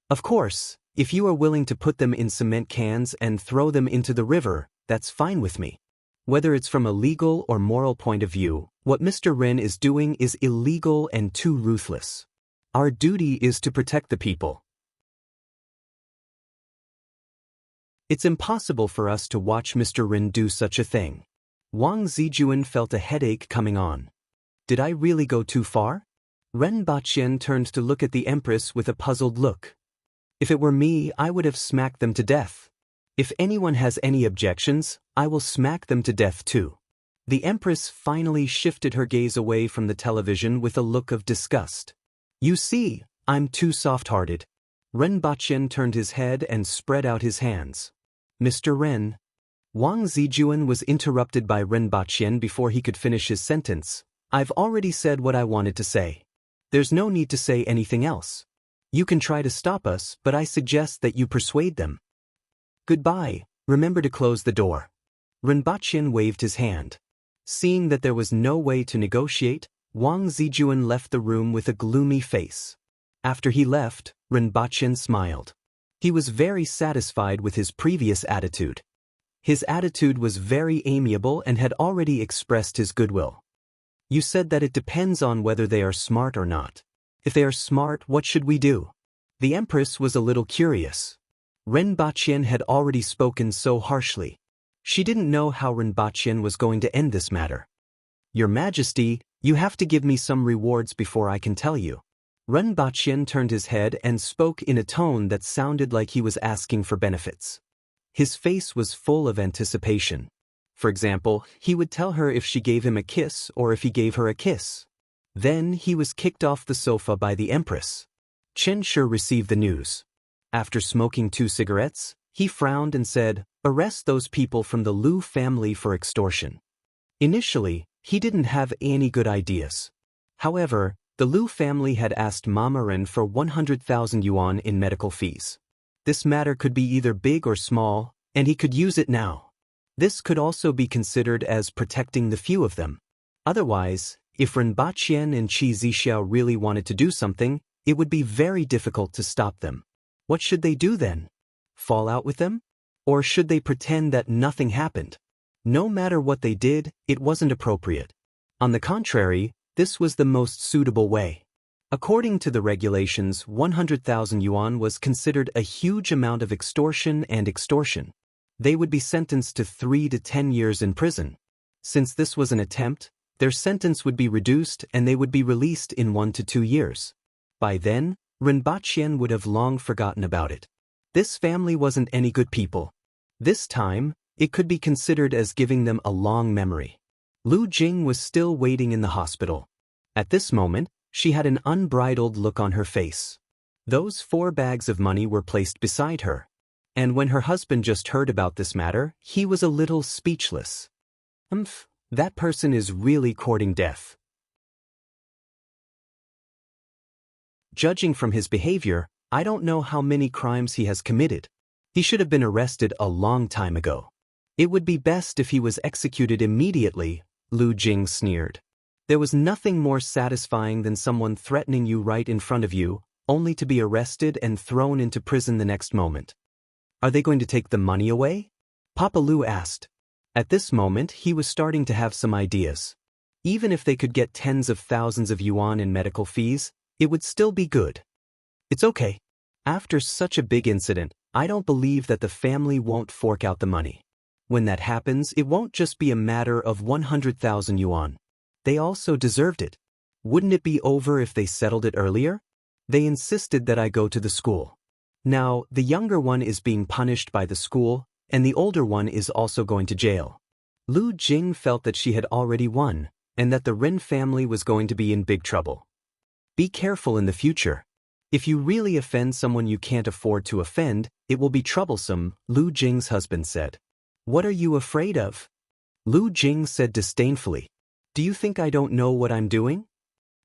Of course, if you are willing to put them in cement cans and throw them into the river, that's fine with me. Whether it's from a legal or moral point of view, what Mr. Ren is doing is illegal and too ruthless. Our duty is to protect the people. It's impossible for us to watch Mr. Ren do such a thing. Wang Zijuan felt a headache coming on. Did I really go too far? Ren Baqien turned to look at the Empress with a puzzled look. If it were me, I would have smacked them to death. If anyone has any objections, I will smack them to death too. The Empress finally shifted her gaze away from the television with a look of disgust. You see, I'm too soft-hearted. Ren Baqien turned his head and spread out his hands. Mr. Ren. Wang Zijuan was interrupted by Ren Baqien before he could finish his sentence. I've already said what I wanted to say. There's no need to say anything else. You can try to stop us, but I suggest that you persuade them. Goodbye, remember to close the door. Ren Baqien waved his hand. Seeing that there was no way to negotiate, Wang Zijuan left the room with a gloomy face. After he left, Ren Baqien smiled. He was very satisfied with his previous attitude. His attitude was very amiable and had already expressed his goodwill. You said that it depends on whether they are smart or not. If they are smart, what should we do? The Empress was a little curious. Ren Baqien had already spoken so harshly. She didn't know how Ren Baqien was going to end this matter. Your Majesty, you have to give me some rewards before I can tell you. Ren Baqien turned his head and spoke in a tone that sounded like he was asking for benefits. His face was full of anticipation. For example, he would tell her if she gave him a kiss or if he gave her a kiss. Then he was kicked off the sofa by the Empress. Chen Shi received the news. After smoking 2 cigarettes, he frowned and said, "Arrest those people from the Liu family for extortion." Initially, he didn't have any good ideas. However, the Liu family had asked Mama Ren for 100,000 yuan in medical fees. This matter could be either big or small, and he could use it now. This could also be considered as protecting the few of them. Otherwise, if Ren Baqien and Qi Zixiao really wanted to do something, it would be very difficult to stop them. What should they do then? Fall out with them? Or should they pretend that nothing happened? No matter what they did, it wasn't appropriate. On the contrary, this was the most suitable way. According to the regulations, 100,000 yuan was considered a huge amount of extortion and extortion. They would be sentenced to 3 to 10 years in prison. Since this was an attempt, their sentence would be reduced and they would be released in 1 to 2 years. By then, Ren Baqien would have long forgotten about it. This family wasn't any good people. This time, it could be considered as giving them a long memory. Lu Jing was still waiting in the hospital. At this moment, she had an unbridled look on her face. Those 4 bags of money were placed beside her. And when her husband just heard about this matter, he was a little speechless. That person is really courting death. Judging from his behavior, I don't know how many crimes he has committed. He should have been arrested a long time ago. It would be best if he was executed immediately, Lu Jing sneered. There was nothing more satisfying than someone threatening you right in front of you, only to be arrested and thrown into prison the next moment. Are they going to take the money away? Papa Lu asked. At this moment, he was starting to have some ideas. Even if they could get tens of thousands of yuan in medical fees, it would still be good. It's okay. After such a big incident, I don't believe that the family won't fork out the money. When that happens, it won't just be a matter of 100,000 yuan. They also deserved it. Wouldn't it be over if they settled it earlier? They insisted that I go to the school. Now, the younger one is being punished by the school, and the older one is also going to jail. Lu Jing felt that she had already won, and that the Ren family was going to be in big trouble. Be careful in the future. If you really offend someone you can't afford to offend, it will be troublesome, Lu Jing's husband said. What are you afraid of? Lu Jing said disdainfully. Do you think I don't know what I'm doing?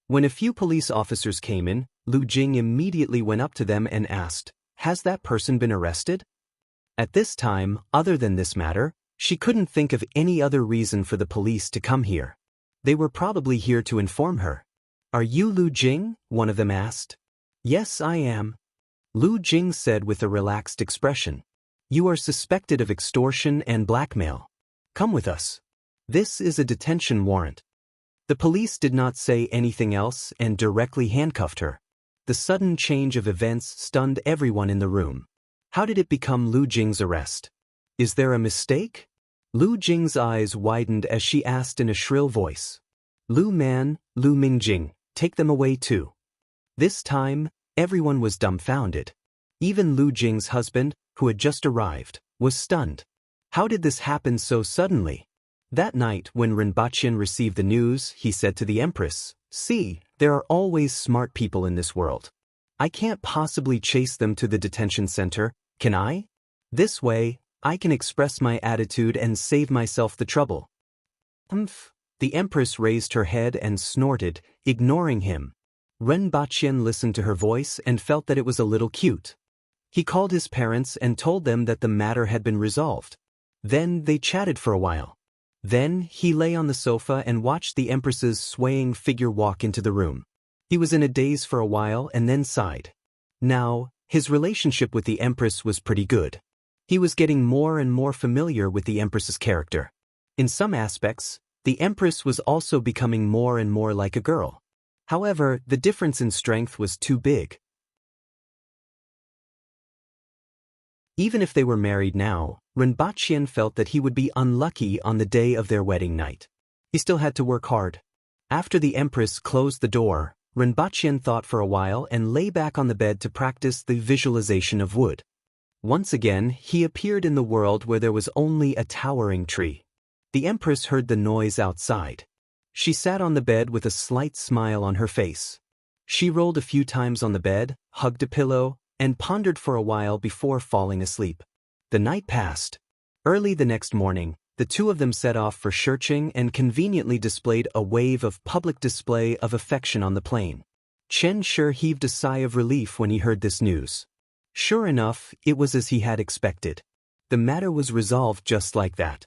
When a few police officers came in, Lu Jing immediately went up to them and asked, Has that person been arrested? At this time, other than this matter, she couldn't think of any other reason for the police to come here. They were probably here to inform her. Are you Lu Jing? One of them asked. Yes, I am. Lu Jing said with a relaxed expression. You are suspected of extortion and blackmail. Come with us. This is a detention warrant. The police did not say anything else and directly handcuffed her. The sudden change of events stunned everyone in the room. How did it become Lu Jing's arrest? Is there a mistake? Lu Jing's eyes widened as she asked in a shrill voice. Lu Man, Lu Mingjing, take them away too. This time, everyone was dumbfounded. Even Lu Jing's husband, who had just arrived, was stunned. How did this happen so suddenly? That night, when Rinpochen received the news, he said to the Empress, See, there are always smart people in this world. I can't possibly chase them to the detention center, can I? This way, I can express my attitude and save myself the trouble. Humph. The Empress raised her head and snorted, ignoring him. Rinpochen listened to her voice and felt that it was a little cute. He called his parents and told them that the matter had been resolved. Then they chatted for a while. Then he lay on the sofa and watched the Empress's swaying figure walk into the room. He was in a daze for a while and then sighed. Now, his relationship with the Empress was pretty good. He was getting more and more familiar with the Empress's character. In some aspects, the Empress was also becoming more and more like a girl. However, the difference in strength was too big. Even if they were married now, Rinpochen felt that he would be unlucky on the day of their wedding night. He still had to work hard. After the Empress closed the door, Rinpochen thought for a while and lay back on the bed to practice the visualization of wood. Once again, he appeared in the world where there was only a towering tree. The Empress heard the noise outside. She sat on the bed with a slight smile on her face. She rolled a few times on the bed, hugged a pillow, and pondered for a while before falling asleep. The night passed. Early the next morning, the two of them set off for Shurching and conveniently displayed a wave of public display of affection on the plain. Chen Shi heaved a sigh of relief when he heard this news. Sure enough, it was as he had expected. The matter was resolved just like that.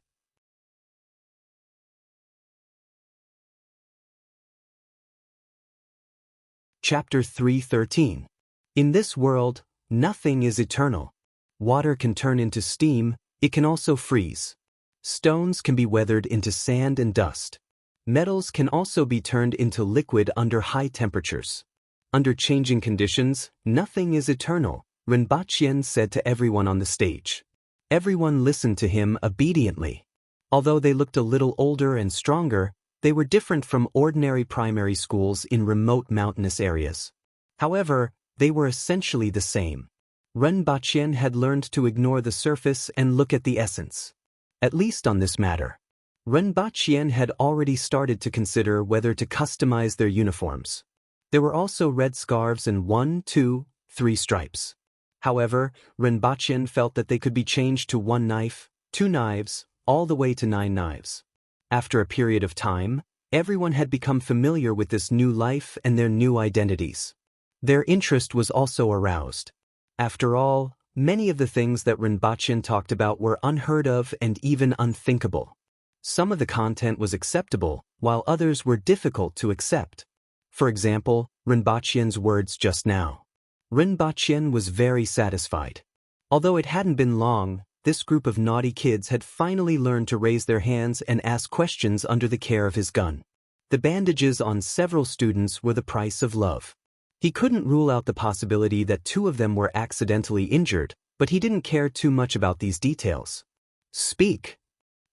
Chapter 3:13. In this world, nothing is eternal. Water can turn into steam, it can also freeze. Stones can be weathered into sand and dust. Metals can also be turned into liquid under high temperatures. Under changing conditions, nothing is eternal, Rinpochen said to everyone on the stage. Everyone listened to him obediently. Although they looked a little older and stronger, they were different from ordinary primary schools in remote mountainous areas. However, they were essentially the same. Rinpochen had learned to ignore the surface and look at the essence. At least on this matter. Rinpochen had already started to consider whether to customize their uniforms. There were also red scarves and 1, 2, 3 stripes. However, Rinpochen felt that they could be changed to 1 knife, 2 knives, all the way to 9 knives. After a period of time, everyone had become familiar with this new life and their new identities. Their interest was also aroused. After all, many of the things that Rinpochen talked about were unheard of and even unthinkable. Some of the content was acceptable, while others were difficult to accept. For example, Rinpochen's words just now. Rinpochen was very satisfied. Although it hadn't been long, this group of naughty kids had finally learned to raise their hands and ask questions under the care of his gun. The bandages on several students were the price of love. He couldn't rule out the possibility that 2 of them were accidentally injured, but he didn't care too much about these details. Speak,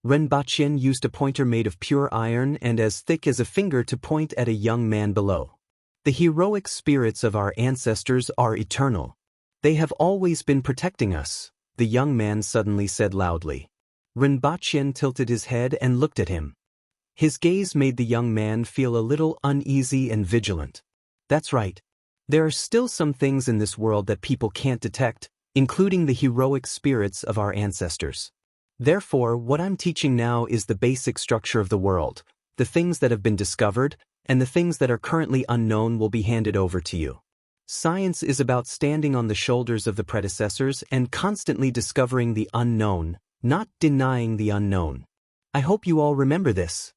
Renbachien used a pointer made of pure iron and as thick as a finger to point at a young man below. The heroic spirits of our ancestors are eternal. They have always been protecting us, the young man suddenly said loudly. Renbachien tilted his head and looked at him. His gaze made the young man feel a little uneasy and vigilant. That's right. There are still some things in this world that people can't detect, including the heroic spirits of our ancestors. Therefore, what I'm teaching now is the basic structure of the world. The things that have been discovered, and the things that are currently unknown will be handed over to you. Science is about standing on the shoulders of the predecessors and constantly discovering the unknown, not denying the unknown. I hope you all remember this.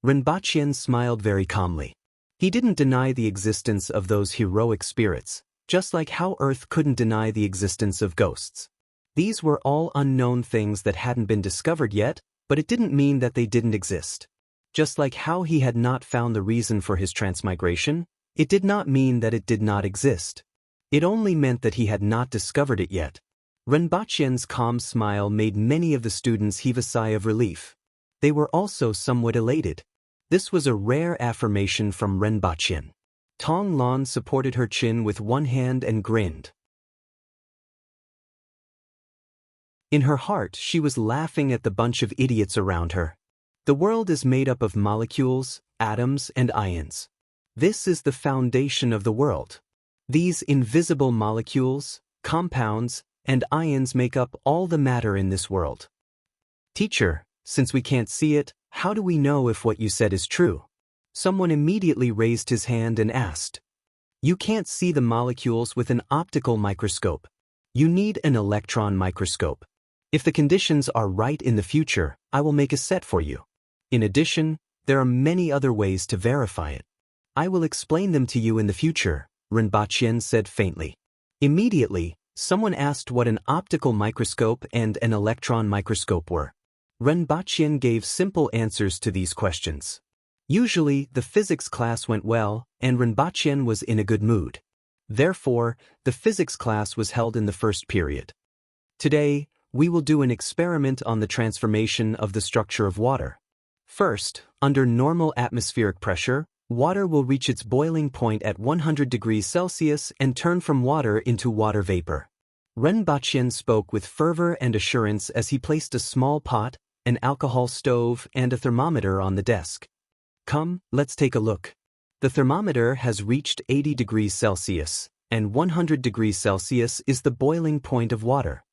Renbachien smiled very calmly. He didn't deny the existence of those heroic spirits, just like how Earth couldn't deny the existence of ghosts. These were all unknown things that hadn't been discovered yet, but it didn't mean that they didn't exist. Just like how he had not found the reason for his transmigration, it did not mean that it did not exist. It only meant that he had not discovered it yet. Renbachien's calm smile made many of the students heave a sigh of relief. They were also somewhat elated. This was a rare affirmation from Renbachien. Tong Lan supported her chin with one hand and grinned. In her heart, she was laughing at the bunch of idiots around her. The world is made up of molecules, atoms, and ions. This is the foundation of the world. These invisible molecules, compounds, and ions make up all the matter in this world. Teacher, since we can't see it, how do we know if what you said is true? Someone immediately raised his hand and asked. You can't see the molecules with an optical microscope. You need an electron microscope. If the conditions are right in the future, I will make a set for you. In addition, there are many other ways to verify it. I will explain them to you in the future, Renbachien said faintly. Immediately, someone asked what an optical microscope and an electron microscope were. Renbachien gave simple answers to these questions. Usually, the physics class went well, and Renbachien was in a good mood. Therefore, the physics class was held in the first period. Today, we will do an experiment on the transformation of the structure of water. First, under normal atmospheric pressure, water will reach its boiling point at 100 degrees Celsius and turn from water into water vapor. Renbachien spoke with fervor and assurance as he placed a small pot, an alcohol stove, and a thermometer on the desk. Come, let's take a look. The thermometer has reached 80 degrees Celsius, and 100 degrees Celsius is the boiling point of water.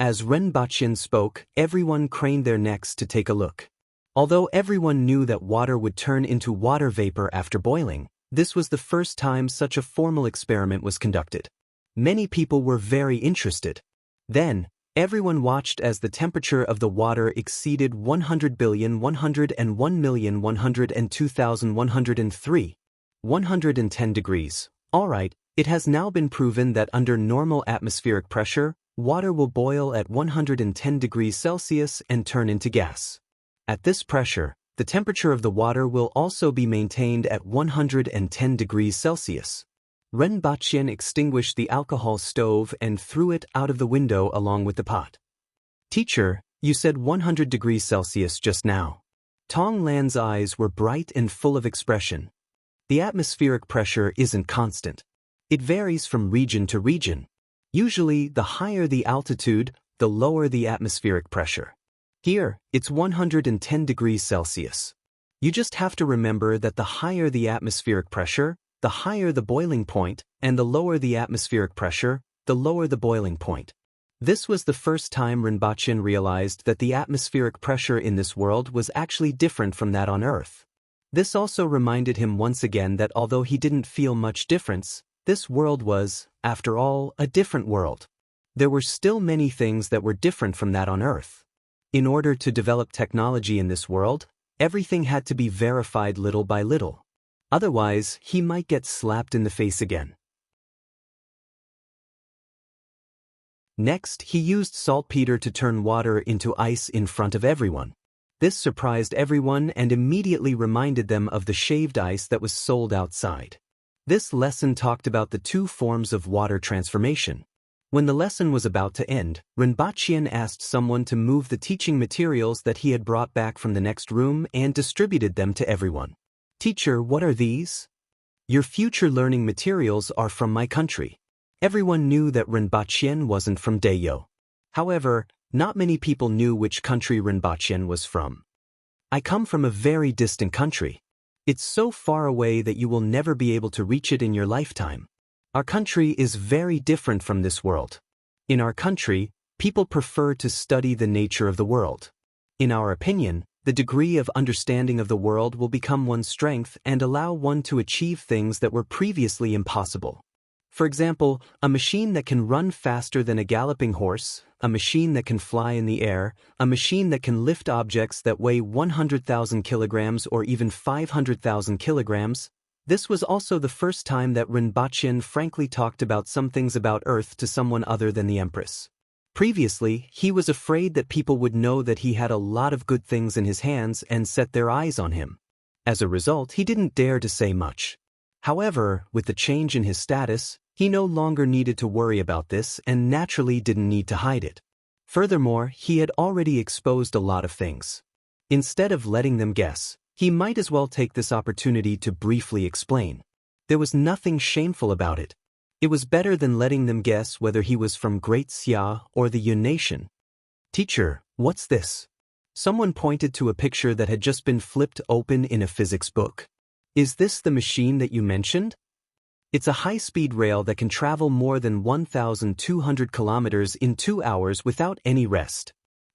As Renbachien spoke, everyone craned their necks to take a look. Although everyone knew that water would turn into water vapor after boiling, this was the first time such a formal experiment was conducted. Many people were very interested. Then, everyone watched as the temperature of the water exceeded 100,101,102,103. 110 degrees. Alright, it has now been proven that under normal atmospheric pressure, water will boil at 110 degrees Celsius and turn into gas. At this pressure, the temperature of the water will also be maintained at 110 degrees Celsius. Renbachien extinguished the alcohol stove and threw it out of the window along with the pot. Teacher, you said 100 degrees Celsius just now. Tong Lan's eyes were bright and full of expression. The atmospheric pressure isn't constant. It varies from region to region. Usually, the higher the altitude, the lower the atmospheric pressure. Here, it's 110 degrees Celsius. You just have to remember that the higher the atmospheric pressure, the higher the boiling point, and the lower the atmospheric pressure, the lower the boiling point. This was the first time Renbachien realized that the atmospheric pressure in this world was actually different from that on Earth. This also reminded him once again that although he didn't feel much difference, this world was, after all, a different world. There were still many things that were different from that on Earth. In order to develop technology in this world, everything had to be verified little by little. Otherwise, he might get slapped in the face again. Next, he used saltpeter to turn water into ice in front of everyone. This surprised everyone and immediately reminded them of the shaved ice that was sold outside. This lesson talked about the two forms of water transformation. When the lesson was about to end, Rinpoche asked someone to move the teaching materials that he had brought back from the next room and distributed them to everyone. "Teacher, what are these?" "Your future learning materials are from my country." Everyone knew that Rinpoche wasn't from Daeyo. However, not many people knew which country Rinpoche was from. "I come from a very distant country. It's so far away that you will never be able to reach it in your lifetime. Our country is very different from this world. In our country, people prefer to study the nature of the world. In our opinion, the degree of understanding of the world will become one's strength and allow one to achieve things that were previously impossible. For example, a machine that can run faster than a galloping horse, a machine that can fly in the air, a machine that can lift objects that weigh 100,000 kilograms or even 500,000 kilograms. This was also the first time that Rinpoche frankly talked about some things about Earth to someone other than the Empress. Previously, he was afraid that people would know that he had a lot of good things in his hands and set their eyes on him. As a result, he didn't dare to say much. However, with the change in his status, he no longer needed to worry about this and naturally didn't need to hide it. Furthermore, he had already exposed a lot of things. Instead of letting them guess, he might as well take this opportunity to briefly explain. There was nothing shameful about it. It was better than letting them guess whether he was from Great Xia or the Yun nation. "Teacher, what's this?" Someone pointed to a picture that had just been flipped open in a physics book. "Is this the machine that you mentioned?" "It's a high-speed rail that can travel more than 1,200 kilometers in 2 hours without any rest.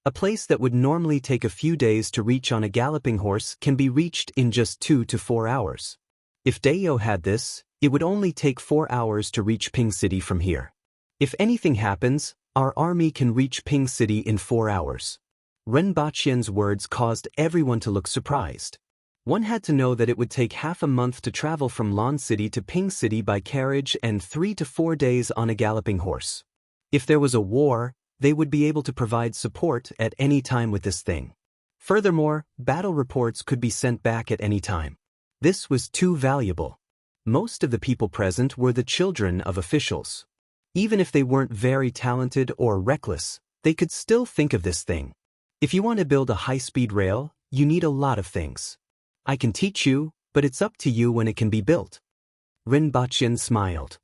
A place that would normally take a few days to reach on a galloping horse can be reached in just 2 to 4 hours. If Daeyo had this, it would only take 4 hours to reach Ping City from here. If anything happens, our army can reach Ping City in 4 hours." Rinpoche's words caused everyone to look surprised. One had to know that it would take half a month to travel from Lan City to Ping City by carriage and 3 to 4 days on a galloping horse. If there was a war, they would be able to provide support at any time with this thing. Furthermore, battle reports could be sent back at any time. This was too valuable. Most of the people present were the children of officials. Even if they weren't very talented or reckless, they could still think of this thing. If you want to build a high-speed rail, you need a lot of things. I can teach you, but it's up to you when it can be built. Rinpoche smiled.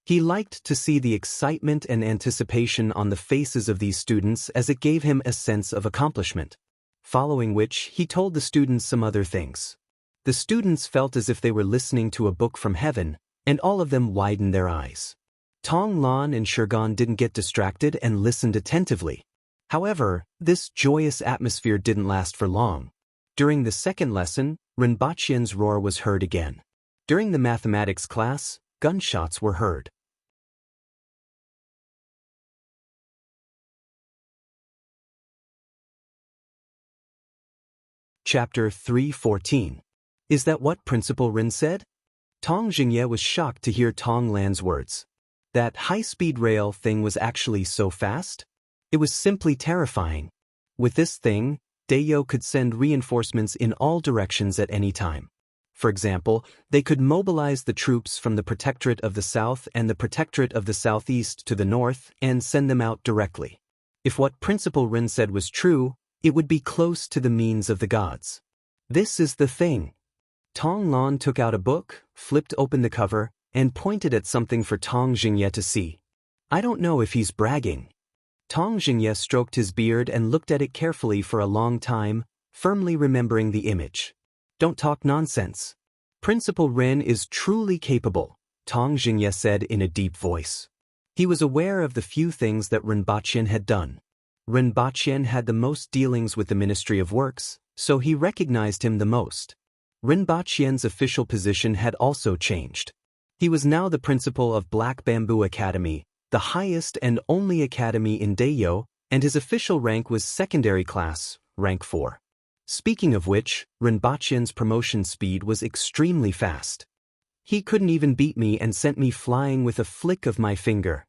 He liked to see the excitement and anticipation on the faces of these students as it gave him a sense of accomplishment. Following which, he told the students some other things. The students felt as if they were listening to a book from heaven, and all of them widened their eyes. Tong Lan and Shurgan didn't get distracted and listened attentively. However, this joyous atmosphere didn't last for long. During the second lesson, Rinpoche's roar was heard again. During the mathematics class, gunshots were heard. Chapter 3:14. Is that what Principal Rin said? Tong Jingye was shocked to hear Tong Lan's words. That high-speed rail thing was actually so fast? It was simply terrifying. With this thing, Daeyo could send reinforcements in all directions at any time. For example, they could mobilize the troops from the Protectorate of the South and the Protectorate of the Southeast to the north and send them out directly. If what Principal Rin said was true, it would be close to the means of the gods. This is the thing. Tong Lan took out a book, flipped open the cover, and pointed at something for Tong Jingye to see. I don't know if he's bragging. Tong Jingye stroked his beard and looked at it carefully for a long time, firmly remembering the image. Don't talk nonsense. Principal Rin is truly capable, Tong Jingye said in a deep voice. He was aware of the few things that Rinpoche had done. Rinpoche had the most dealings with the Ministry of Works, so he recognized him the most. Rinpoche's official position had also changed. He was now the principal of Black Bamboo Academy, the highest and only academy in Daeyo, and his official rank was secondary class, rank 4. Speaking of which, Rinpoche's promotion speed was extremely fast. He couldn't even beat me and sent me flying with a flick of my finger.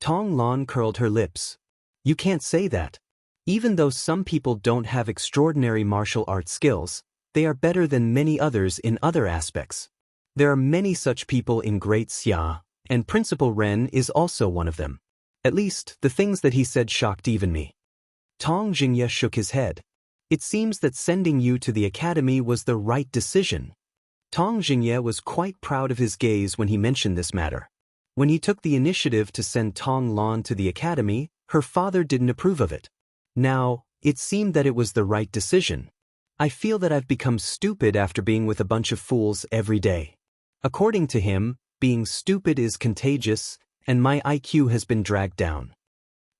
Tong Lan curled her lips. You can't say that. Even though some people don't have extraordinary martial arts skills, they are better than many others in other aspects. There are many such people in Great Xia, and Principal Ren is also one of them. At least, the things that he said shocked even me. Tong Jingye shook his head. It seems that sending you to the academy was the right decision. Tong Jingye was quite proud of his gaze when he mentioned this matter. When he took the initiative to send Tong Lan to the academy, her father didn't approve of it. Now, it seemed that it was the right decision. I feel that I've become stupid after being with a bunch of fools every day. According to him, being stupid is contagious, and my IQ has been dragged down.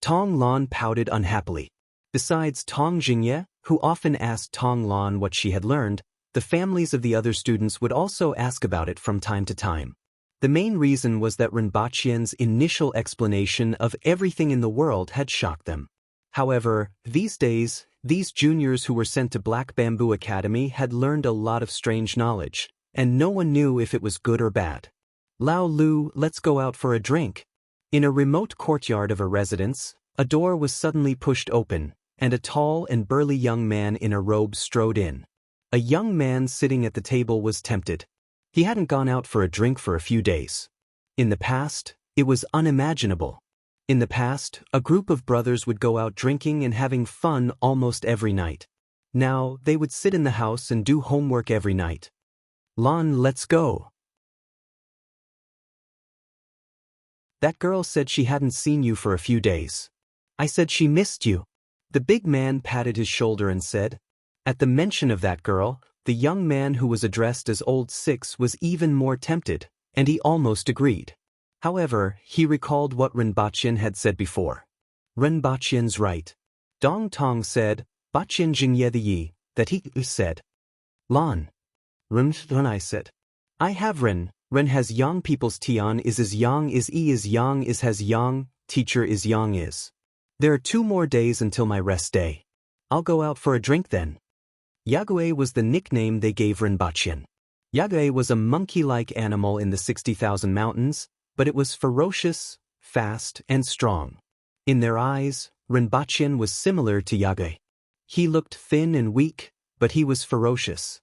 Tong Lan pouted unhappily. Besides Tong Jingye, who often asked Tong Lan what she had learned, the families of the other students would also ask about it from time to time. The main reason was that Rinpochien's initial explanation of everything in the world had shocked them. However, these days, these juniors who were sent to Black Bamboo Academy had learned a lot of strange knowledge, and no one knew if it was good or bad. Lao Lu, let's go out for a drink. In a remote courtyard of a residence, a door was suddenly pushed open, and a tall and burly young man in a robe strode in. A young man sitting at the table was tempted. He hadn't gone out for a drink for a few days. In the past, it was unimaginable. In the past, a group of brothers would go out drinking and having fun almost every night. Now, they would sit in the house and do homework every night. Lan, let's go. That girl said she hadn't seen you for a few days. I said she missed you. The big man patted his shoulder and said. At the mention of that girl, the young man who was addressed as Old Six was even more tempted, and he almost agreed. However, he recalled what Rinpochen had said before. Rinpochien's right. Dong Tong said, Bachien Jingye the Yi, that he said. Lan. Ren I said. I have Ren. Ren has yang people's Tian is as yang is E is yang is has yang, teacher is yang is. There are 2 more days until my rest day. I'll go out for a drink then. Yagüe was the nickname they gave Rinpochen. Yagüe was a monkey-like animal in the 60,000 mountains, but it was ferocious, fast, and strong. In their eyes, Rinpochen was similar to Yagüe. He looked thin and weak, but he was ferocious.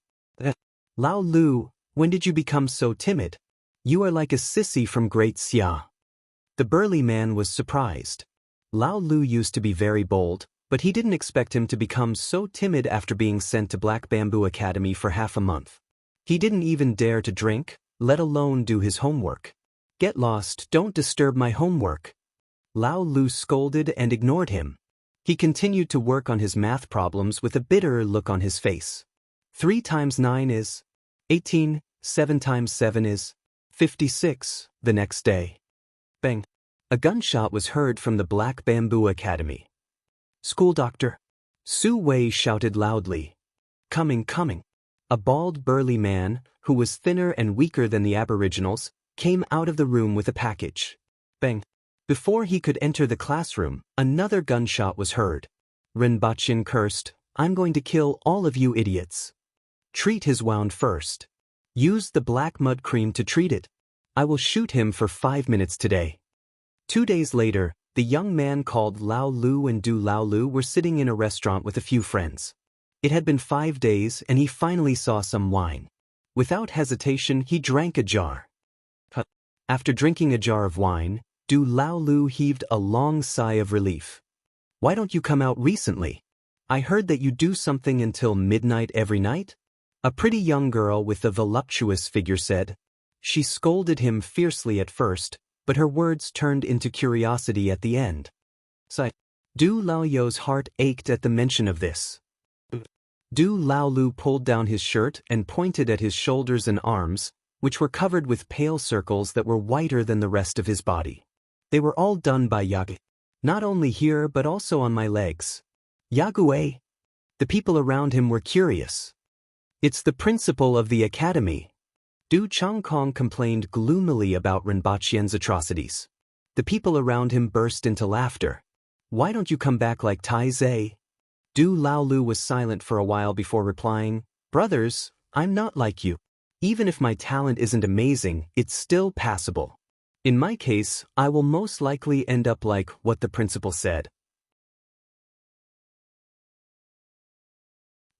Lao Lu, when did you become so timid? You are like a sissy from Great Xia. The burly man was surprised. Lao Lu used to be very bold, but he didn't expect him to become so timid after being sent to Black Bamboo Academy for half a month. He didn't even dare to drink, let alone do his homework. Get lost, don't disturb my homework. Lao Lu scolded and ignored him. He continued to work on his math problems with a bitter look on his face. 3 times 9 is 18, 7 times 7 is 56, the next day. Bang! A gunshot was heard from the Black Bamboo Academy. School doctor. Su Wei shouted loudly. Coming, coming. A bald, burly man, who was thinner and weaker than the aboriginals, came out of the room with a package. Bang! Before he could enter the classroom, another gunshot was heard. Rinpochen cursed, I'm going to kill all of you idiots. Treat his wound first. Use the black mud cream to treat it. I will shoot him for 5 minutes today. 2 days later, the young man called Lao Lu and Du Lao Lu were sitting in a restaurant with a few friends. It had been 5 days and he finally saw some wine. Without hesitation, he drank a jar. After drinking a jar of wine, Du Lao Lu heaved a long sigh of relief. Why don't you come out recently? I heard that you do something until midnight every night? A pretty young girl with a voluptuous figure said. She scolded him fiercely at first, but her words turned into curiosity at the end. Du Lao Yo's heart ached at the mention of this. Du Lao Lu pulled down his shirt and pointed at his shoulders and arms, which were covered with pale circles that were whiter than the rest of his body. They were all done by Yagüe. Not only here but also on my legs. Yagüe? The people around him were curious. It's the principal of the academy. Du Changkong complained gloomily about Rinpochien's atrocities. The people around him burst into laughter. Why don't you come back like Tai Zhe? Du Lao Lu was silent for a while before replying, Brothers, I'm not like you. Even if my talent isn't amazing, it's still passable. In my case, I will most likely end up like what the principal said.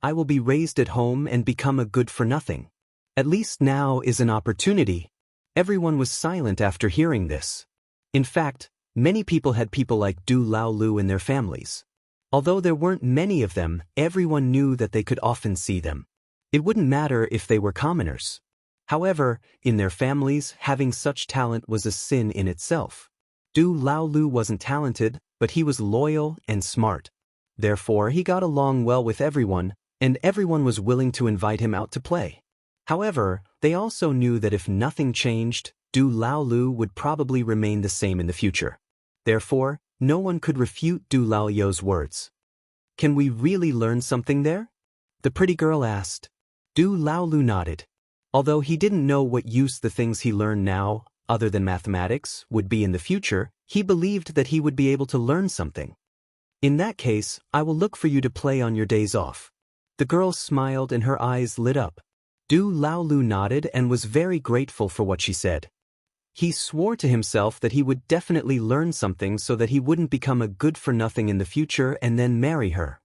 I will be raised at home and become a good-for-nothing. At least now is an opportunity. Everyone was silent after hearing this. In fact, many people had people like Du Laolu in their families. Although there weren't many of them, everyone knew that they could often see them. It wouldn't matter if they were commoners. However, in their families, having such talent was a sin in itself. Du Laolu wasn't talented, but he was loyal and smart. Therefore, he got along well with everyone, and everyone was willing to invite him out to play. However, they also knew that if nothing changed, Du Laolu would probably remain the same in the future. Therefore, no one could refute Du Laolu's words. Can we really learn something there? The pretty girl asked. Du Laolu nodded. Although he didn't know what use the things he learned now, other than mathematics, would be in the future, he believed that he would be able to learn something. In that case, I will look for you to play on your days off. The girl smiled and her eyes lit up. Du Laolu nodded and was very grateful for what she said. He swore to himself that he would definitely learn something so that he wouldn't become a good-for-nothing in the future and then marry her.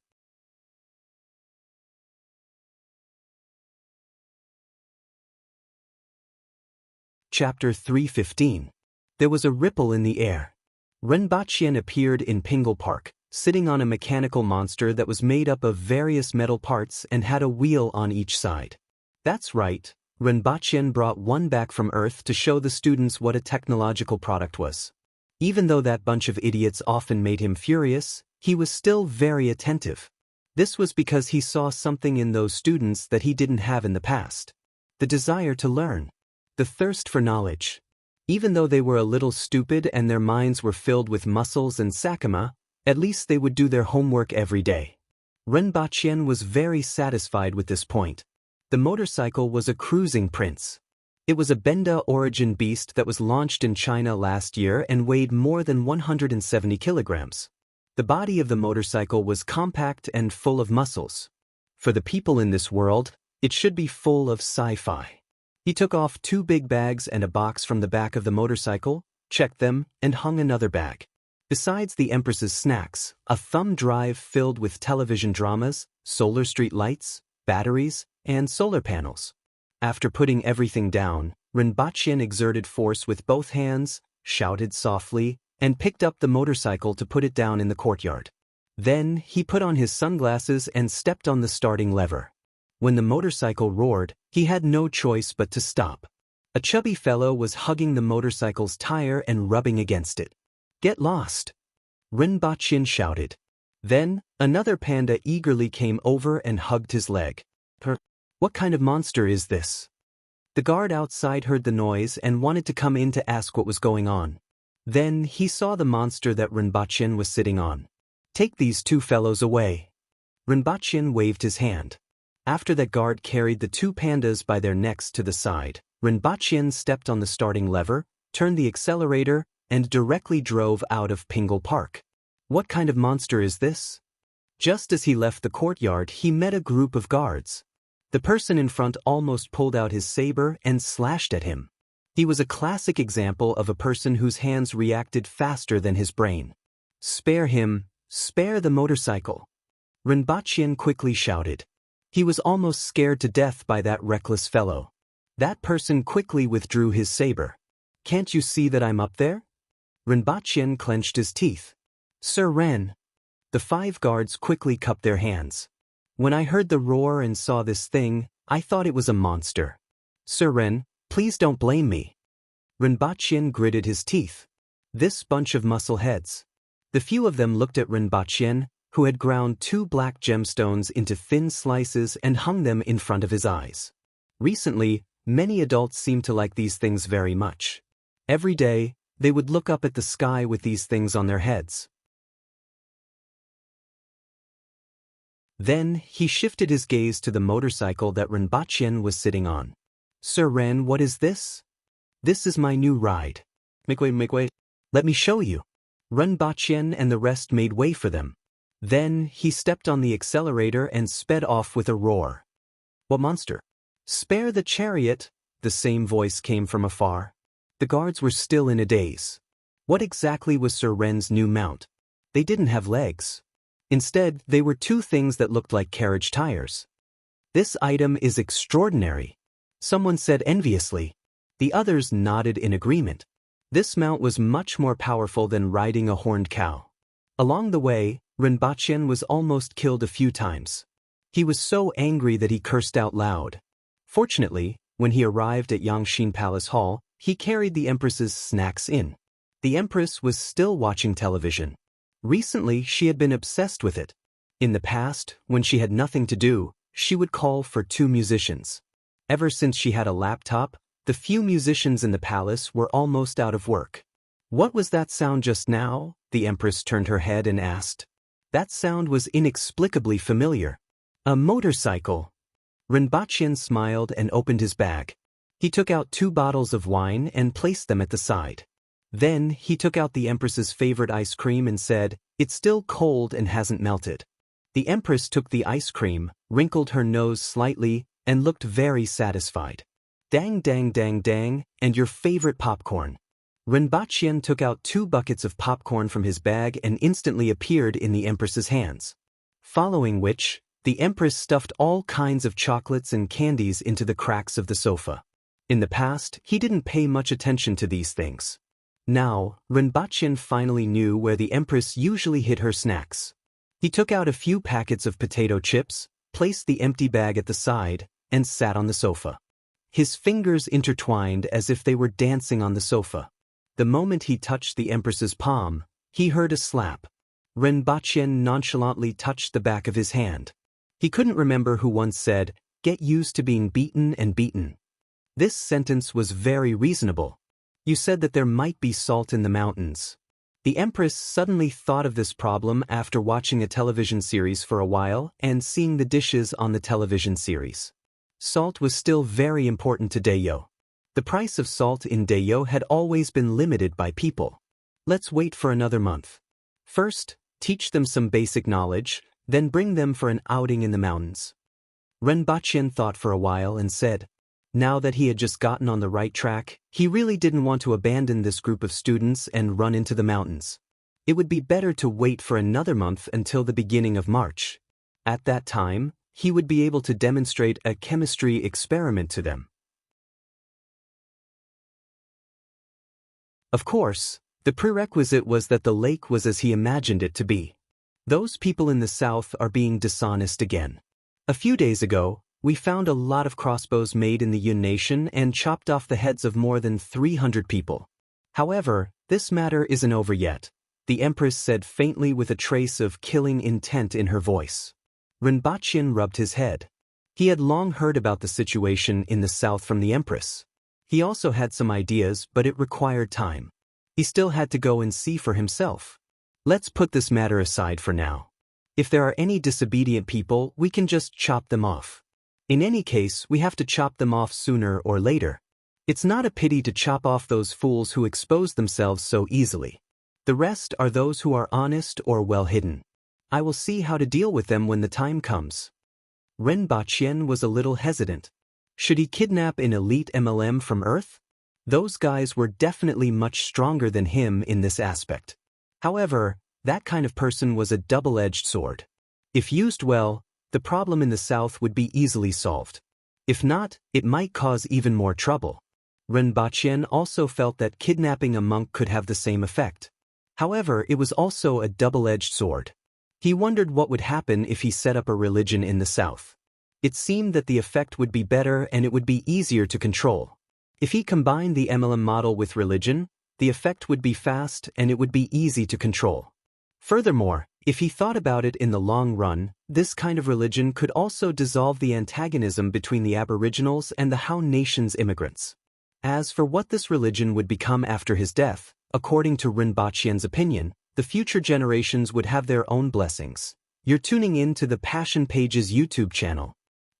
Chapter 3:15. There was a ripple in the air. Renbachien appeared in Pingle Park, sitting on a mechanical monster that was made up of various metal parts and had a wheel on each side. That's right, Renbachien brought one back from Earth to show the students what a technological product was. Even though that bunch of idiots often made him furious, he was still very attentive. This was because he saw something in those students that he didn't have in the past. The desire to learn. The thirst for knowledge. Even though they were a little stupid and their minds were filled with muscles and sakama, at least they would do their homework every day. Renbachien was very satisfied with this point. The motorcycle was a cruising prince. It was a Benda origin beast that was launched in China last year and weighed more than 170 kilograms. The body of the motorcycle was compact and full of muscles. For the people in this world, it should be full of sci-fi. He took off 2 big bags and a box from the back of the motorcycle, checked them, and hung another bag. Besides the Empress's snacks, a thumb drive filled with television dramas, solar street lights, batteries, and solar panels. After putting everything down, Renbachien exerted force with both hands, shouted softly, and picked up the motorcycle to put it down in the courtyard. Then, he put on his sunglasses and stepped on the starting lever. When the motorcycle roared, he had no choice but to stop. A chubby fellow was hugging the motorcycle's tire and rubbing against it. "Get lost!" Renbachien shouted. Then, another panda eagerly came over and hugged his leg. What kind of monster is this? The guard outside heard the noise and wanted to come in to ask what was going on. Then, he saw the monster that Renbachien was sitting on. "Take these 2 fellows away." Renbachien waved his hand. After that guard carried the 2 pandas by their necks to the side, Renbachien stepped on the starting lever, turned the accelerator, and directly drove out of Pingle Park. What kind of monster is this? Just as he left the courtyard, he met a group of guards. The person in front almost pulled out his saber and slashed at him. He was a classic example of a person whose hands reacted faster than his brain. "Spare him, spare the motorcycle," Renbachien quickly shouted. He was almost scared to death by that reckless fellow. That person quickly withdrew his saber. "Can't you see that I'm up there?" Renbachien clenched his teeth. "Sir Ren." The 5 guards quickly cupped their hands. "When I heard the roar and saw this thing, I thought it was a monster. Sir Ren, please don't blame me." Renbachien gritted his teeth. This bunch of muscle heads. The few of them looked at Renbachien, who had ground 2 black gemstones into thin slices and hung them in front of his eyes. Recently, many adults seemed to like these things very much. Every day, they would look up at the sky with these things on their heads. Then, he shifted his gaze to the motorcycle that Renbachien was sitting on. "Sir Ren, what is this?" "This is my new ride." Make way. "Let me show you." Renbachien and the rest made way for them. Then, he stepped on the accelerator and sped off with a roar. "What monster?" "Spare the chariot," the same voice came from afar. The guards were still in a daze. What exactly was Sir Ren's new mount? They didn't have legs. Instead, they were 2 things that looked like carriage tires. "This item is extraordinary." Someone said enviously. The others nodded in agreement. This mount was much more powerful than riding a horned cow. Along the way, Rinpoche was almost killed a few times. He was so angry that he cursed out loud. Fortunately, when he arrived at Yangshin Palace Hall, he carried the Empress's snacks in. The Empress was still watching television. Recently, she had been obsessed with it. In the past, when she had nothing to do, she would call for 2 musicians. Ever since she had a laptop, the few musicians in the palace were almost out of work. What was that sound just now? The Empress turned her head and asked. That sound was inexplicably familiar. A motorcycle. Rinpoche smiled and opened his bag. He took out 2 bottles of wine and placed them at the side. Then he took out the Empress's favorite ice cream and said, "It's still cold and hasn't melted." The Empress took the ice cream, wrinkled her nose slightly, and looked very satisfied. "Dang dang dang dang, and your favorite popcorn." Rinpoche took out 2 buckets of popcorn from his bag and instantly appeared in the Empress's hands. Following which, the Empress stuffed all kinds of chocolates and candies into the cracks of the sofa. In the past, he didn't pay much attention to these things. Now, Rinpoche finally knew where the Empress usually hid her snacks. He took out a few packets of potato chips, placed the empty bag at the side, and sat on the sofa. His fingers intertwined as if they were dancing on the sofa. The moment he touched the Empress's palm, he heard a slap. Rinpoche nonchalantly touched the back of his hand. He couldn't remember who once said, "Get used to being beaten and beaten." This sentence was very reasonable. You said that there might be salt in the mountains. The Empress suddenly thought of this problem after watching a television series for a while and seeing the dishes on the television series. Salt was still very important to Dayo. The price of salt in Dayo had always been limited by people. Let's wait for another month. First, teach them some basic knowledge, then bring them for an outing in the mountains. Rinpoche thought for a while and said, now that he had just gotten on the right track, he really didn't want to abandon this group of students and run into the mountains. It would be better to wait for another month until the beginning of March. At that time, he would be able to demonstrate a chemistry experiment to them. Of course, the prerequisite was that the lake was as he imagined it to be. Those people in the south are being dishonest again. A few days ago, we found a lot of crossbows made in the Yun Nation and chopped off the heads of more than 300 people. However, this matter isn't over yet, the Empress said faintly with a trace of killing intent in her voice. Rinpoche rubbed his head. He had long heard about the situation in the south from the Empress. He also had some ideas, but it required time. He still had to go and see for himself. Let's put this matter aside for now. If there are any disobedient people, we can just chop them off. In any case, we have to chop them off sooner or later. It's not a pity to chop off those fools who expose themselves so easily. The rest are those who are honest or well hidden. I will see how to deal with them when the time comes. Rinpoche was a little hesitant. Should he kidnap an elite MLM from Earth? Those guys were definitely much stronger than him in this aspect. However, that kind of person was a double-edged sword. If used well, the problem in the south would be easily solved. If not, it might cause even more trouble. Rinpoche also felt that kidnapping a monk could have the same effect. However, it was also a double-edged sword. He wondered what would happen if he set up a religion in the south. It seemed that the effect would be better and it would be easier to control. If he combined the MLM model with religion, the effect would be fast and it would be easy to control. Furthermore, if he thought about it in the long run, this kind of religion could also dissolve the antagonism between the Aboriginals and the Han Nation's immigrants. As for what this religion would become after his death, according to Rinpoche's opinion, the future generations would have their own blessings. You're tuning in to the Passion Pages YouTube channel.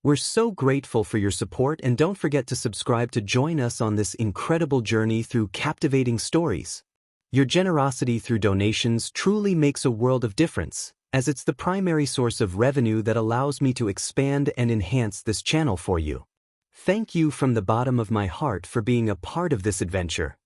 We're so grateful for your support and don't forget to subscribe to join us on this incredible journey through captivating stories. Your generosity through donations truly makes a world of difference, as it's the primary source of revenue that allows me to expand and enhance this channel for you. Thank you from the bottom of my heart for being a part of this adventure.